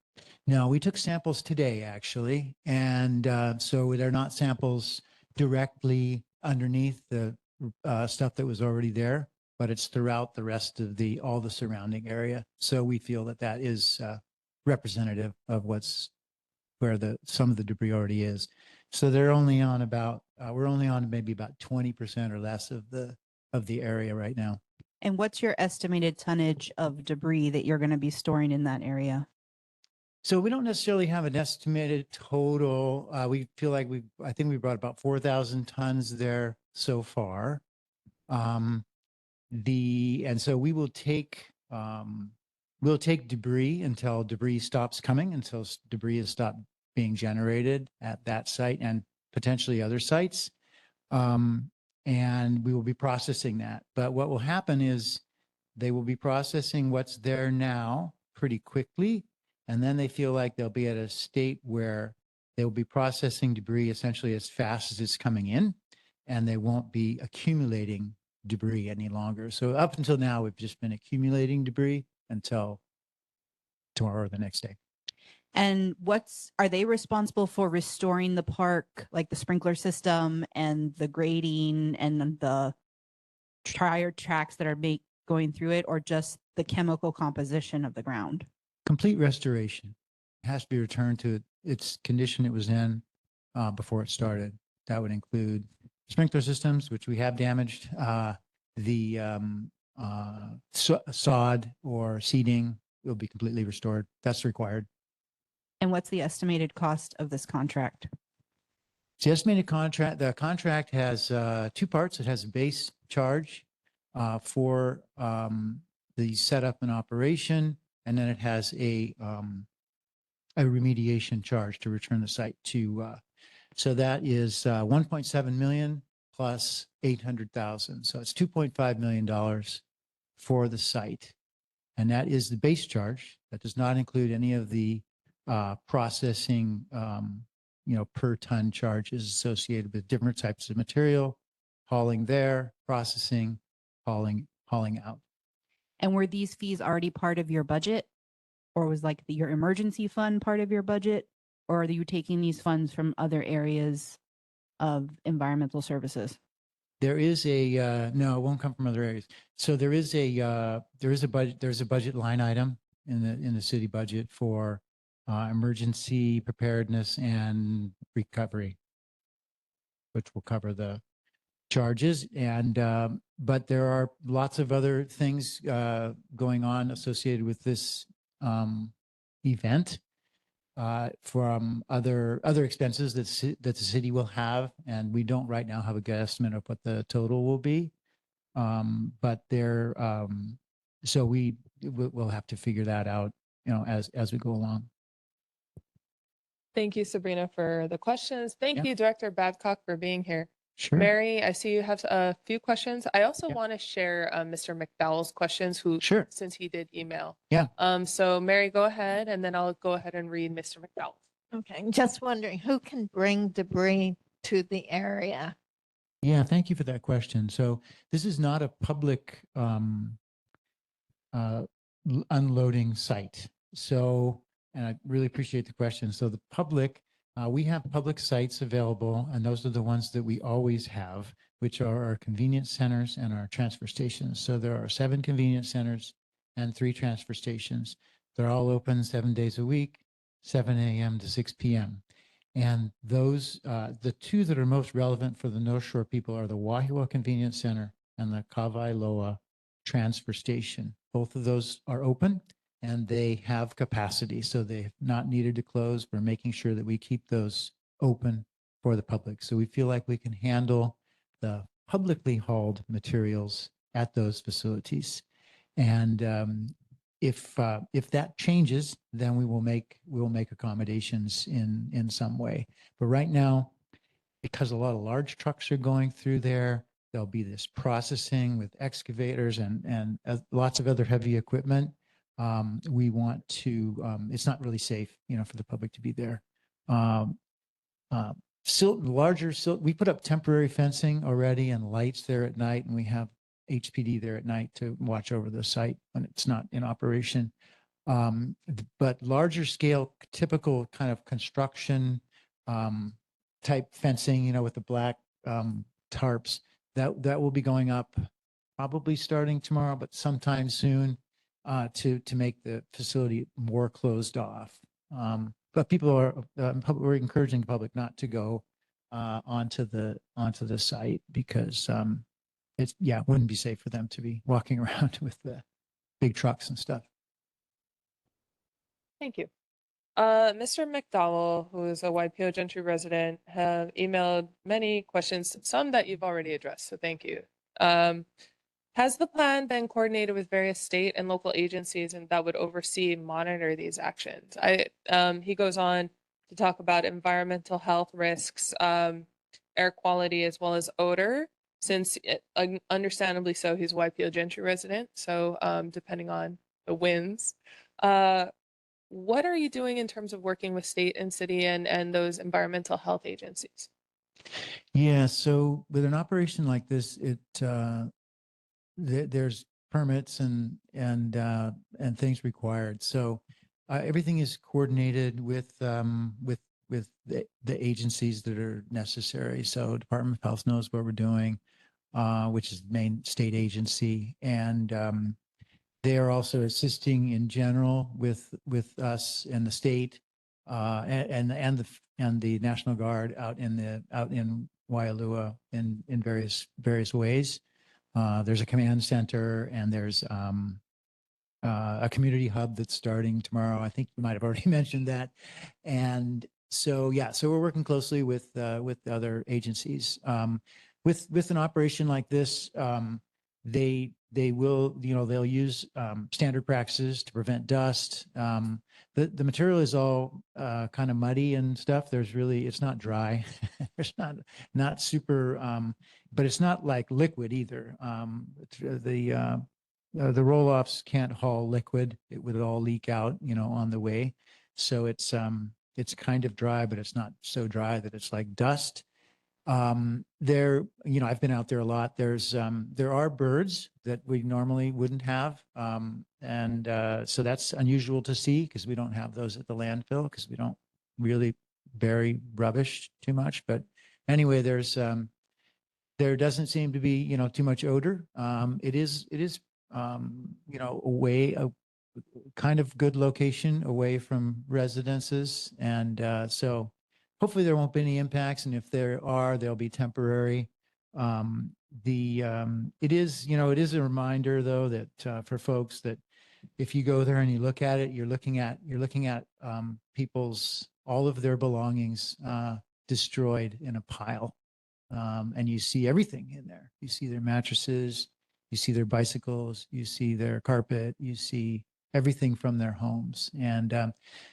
No, we took samples today, actually. And so they're not samples directly underneath the stuff that was already there, but it's throughout the rest of all the surrounding area. So we feel that is representative of where some of the debris already is. So they're only on we're only on maybe about 20% or less of the area right now. And what's your estimated tonnage of debris that you're going to be storing in that area? So we don't necessarily have an estimated total. We feel like I think we brought about 4,000 tons there so far. And so we will take debris until debris stops coming, until debris has stopped being generated at that site and potentially other sites. And we will be processing that. But what will happen is they will be processing what's there now pretty quickly. And then they feel like they'll be at a state where they'll be processing debris essentially as fast as it's coming in, and they won't be accumulating debris any longer. So up until now, we've just been accumulating debris until tomorrow or the next day. And are they responsible for restoring the park, like the sprinkler system and the grading and the tire tracks that are going through it, or just the chemical composition of the ground? Complete restoration. It has to be returned to its condition it was in before it started. That would include sprinkler systems, which we have damaged, the sod or seeding will be completely restored. That's required. And what's the estimated cost of this contract? The estimated contract, the contract has two parts. It has a base charge for the setup and operation, and then it has a remediation charge to return the site to. So that is 1.7 million plus 800,000. So it's $2.5 million for the site, and that is the base charge. That does not include any of the processing, per ton charges associated with different types of material, hauling there, processing, hauling out. And were these fees already part of your budget? Or was like your emergency fund part of your budget? Or are you taking these funds from other areas of environmental services? There is a no, it won't come from other areas. So there is a budget. There's a budget line item in the city budget for emergency preparedness and recovery, which will cover the charges. And but there are lots of other things going on associated with this event. From other expenses that the city will have, and we don't right now have a good estimate of what the total will be. But there, so we'll have to figure that out, as we go along. Thank you, Sabrina, for the questions. Thank you, Director Babcock, for being here. Sure. Mary, I see you have a few questions. I also want to share Mr. McDowell's questions, since he did email. Yeah. So Mary, go ahead, and then I'll go ahead and read Mr. McDowell. Okay, just wondering who can bring debris to the area? Yeah, thank you for that question. So this is not a public unloading site. So, and I really appreciate the question. So the public, we have public sites available, and those are the ones that we always have, which are our convenience centers and our transfer stations. So there are 7 convenience centers and 3 transfer stations. They're all open 7 days a week, 7 a.m. to 6 p.m. And those, the 2 that are most relevant for the North Shore people are the Wahiawa Convenience Center and the Kawailoa Transfer Station. Both of those are open and they have capacity, so they've not needed to close. We're making sure that we keep those open for the public. So we feel like we can handle the publicly hauled materials at those facilities. And if that changes, then we'll make accommodations in some way. But right now, because a lot of large trucks are going through there, there'll be this processing with excavators and lots of other heavy equipment. We want to, it's not really safe, for the public to be there. Larger silt, we put up temporary fencing already and lights there at night, and we have HPD there at night to watch over the site when it's not in operation. But larger scale, typical kind of construction type fencing, with the black tarps, that will be going up probably starting tomorrow, but sometime soon, to make the facility more closed off. But we're encouraging the public not to go onto the site because it wouldn't be safe for them to be walking around with the big trucks and stuff. Thank you. Mr. McDowell, who is a Waipi'o Gentry resident, have emailed many questions, some that you've already addressed, so thank you. Has the plan been coordinated with various state and local agencies and that would oversee and monitor these actions? He goes on to talk about environmental health risks, air quality, as well as odor, since understandably so, he's a Waipi'o Gentry resident, so depending on the winds. What are you doing in terms of working with state and city and those environmental health agencies? Yeah, so with an operation like this, there's permits and things required. So everything is coordinated with the agencies that are necessary. So Department of Health knows what we're doing, which is the main state agency, and they are also assisting in general with us and the state and the National Guard out in Waialua in various ways. There's a command center, and there's a community hub that's starting tomorrow. I think you might have already mentioned that. And so, yeah, so we're working closely with other agencies. With an operation like this, they will, they'll use standard practices to prevent dust. The material is all kind of muddy and stuff. It's not dry. It's not super, but it's not like liquid either. The roll-offs can't haul liquid. It would all leak out, on the way. So it's kind of dry, but it's not so dry that it's like dust. I've been out there a lot. There are birds that we normally wouldn't have. So that's unusual to see because we don't have those at the landfill because we don't really bury rubbish too much. But anyway, there doesn't seem to be, too much odor. It is, a kind of good location away from residences. And so hopefully there won't be any impacts. And if there are, they'll be temporary. It is a reminder though, that for folks that if you go there and you look at it, you're looking at all of their belongings destroyed in a pile. And you see everything in there. You see their mattresses, you see their bicycles, you see their carpet, you see everything from their homes. And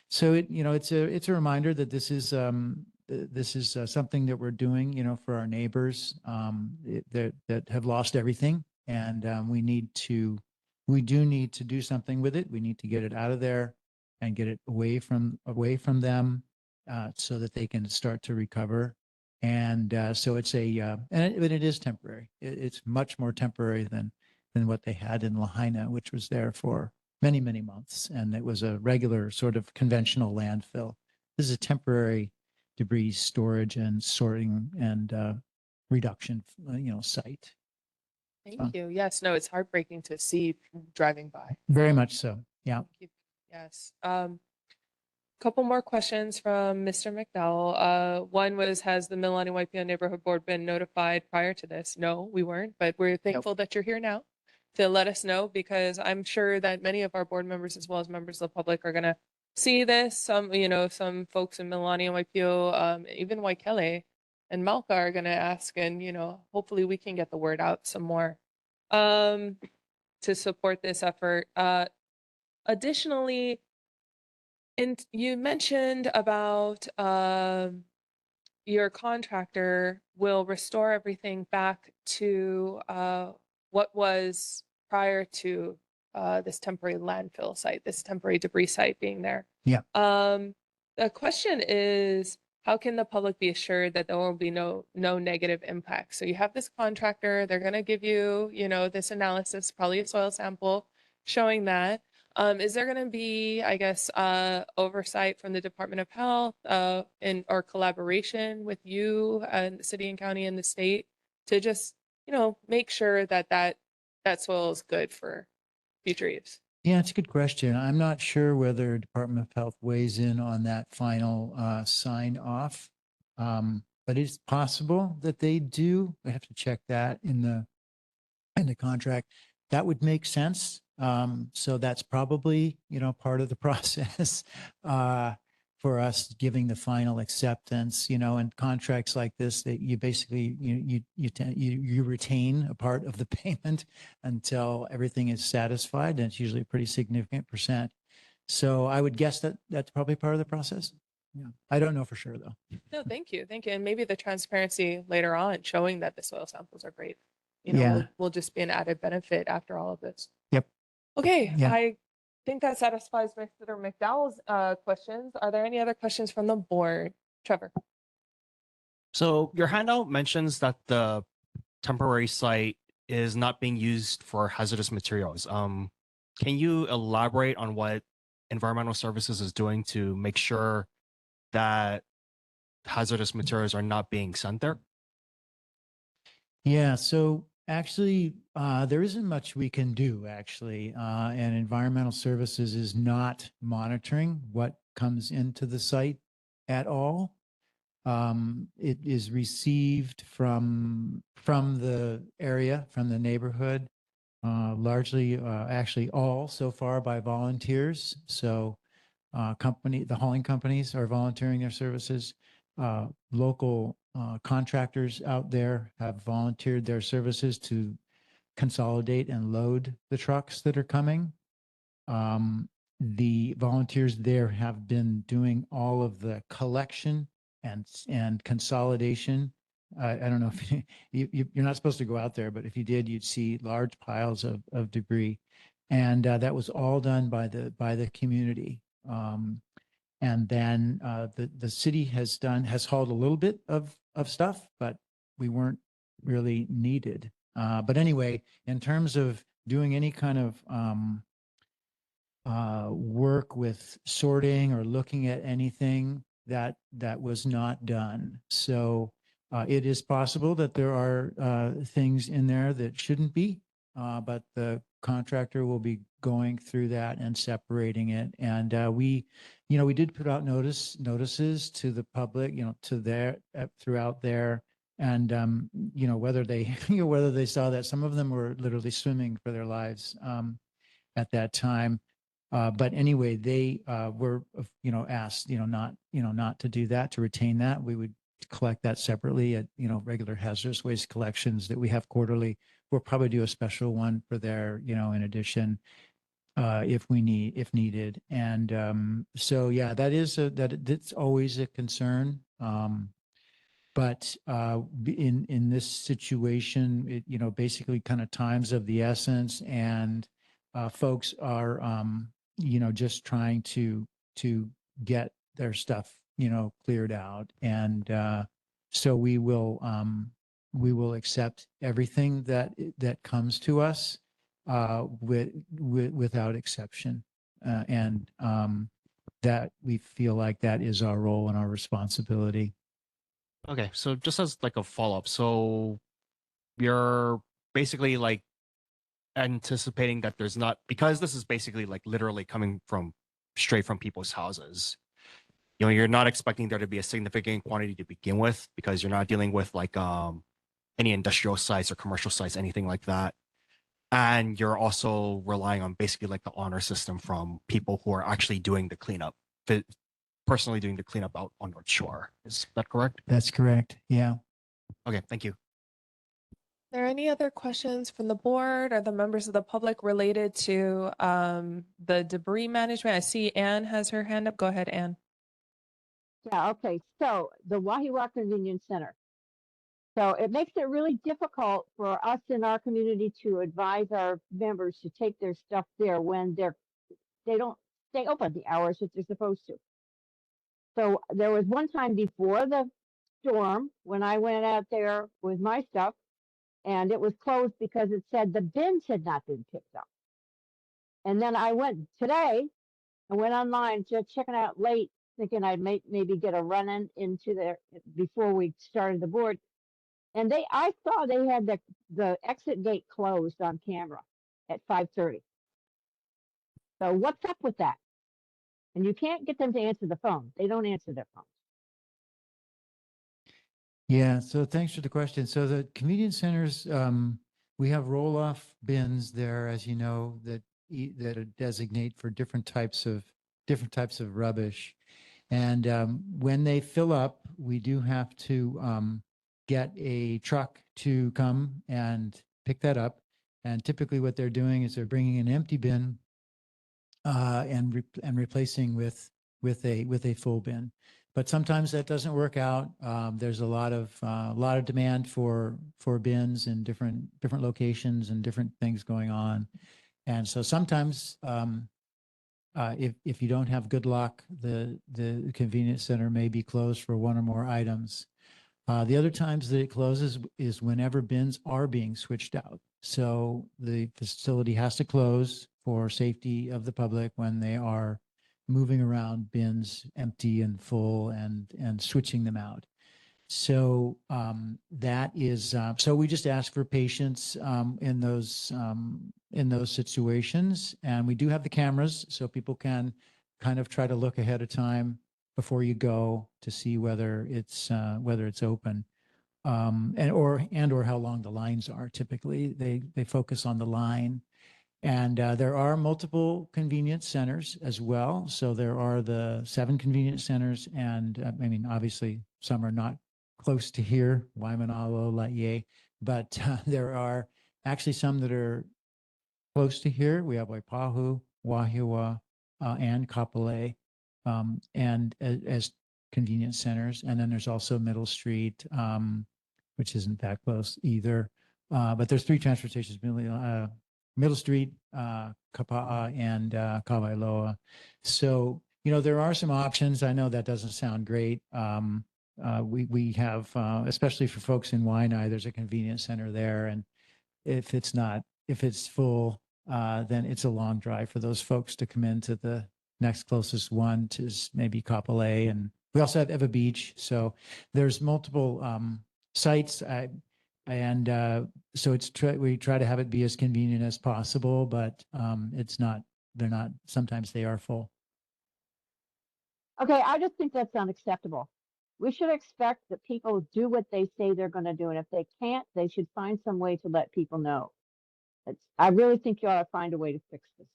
so it's a reminder that this is something that we're doing, for our neighbors that have lost everything. And we do need to do something with it. We need to get it out of there and get it away from them so that they can start to recover. And so it's and it is temporary. It's much more temporary than what they had in Lahaina, which was there for many, many months. And it was a regular sort of conventional landfill. This is a temporary debris storage and sorting and reduction, site. Thank you. Yes, no, it's heartbreaking to see driving by. Very much so. Yeah. Thank you. Yes. Couple more questions from Mr. McDowell. One was, has the Mililani-Waipi'o Neighborhood Board been notified prior to this? No, we weren't, but we're thankful that you're here now to let us know, because I'm sure that many of our board members, as well as members of the public, are going to see this. Some folks in Mililani-Waipi'o, even Waikele and Malka are going to ask, and, hopefully we can get the word out some more to support this effort. Additionally, and you mentioned about your contractor will restore everything back to what was prior to this temporary landfill site, this temporary debris site being there. Yeah. The question is, how can the public be assured that there will be no negative impact? So you have this contractor, they're going to give you, this analysis, probably a soil sample showing that. Is there going to be, I guess, oversight from the Department of Health or collaboration with you and the city and county and the state to just, make sure that soil is good for future use? Yeah, it's a good question. I'm not sure whether Department of Health weighs in on that final sign off, but it's possible that they do. I have to check that in the contract. That would make sense. So that's probably, part of the process for us giving the final acceptance, and contracts like this, that you basically, you retain a part of the payment until everything is satisfied. And it's usually a pretty significant percent. So I would guess that that's probably part of the process. Yeah. I don't know for sure though. No, thank you. Thank you. And maybe the transparency later on showing that the soil samples are great, Yeah. will just be an added benefit after all of this. Yep. Okay, Yeah. I think that satisfies Mr. McDowell's questions. Are there any other questions from the board? Trevor. So your handout mentions that the temporary site is not being used for hazardous materials. Can you elaborate on what environmental services is doing to make sure that hazardous materials are not being sent there? Yeah, so actually, there isn't much we can do, actually. And environmental services is not monitoring what comes into the site at all. It is received from the area, from the neighborhood, largely, actually all so far by volunteers. So the hauling companies are volunteering their services. Local contractors out there have volunteered their services to consolidate and load the trucks that are coming. The volunteers there have been doing all of the collection and consolidation. I don't know if you're not supposed to go out there, but if you did, you'd see large piles of debris, and that was all done by the community. And then the city has hauled a little bit of stuff, but we weren't really needed. But anyway, in terms of doing any kind of work with sorting or looking at anything, that was not done. So it is possible that there are things in there that shouldn't be, but the contractor will be going through that and separating it. And we did put out notices to the public, to their throughout there. And whether they whether they saw that, some of them were literally swimming for their lives at that time. But anyway, they were asked not to do that, to retain that. We would collect that separately at regular hazardous waste collections that we have quarterly. We'll probably do a special one for there, in addition, if needed. And so yeah, it's always a concern. But in this situation, it basically kind of time's of the essence, and folks are just trying to get their stuff cleared out. And so we will accept everything that comes to us without exception, and that we feel like that is our role and our responsibility. Okay, so just as like a follow-up, so you're basically like anticipating that there's not, because this is basically like literally coming from straight from people's houses, you're not expecting there to be a significant quantity to begin with, because you're not dealing with like any industrial sites or commercial sites, anything like that. And you're also relying on basically like the honor system from people who are actually doing the cleanup, personally doing the cleanup out on North Shore. Is that correct? That's correct. Yeah. Okay, thank you. Are there any other questions from the board or the members of the public related to the debris management? I see Anne has her hand up. Go ahead, Anne. Yeah, okay. So the Wahiwa Convenience Center. So it makes it really difficult for us in our community to advise our members to take their stuff there when they don't stay open the hours that they're supposed to. So there was one time before the storm when I went out there with my stuff, and it was closed because it said the bins had not been picked up. And then I went today, I went online just checking out late, thinking I'd maybe get a run in into there before we started the board. And I saw they had the exit gate closed on camera at 5:30. So what's up with that? And you can't get them to answer the phone. They don't answer their phone. Yeah, so thanks for the question. So the convenience centers, we have roll-off bins there, as you know, that are designate for different types of rubbish. And when they fill up, we do have to get a truck to come and pick that up. And typically what they're doing is they're bringing an empty bin and replacing with a full bin. But sometimes that doesn't work out. There's a lot of demand for bins in different locations and different things going on. And so sometimes if you don't have good luck, the convenience center may be closed for one or more items. The other times that it closes is whenever bins are being switched out. So the facility has to close for safety of the public when they are moving around bins empty and full and switching them out. So that is so we just ask for patience in those situations, and we do have the cameras so people can kind of try to look ahead of time before you go to see whether it's open. And or how long the lines are. Typically, they focus on the line. And there are multiple convenience centers as well. So there are the 7 convenience centers. And I mean, obviously, some are not close to here, Waimanalo, Laie, but there are actually some that are close to here. We have Waipahu, Wahiawa, and Kapolei, and as convenience centers. And then there's also Middle Street, which isn't that close either. But there's 3 transport stations, Middle Street, Kapa'a, and Kawailoa. So, there are some options. I know that doesn't sound great. We have, especially for folks in Waianae, there's a convenience center there. And if it's full, then it's a long drive for those folks to come into the next closest one, to maybe Kapolei. And we also have Eva Beach. So there's multiple sites. So we try to have it be as convenient as possible, but sometimes they are full. Okay, I just think that's unacceptable. We should expect that people do what they say they're going to do. And if they can't, they should find some way to let people know. I really think you ought to find a way to fix this.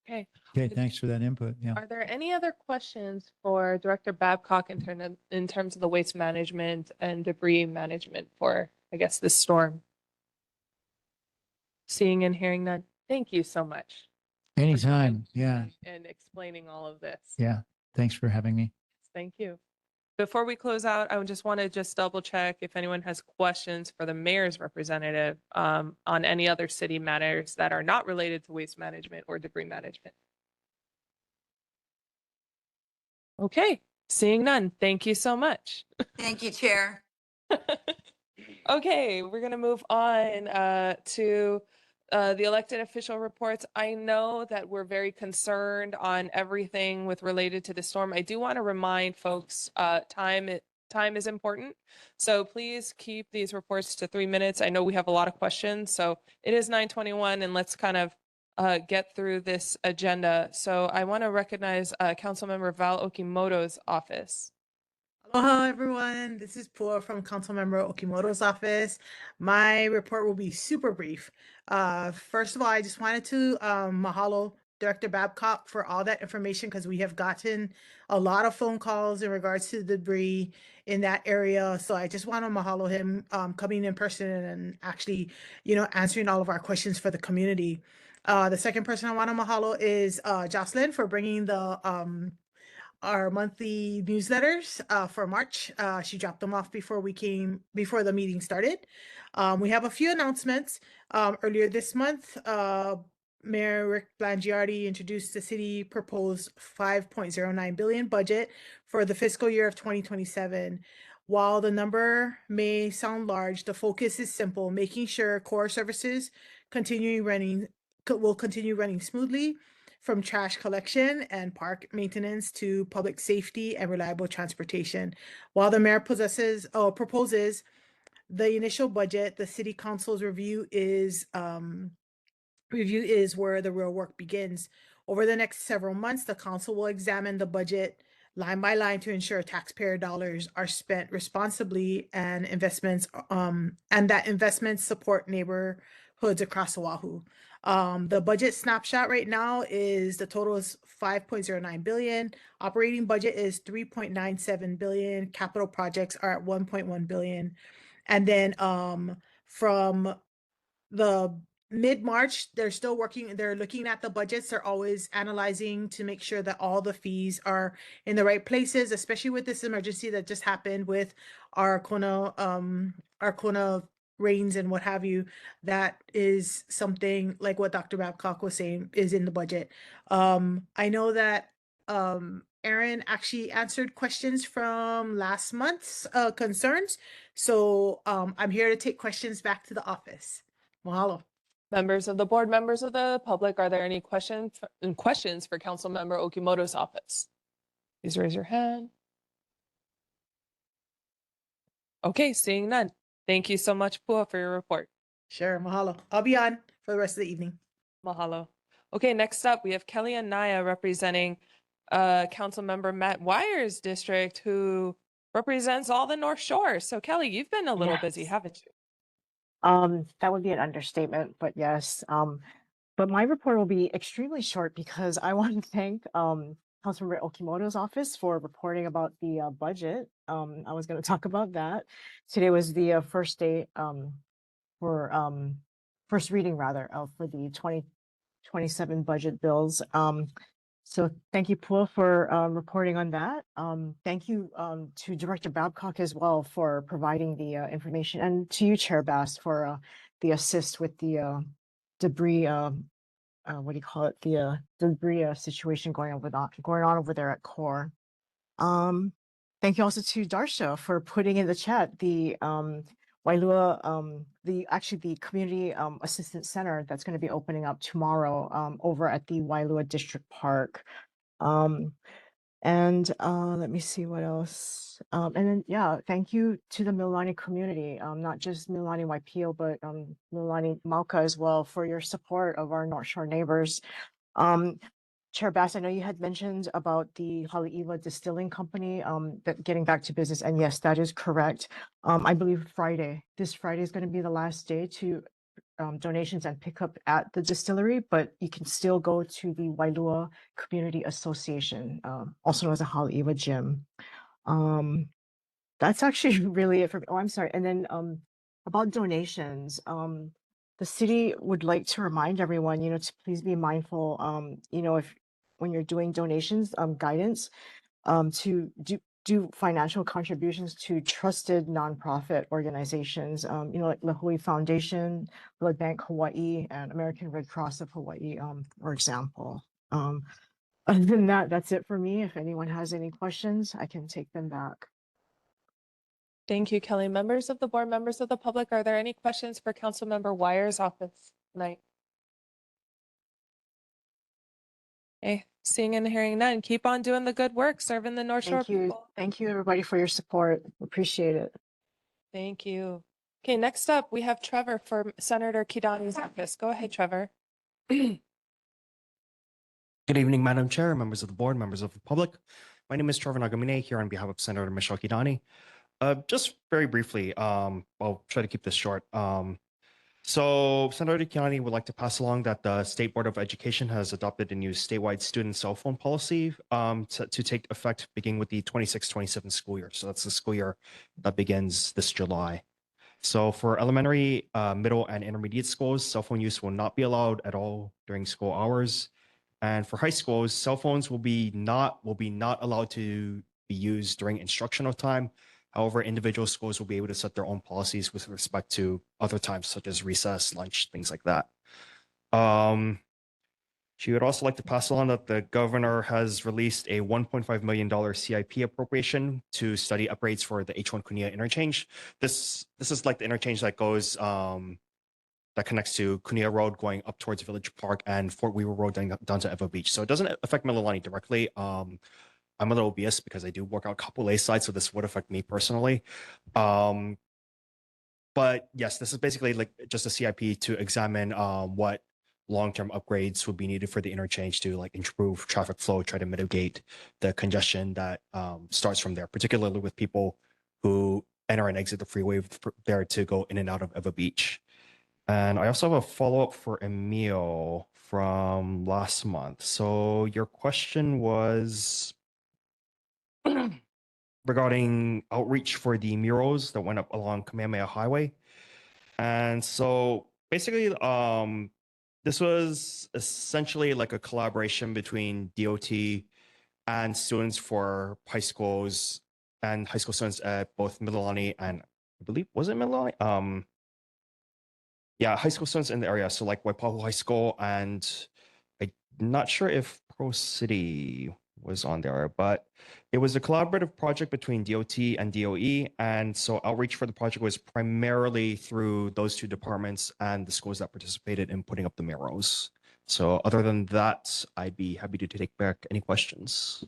Okay. Okay, thanks for that input. Yeah. Are there any other questions for Director Babcock in terms of the waste management and debris management for, I guess, this storm? Seeing and hearing none. Thank you so much. Anytime. Yeah. And explaining all of this. Yeah. Thanks for having me. Thank you. Before we close out, I just want to double check if anyone has questions for the mayor's representative on any other city matters that are not related to waste management or debris management. Okay, seeing none. Thank you so much. Thank you, Chair. Okay, we're going to move on to the elected official reports. I know that we're very concerned on everything related to the storm. I do want to remind folks, time is important. So please keep these reports to 3 minutes. I know we have a lot of questions. So it is 9:21, and let's kind of get through this agenda. So I want to recognize Councilmember Val Okimoto's office. Aloha, everyone. This is Pua from Councilmember Okimoto's office. My report will be super brief. First of all, I just wanted to mahalo Director Babcock for all that information, because we have gotten a lot of phone calls in regards to the debris in that area. So I just want to mahalo him coming in person and actually, answering all of our questions for the community. The second person I want to mahalo is Jocelyn for bringing our monthly newsletters for March. She dropped them off before the meeting started. We have a few announcements. Earlier this month, Mayor Rick Blangiardi introduced the city proposed $5.09 billion budget for the fiscal year of 2027. While the number may sound large, the focus is simple: making sure core services will continue running smoothly, from trash collection and park maintenance to public safety and reliable transportation. While the mayor proposes the initial budget, the city council's review is where the real work begins. Over the next several months, the council will examine the budget line by line to ensure taxpayer dollars are spent responsibly and that investments support neighborhoods across Oahu. The budget snapshot right now is the total is $5.09 billion. Operating budget is $3.97 billion. Capital projects are at $1.1 billion. And then from the mid-March, they're looking at the budgets. They're always analyzing to make sure that all the fees are in the right places, especially with this emergency that just happened with our Kona rains and what have you. That is something like what Dr. Babcock was saying is in the budget. I know that Aaron actually answered questions from last month's concerns. So I'm here to take questions back to the office. Mahalo. Members of the board, members of the public, are there any questions for Councilmember Okimoto's office? Please raise your hand. Okay, seeing none. Thank you so much, Pua, for your report. Sure, mahalo. I'll be on for the rest of the evening. Mahalo. Okay, next up, we have Kelly and Naya representing Councilmember Matt Wire's district, who represents all the North Shore. So Kelly, you've been a little busy, Yes. haven't you? That would be an understatement, but yes. But my report will be extremely short because I want to thank Councilmember Okimoto's office for reporting about the budget. I was going to talk about that. Today was the first day for first reading rather for the 2027 budget bills. So thank you, Pua, for reporting on that. Thank you to Director Babcock as well for providing the information, and to you, Chair Bass, for the assist with the debris. What do you call it? The debris situation going on over there at Core. Thank you also to Darsha for putting in the chat the Wailua, the community assistance center that's going to be opening up tomorrow over at the Wailua District Park. Let me see what else. And then yeah, thank you to the Mililani community, not just Mililani-Waipi'o, but Mililani Mauka as well, for your support of our North Shore neighbors. Chair Bass, I know you had mentioned about the Haleiwa Distilling Company that getting back to business, and yes, that is correct. I believe this Friday is going to be the last day to donations and pick up at the distillery, but you can still go to the Wailua Community Association, also known as the Haleiwa Gym. That's actually really it for me. Oh, I'm sorry. And then about donations, the city would like to remind everyone, to please be mindful, if when you're doing donations, guidance, to do financial contributions to trusted nonprofit organizations, like Lahui Foundation, Blood Bank Hawaii, and American Red Cross of Hawaii, for example. Other than that, that's it for me. If anyone has any questions, I can take them back. Thank you, Kelly. Members of the board, members of the public, are there any questions for Councilmember Wire's office tonight? Okay, seeing and hearing none. Keep on doing the good work, serving the North Shore people. Thank you, everybody, for your support. Appreciate it. Thank you. Okay, next up, we have Trevor for Senator Kidani's office. Go ahead, Trevor. Good evening, Madam Chair, members of the board, members of the public. My name is Trevor Nagamine here on behalf of Senator Michelle Kidani. Just very briefly, I'll try to keep this short. So Senator Kidani would like to pass along that the State Board of Education has adopted a new statewide student cell phone policy to take effect beginning with the 26-27 school year. So that's the school year that begins this July. So for elementary, middle, and intermediate schools, cell phone use will not be allowed at all during school hours. And for high schools, cell phones will be not allowed to be used during instructional time. However, individual schools will be able to set their own policies with respect to other times, such as recess, lunch, things like that. She would also like to pass along that the governor has released a $1.5 million CIP appropriation to study upgrades for the H1 Kunia interchange. This is like the interchange that goes that connects to Kunia Road going up towards Village Park and Fort Weaver Road down to Ewa Beach. So it doesn't affect Mililani directly. I'm a little biased because I do work out Kapolei side, so this would affect me personally. But yes, this is basically like just a CIP to examine what long-term upgrades would be needed for the interchange to like improve traffic flow, try to mitigate the congestion that starts from there, particularly with people who enter and exit the freeway there to go in and out of Ewa Beach. And I also have a follow-up for Emil from last month. So your question was regarding outreach for the murals that went up along Kamehameha Highway. And so basically, this was essentially like a collaboration between DOT and students for high schools and high school students at both Mililani and I believe, was it Mililani? Yeah, high school students in the area. So like Waipahu High School, and I'm not sure if Pro City was on there, but it was a collaborative project between DOT and DOE. And so outreach for the project was primarily through those two departments and the schools that participated in putting up the murals. So other than that, I'd be happy to take back any questions.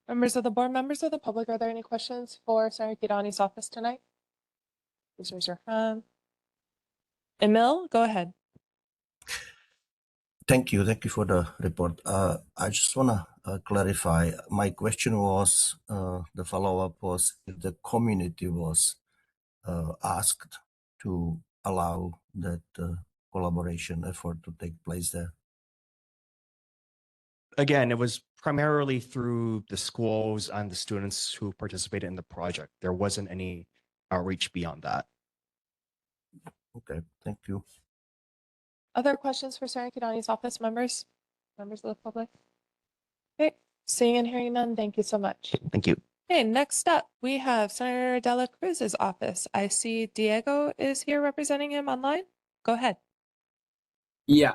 Members of the board, members of the public, are there any questions for Senator Kidani's office tonight? Please raise your hand. Emil, go ahead. Thank you for the report. I just wanna clarify. My question was, the follow-up was if the community was asked to allow that collaboration effort to take place there. Again, it was primarily through the schools and the students who participated in the project. There wasn't any outreach beyond that. Okay, thank you. Other questions for Senator Kidani's office, members of the public? Okay, seeing and hearing none, thank you so much. Thank you. Okay, next up, we have Senator Dela Cruz's office. I see Diego is here representing him online. Go ahead. Yeah.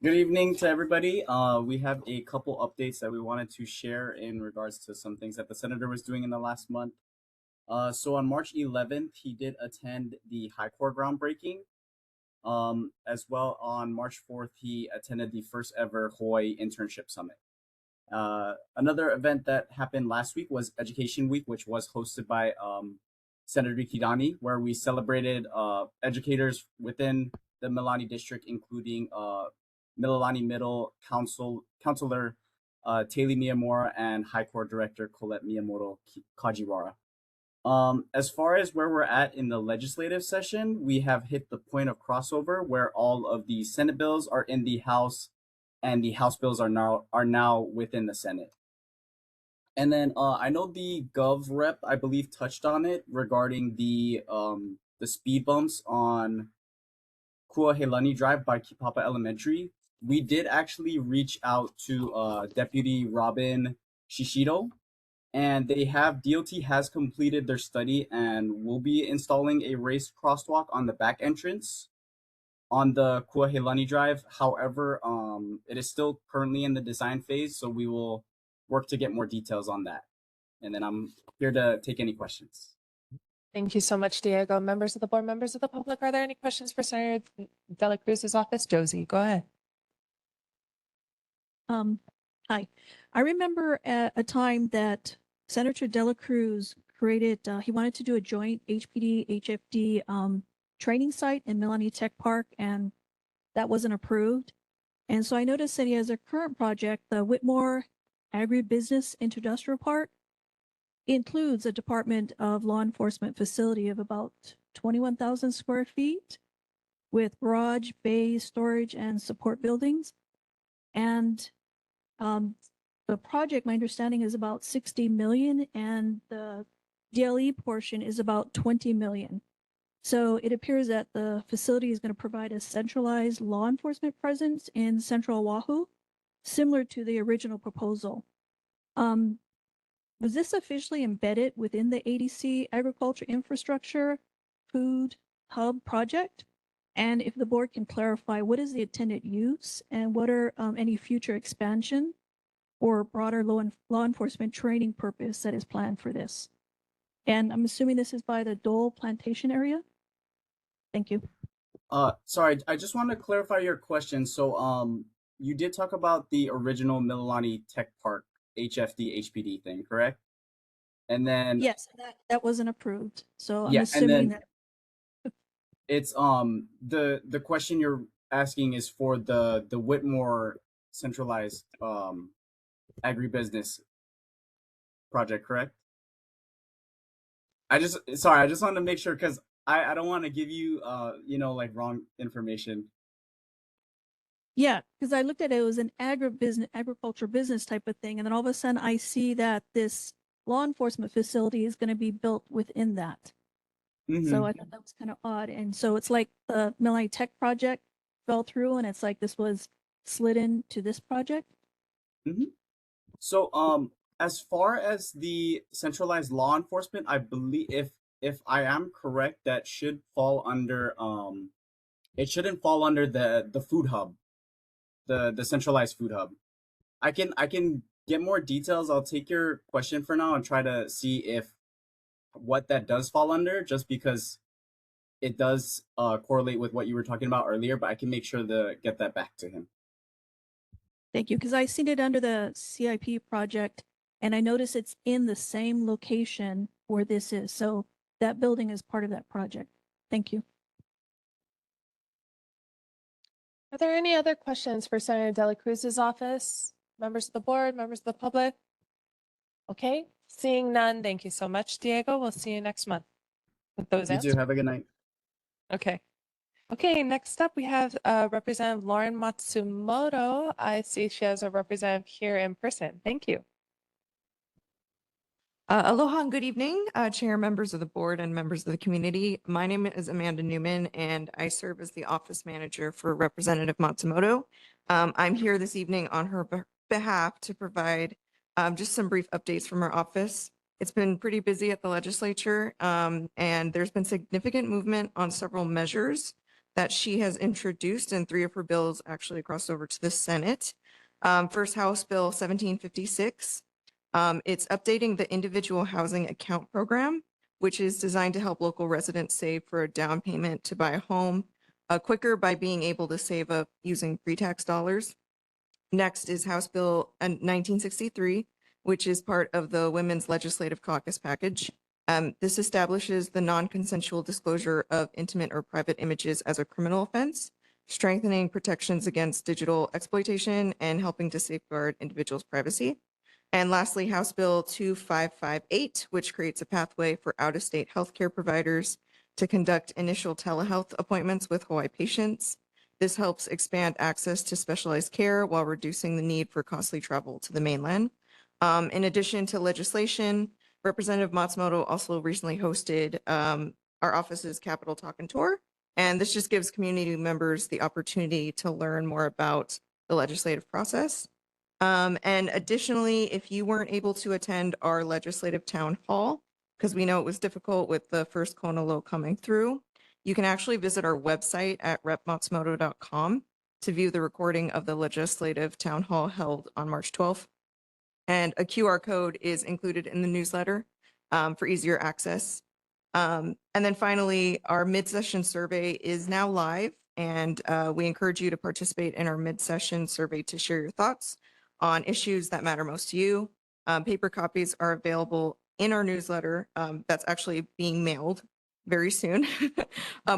Good evening to everybody. We have a couple updates that we wanted to share in regards to some things that the senator was doing in the last month. So on March 11th, he did attend the High Court groundbreaking. As well, on March 4th, he attended the first ever Hawaii Internship Summit. Another event that happened last week was Education Week, which was hosted by Senator Kidani, where we celebrated educators within the Mililani district, including Mililani Middle Counselor Taylor Miyamura and High Court Director Colette Miyamoto Kajiwara. As far as where we're at in the legislative session, we have hit the point of crossover where all of the Senate bills are in the House and the House bills are now within the Senate. And then I know the Gov rep, I believe, touched on it regarding the speed bumps on Kuahelani Drive by Kipapa Elementary. We did actually reach out to Deputy Robin Shishido, and DOT has completed their study and will be installing a raised crosswalk on the back entrance on the Kuahelani Drive. However, it is still currently in the design phase, so we will work to get more details on that. And then I'm here to take any questions. Thank you so much, Diego. Members of the board, members of the public, are there any questions for Senator Dela Cruz's office? Josie, go ahead. Hi. I remember at a time that Senator Dela Cruz created, he wanted to do a joint HPD, HFD training site in Mililani Tech Park, and that wasn't approved. And so I noticed that he has a current project, the Whitmore Agribusiness Industrial Park. It includes a Department of Law Enforcement facility of about 21,000 square feet with garage, bay, storage, and support buildings. And the project, my understanding, is about 60 million, and the DLE portion is about 20 million. So it appears that the facility is going to provide a centralized law enforcement presence in central Oahu, similar to the original proposal. Was this officially embedded within the ADC Agriculture Infrastructure Food Hub project? And if the board can clarify, what is the intended use and what are any future expansion or broader law enforcement training purpose that is planned for this? And I'm assuming this is by the Dole Plantation area? Thank you. Sorry, I just want to clarify your question. So you did talk about the original Mililani Tech Park HFD HPD thing, correct? And then yes, that wasn't approved. So I'm yeah, assuming and then that it's the question you're asking is for the Whitmore centralized agribusiness project, correct? I just wanted to make sure because I don't want to give you like wrong information. yeah, because I looked at it, it was an agriculture business type of thing, and then all of a sudden I see that this law enforcement facility is going to be built within that. So I thought that was kind of odd, and so it's like the Mililani Tech project fell through, and it's like this was slid into this project. So as far as the centralized law enforcement, I believe if I am correct, that should fall under it shouldn't fall under the food hub, the centralized food hub. I can get more details. I'll take your question for now and try to see if what that does fall under, just because it does correlate with what you were talking about earlier, but I can make sure to get that back to him. Thank you, because I seen it under the CIP project, and I notice it's in the same location where this is. So that building is part of that project. Thank you. Are there any other questions for Senator Dela Cruz's office? Members of the board, members of the public? Okay, seeing none, thank you so much, Diego. We'll see you next month with those You answers. too. Have a good night. Okay. Okay, next up we have Representative Lauren Matsumoto. I see she has a representative here in person. Thank you. Aloha and good evening, Chair, members of the board, and members of the community. My name is Amanda Newman, and I serve as the office manager for Representative Matsumoto. I'm here this evening on her behalf to provide just some brief updates from our office. It's been pretty busy at the legislature, and there's been significant movement on several measures that she has introduced, and 3 of her bills actually crossed over to the Senate. First, House Bill 1756. It's updating the individual housing account program, which is designed to help local residents save for a down payment to buy a home quicker by being able to save up using pre-tax dollars. Next is House Bill 1963, which is part of the Women's Legislative Caucus package. This establishes the non-consensual disclosure of intimate or private images as a criminal offense, strengthening protections against digital exploitation and helping to safeguard individuals' privacy. And lastly, House Bill 2558, which creates a pathway for out-of-state healthcare providers to conduct initial telehealth appointments with Hawaii patients. This helps expand access to specialized care while reducing the need for costly travel to the mainland. In addition to legislation, Representative Matsumoto also recently hosted our office's Capitol Talk and Tour. And this just gives community members the opportunity to learn more about the legislative process. And additionally, if you weren't able to attend our legislative town hall, because we know it was difficult with the first Kona low coming through, you can actually visit our website at repmatsumoto.com to view the recording of the legislative town hall held on March 12th. And a QR code is included in the newsletter for easier access. And then finally, our mid-session survey is now live, and we encourage you to participate in our mid-session survey to share your thoughts on issues that matter most to you. Paper copies are available in our newsletter that's actually being mailed very soon.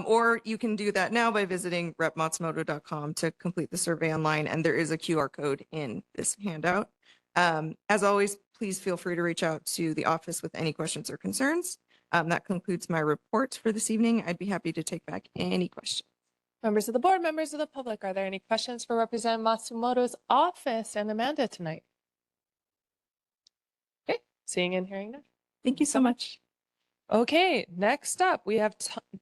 Or you can do that now by visiting repmatsumoto.com to complete the survey online, and there is a QR code in this handout. As always, please feel free to reach out to the office with any questions or concerns. That concludes my report for this evening. I'd be happy to take back any questions. Members of the board, members of the public, are there any questions for Representative Matsumoto's office and Amanda tonight? Okay, seeing and hearing none. Thank you so much. Okay, next up, we have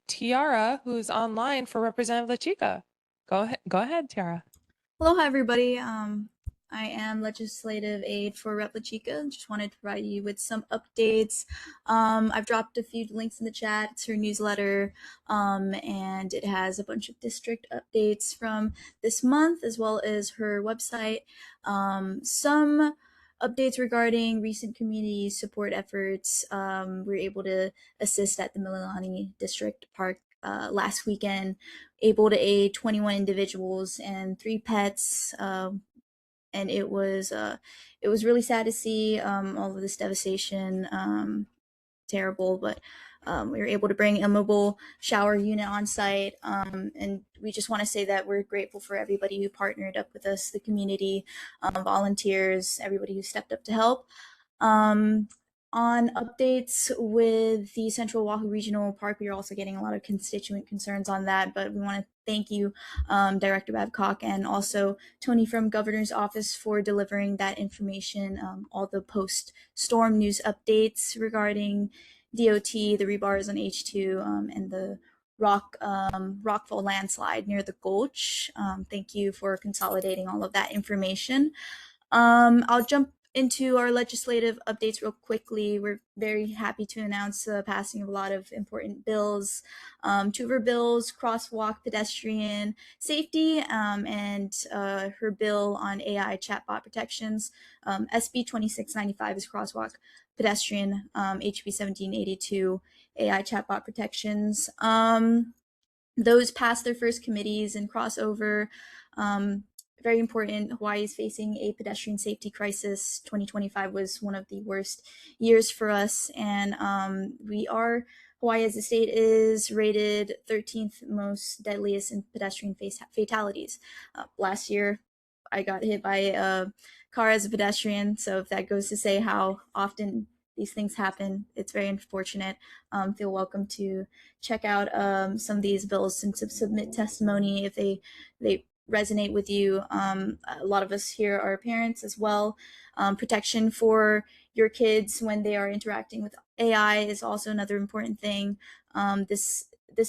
Tiara, who's online for Representative LaChica. Go ahead, Tiara. Aloha, everybody. I am legislative aide for Rep. LaChica. Just wanted to provide you with some updates. I've dropped a few links in the chat. It's her newsletter, and it has a bunch of district updates from this month, as well as her website. Some updates regarding recent community support efforts. We were able to assist at the Mililani District Park last weekend, able to aid 21 individuals and 3 pets. And it was really sad to see all of this devastation. Terrible, but we were able to bring a mobile shower unit on site, and we just want to say that we're grateful for everybody who partnered up with us, the community, volunteers, everybody who stepped up to help. On updates with the Central Oahu Regional Park, we are also getting a lot of constituent concerns on that, but we want to thank you, Director Babcock, and also Tony from Governor's Office for delivering that information, all the post-storm news updates regarding DOT, the rebars on H2, and the rockfall landslide near the Gulch. Thank you for consolidating all of that information. I'll jump into our legislative updates real quickly. We're very happy to announce the passing of a lot of important bills. 2 of her bills, crosswalk pedestrian safety, and her bill on AI chatbot protections. SB 2695 is crosswalk pedestrian, HB 1782 AI chatbot protections. Those passed their first committees and crossover. Very important. Hawaii is facing a pedestrian safety crisis. 2025 was one of the worst years for us, and Hawaii as a state is rated 13th most deadliest in pedestrian fatalities. Last year, I got hit by a car as a pedestrian. So if that goes to say how often these things happen, it's very unfortunate. Feel welcome to check out some of these bills and to submit testimony if they resonate with you. A lot of us here are parents as well. Protection for your kids when they are interacting with AI is also another important thing. This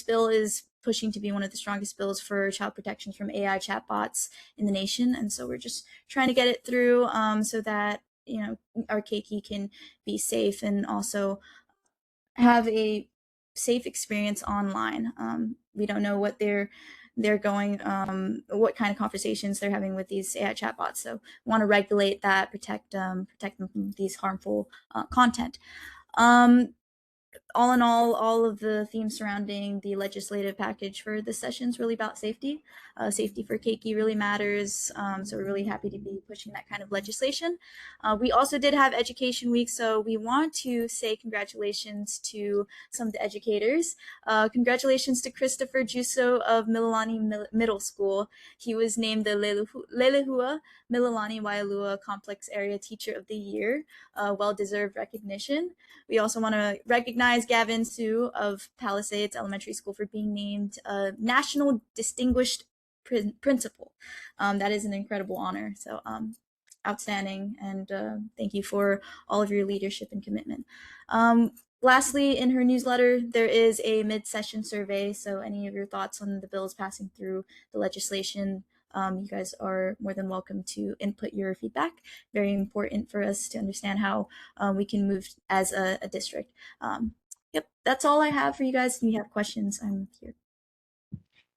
bill is pushing to be one of the strongest bills for child protections from AI chatbots in the nation, and so we're just trying to get it through so that our keiki can be safe and also have a safe experience online. We don't know what they're going, what kind of conversations they're having with these AI chatbots. So we want to regulate that, protect them from these harmful content. All in all of the themes surrounding the legislative package for this session is really about safety. Safety for keiki really matters. So we're really happy to be pushing that kind of legislation. We also did have Education Week, so we want to say congratulations to some of the educators. Congratulations to Christopher Juso of Mililani Middle School. He was named the Lelehua Mililani-Waipi'o Complex Area Teacher of the Year. Well-deserved recognition. We also want to recognize Gavin Sue of Palisades Elementary School for being named National Distinguished Principal. That is an incredible honor. So outstanding, and thank you for all of your leadership and commitment. Lastly, in her newsletter, there is a mid-session survey. So any of your thoughts on the bills passing through the legislation, you guys are more than welcome to input your feedback. Very important for us to understand how we can move as a district. Yep, that's all I have for you guys. If you have questions, I'm here.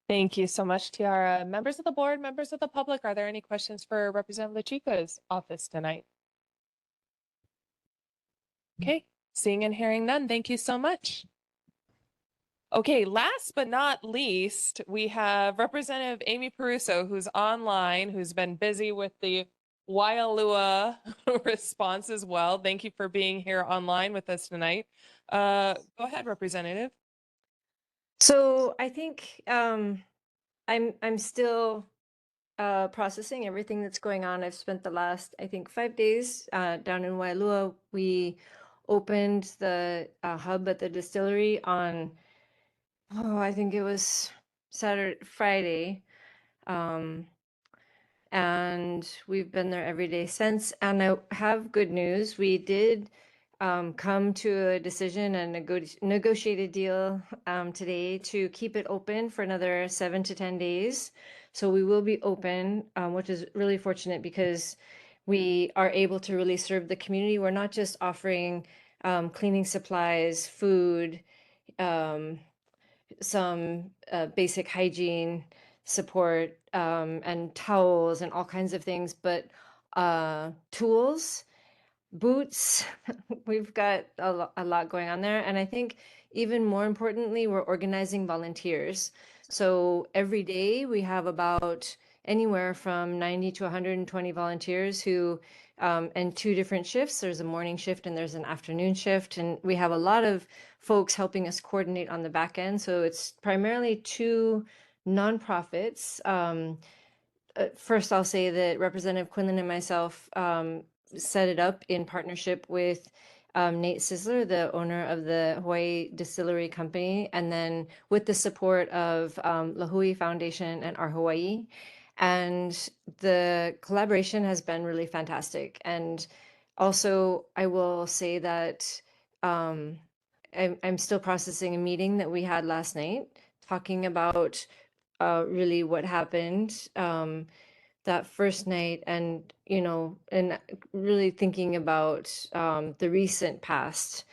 Thank you so much, Tiara. Members of the board, members of the public, are there any questions for Representative LaChica's office tonight? Okay, seeing and hearing none, thank you so much. Okay, last but not least, we have Representative Amy Peruso, who's online, who's been busy with the Waialua response as well. Thank you for being here online with us tonight. Go ahead, Representative. So I think I'm still processing everything that's going on. I've spent the last, I think, 5 days down in Waialua. We opened the hub at the distillery on, I think it was Friday. And we've been there every day since. And I have good news. We did come to a decision and negotiated deal today to keep it open for another 7 to 10 days. So we will be open, which is really fortunate because we are able to really serve the community. We're not just offering cleaning supplies, food, some basic hygiene support, and towels and all kinds of things, but tools, boots, we've got a lot going on there. And I think even more importantly, we're organizing volunteers. So every day we have about anywhere from 90 to 120 volunteers who, and 2 different shifts. There's a morning shift and there's an afternoon shift. And we have a lot of folks helping us coordinate on the back end. So it's primarily 2 nonprofits. First, I'll say that Representative Quinlan and myself set it up in partnership with Nate Sizzler, the owner of the Hawaii Distillery Company, and then with the support of Lahui Foundation and Our Hawaii. And the collaboration has been really fantastic. And also, I will say that I'm still processing a meeting that we had last night, talking about really what happened that first night, and and really thinking about the recent past,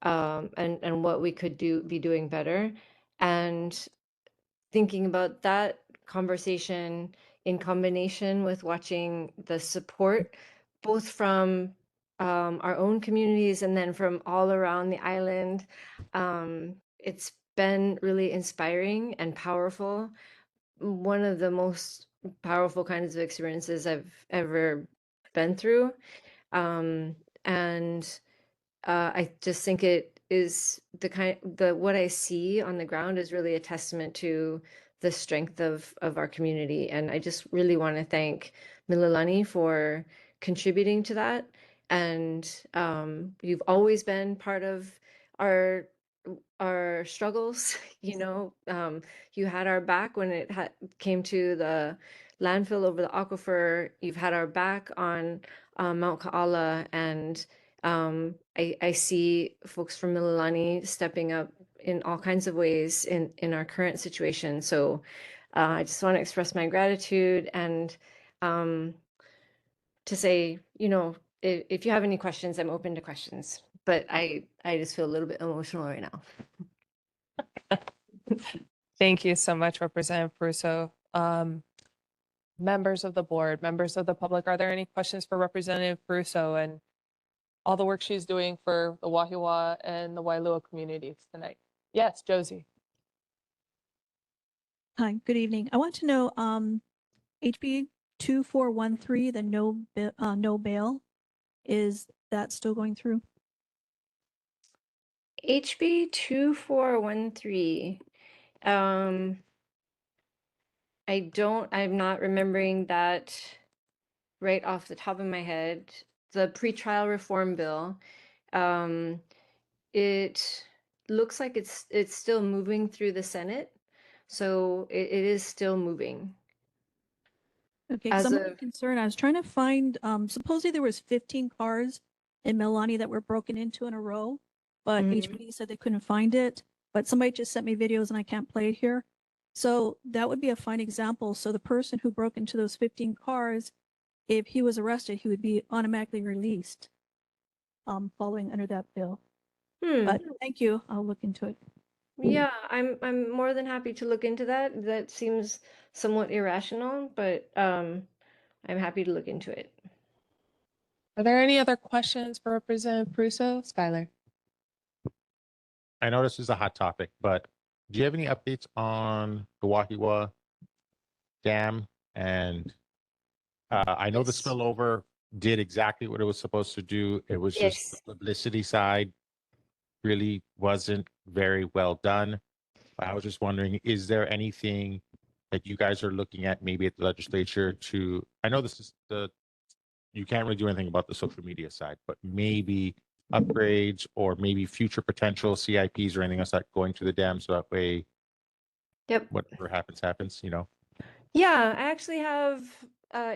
and what we could be doing better, and thinking about that conversation in combination with watching the support both from our own communities and then from all around the island. It's been really inspiring and powerful. One of the most powerful kinds of experiences I've ever been through. And I just think it is the what I see on the ground is really a testament to the strength of our community. And I just really want to thank Mililani for contributing to that. And you've always been part of our struggles. You know, you had our back when it came to the landfill over the aquifer. You've had our back on Mount Kaala, and I see folks from Mililani stepping up in all kinds of ways in our current situation. So I just want to express my gratitude and to say, you know, if you have any questions, I'm open to questions. But I just feel a little bit emotional right now. Thank you so much, Representative Pruso. Members of the board, members of the public, are there any questions for Representative Pruso and all the work she's doing for the Wahiawa and the Wailua communities tonight? Yes, Josie. Hi, good evening. I want to know, HB 2413, the no bail, is that still going through? HB 2413. I'm not remembering that right off the top of my head. The pretrial reform bill. It looks like it's still moving through the Senate. So it is still moving. Okay, because As I'm really of concerned. I was trying to find, supposedly there was 15 cars in Mililani that were broken into in a row, but HPD said they couldn't find it. But somebody just sent me videos and I can't play it here. So that would be a fine example. So the person who broke into those 15 cars, if he was arrested, he would be automatically released, following under that bill. But thank you. I'll look into it. Yeah, I'm more than happy to look into that. That seems somewhat irrational, but I'm happy to look into it. Are there any other questions for Representative Pruso? Skylar. I know this is a hot topic, but do you have any updates on the Wahiawa Dam? And I know the spillover did exactly what it was supposed to do. It was just the publicity side really wasn't very well done. I was just wondering, is there anything that you guys are looking at maybe at the legislature to, I know this is you can't really do anything about the social media side, but maybe upgrades or maybe future potential CIPs or anything else that going to the dam so that way whatever happens, you know? Yeah, I actually have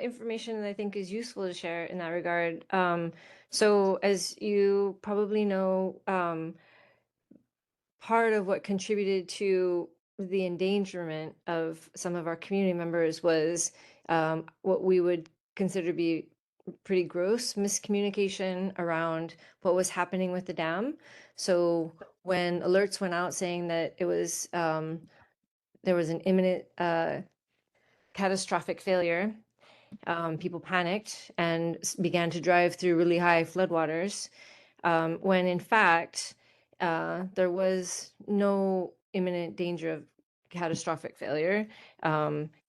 information that I think is useful to share in that regard. So as you probably know, part of what contributed to the endangerment of some of our community members was what we would consider to be pretty gross miscommunication around what was happening with the dam. So when alerts went out saying that it was there was an imminent catastrophic failure, people panicked and began to drive through really high floodwaters, when in fact there was no imminent danger of catastrophic failure.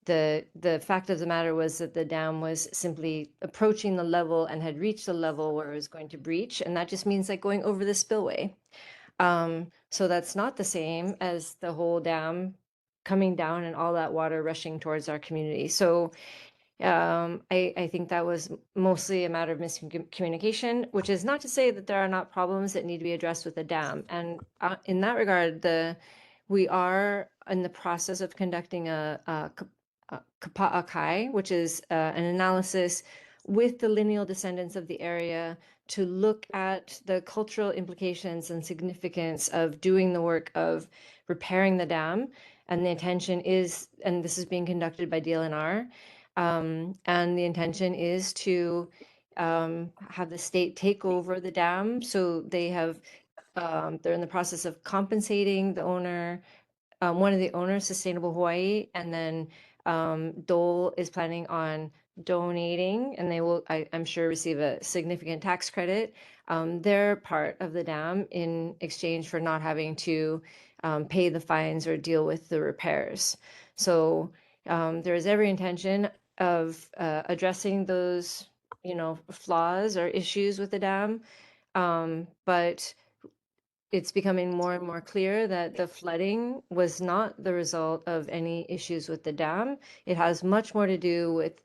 The fact of the matter was that the dam was simply approaching the level and had reached the level where it was going to breach, and that just means like going over the spillway. So that's not the same as the whole dam coming down and all that water rushing towards our community. So I think that was mostly a matter of miscommunication, which is not to say that there are not problems that need to be addressed with the dam. And in that regard, we are in the process of conducting a kapa'akai, which is an analysis with the lineal descendants of the area to look at the cultural implications and significance of doing the work of repairing the dam. And the intention is, and this is being conducted by DLNR, and the intention is to have the state take over the dam. So they have, they're in the process of compensating the owner, one of the owners, Sustainable Hawaii, and then Dole is planning on donating, and they will, I'm sure, receive a significant tax credit, their part of the dam in exchange for not having to pay the fines or deal with the repairs. So there is every intention of addressing those, flaws or issues with the dam, but it's becoming more and more clear that the flooding was not the result of any issues with the dam. It has much more to do with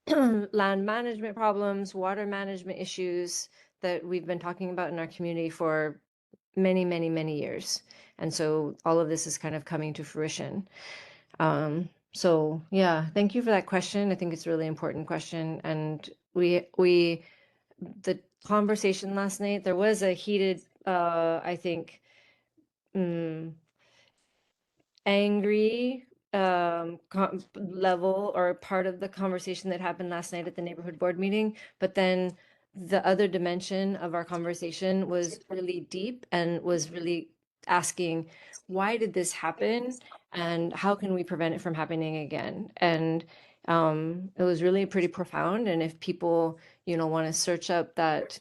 land management problems, water management issues that we've been talking about in our community for many, many, many years. And so all of this is kind of coming to fruition. So yeah, thank you for that question. I think it's a really important question. And the conversation last night, there was a heated, I think, angry level or part of the conversation that happened last night at the neighborhood board meeting. But then the other dimension of our conversation was really deep and was really asking, why did this happen and how can we prevent it from happening again? And it was really pretty profound. And if people, want to search up that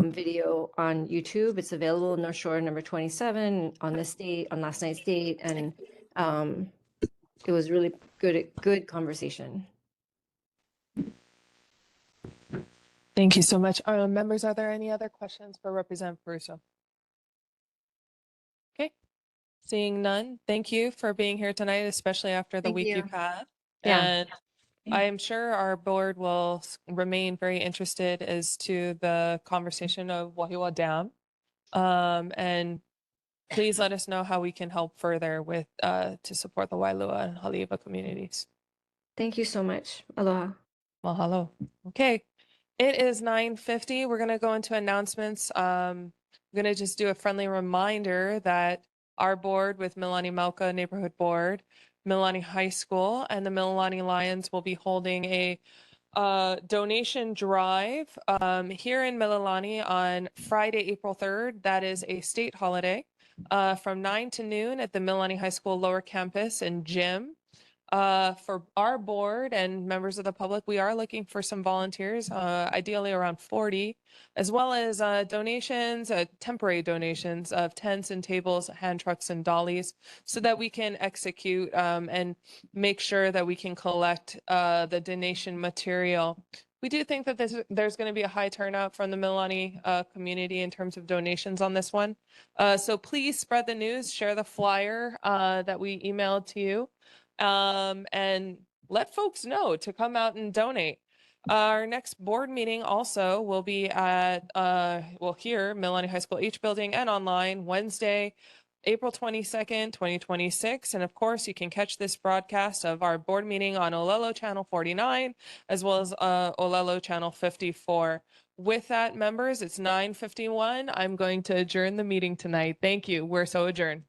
video on YouTube, it's available, North Shore number 27 on this date, on last night's date. And it was really good conversation. Thank you so much. Members, are there any other questions for Representative Caruso? Okay, seeing none. Thank you for being here tonight, especially after the Thank week you. you've had. Yeah. And I am sure our board will remain very interested as to the conversation of Wahiawa Dam. And please let us know how we can help further with to support the Wailua and Haleiwa communities. Thank you so much. Aloha. Mahalo. Okay, it is 9:50. We're going to go into announcements. I'm going to just do a friendly reminder that our board with Mililani-Mauka Neighborhood Board, Mililani High School, and the Mililani Lions will be holding a donation drive here in Mililani on Friday, April 3rd. That is a state holiday from 9 to noon at the Mililani High School lower campus and gym. For our board and members of the public, we are looking for some volunteers, ideally around 40, as well as donations, temporary donations of tents and tables, hand trucks and dollies, so that we can execute and make sure that we can collect the donation material. We do think that there's going to be a high turnout from the Mililani community in terms of donations on this one. So please spread the news, share the flyer that we emailed to you. And let folks know to come out and donate. Our next board meeting also will be at, here, Mililani High School H building and online Wednesday, April 22nd, 2026. And of course, you can catch this broadcast of our board meeting on Olelo Channel 49, as well as Olelo Channel 54. With that, members, it's 9:51. I'm going to adjourn the meeting tonight. Thank you. We're so adjourned.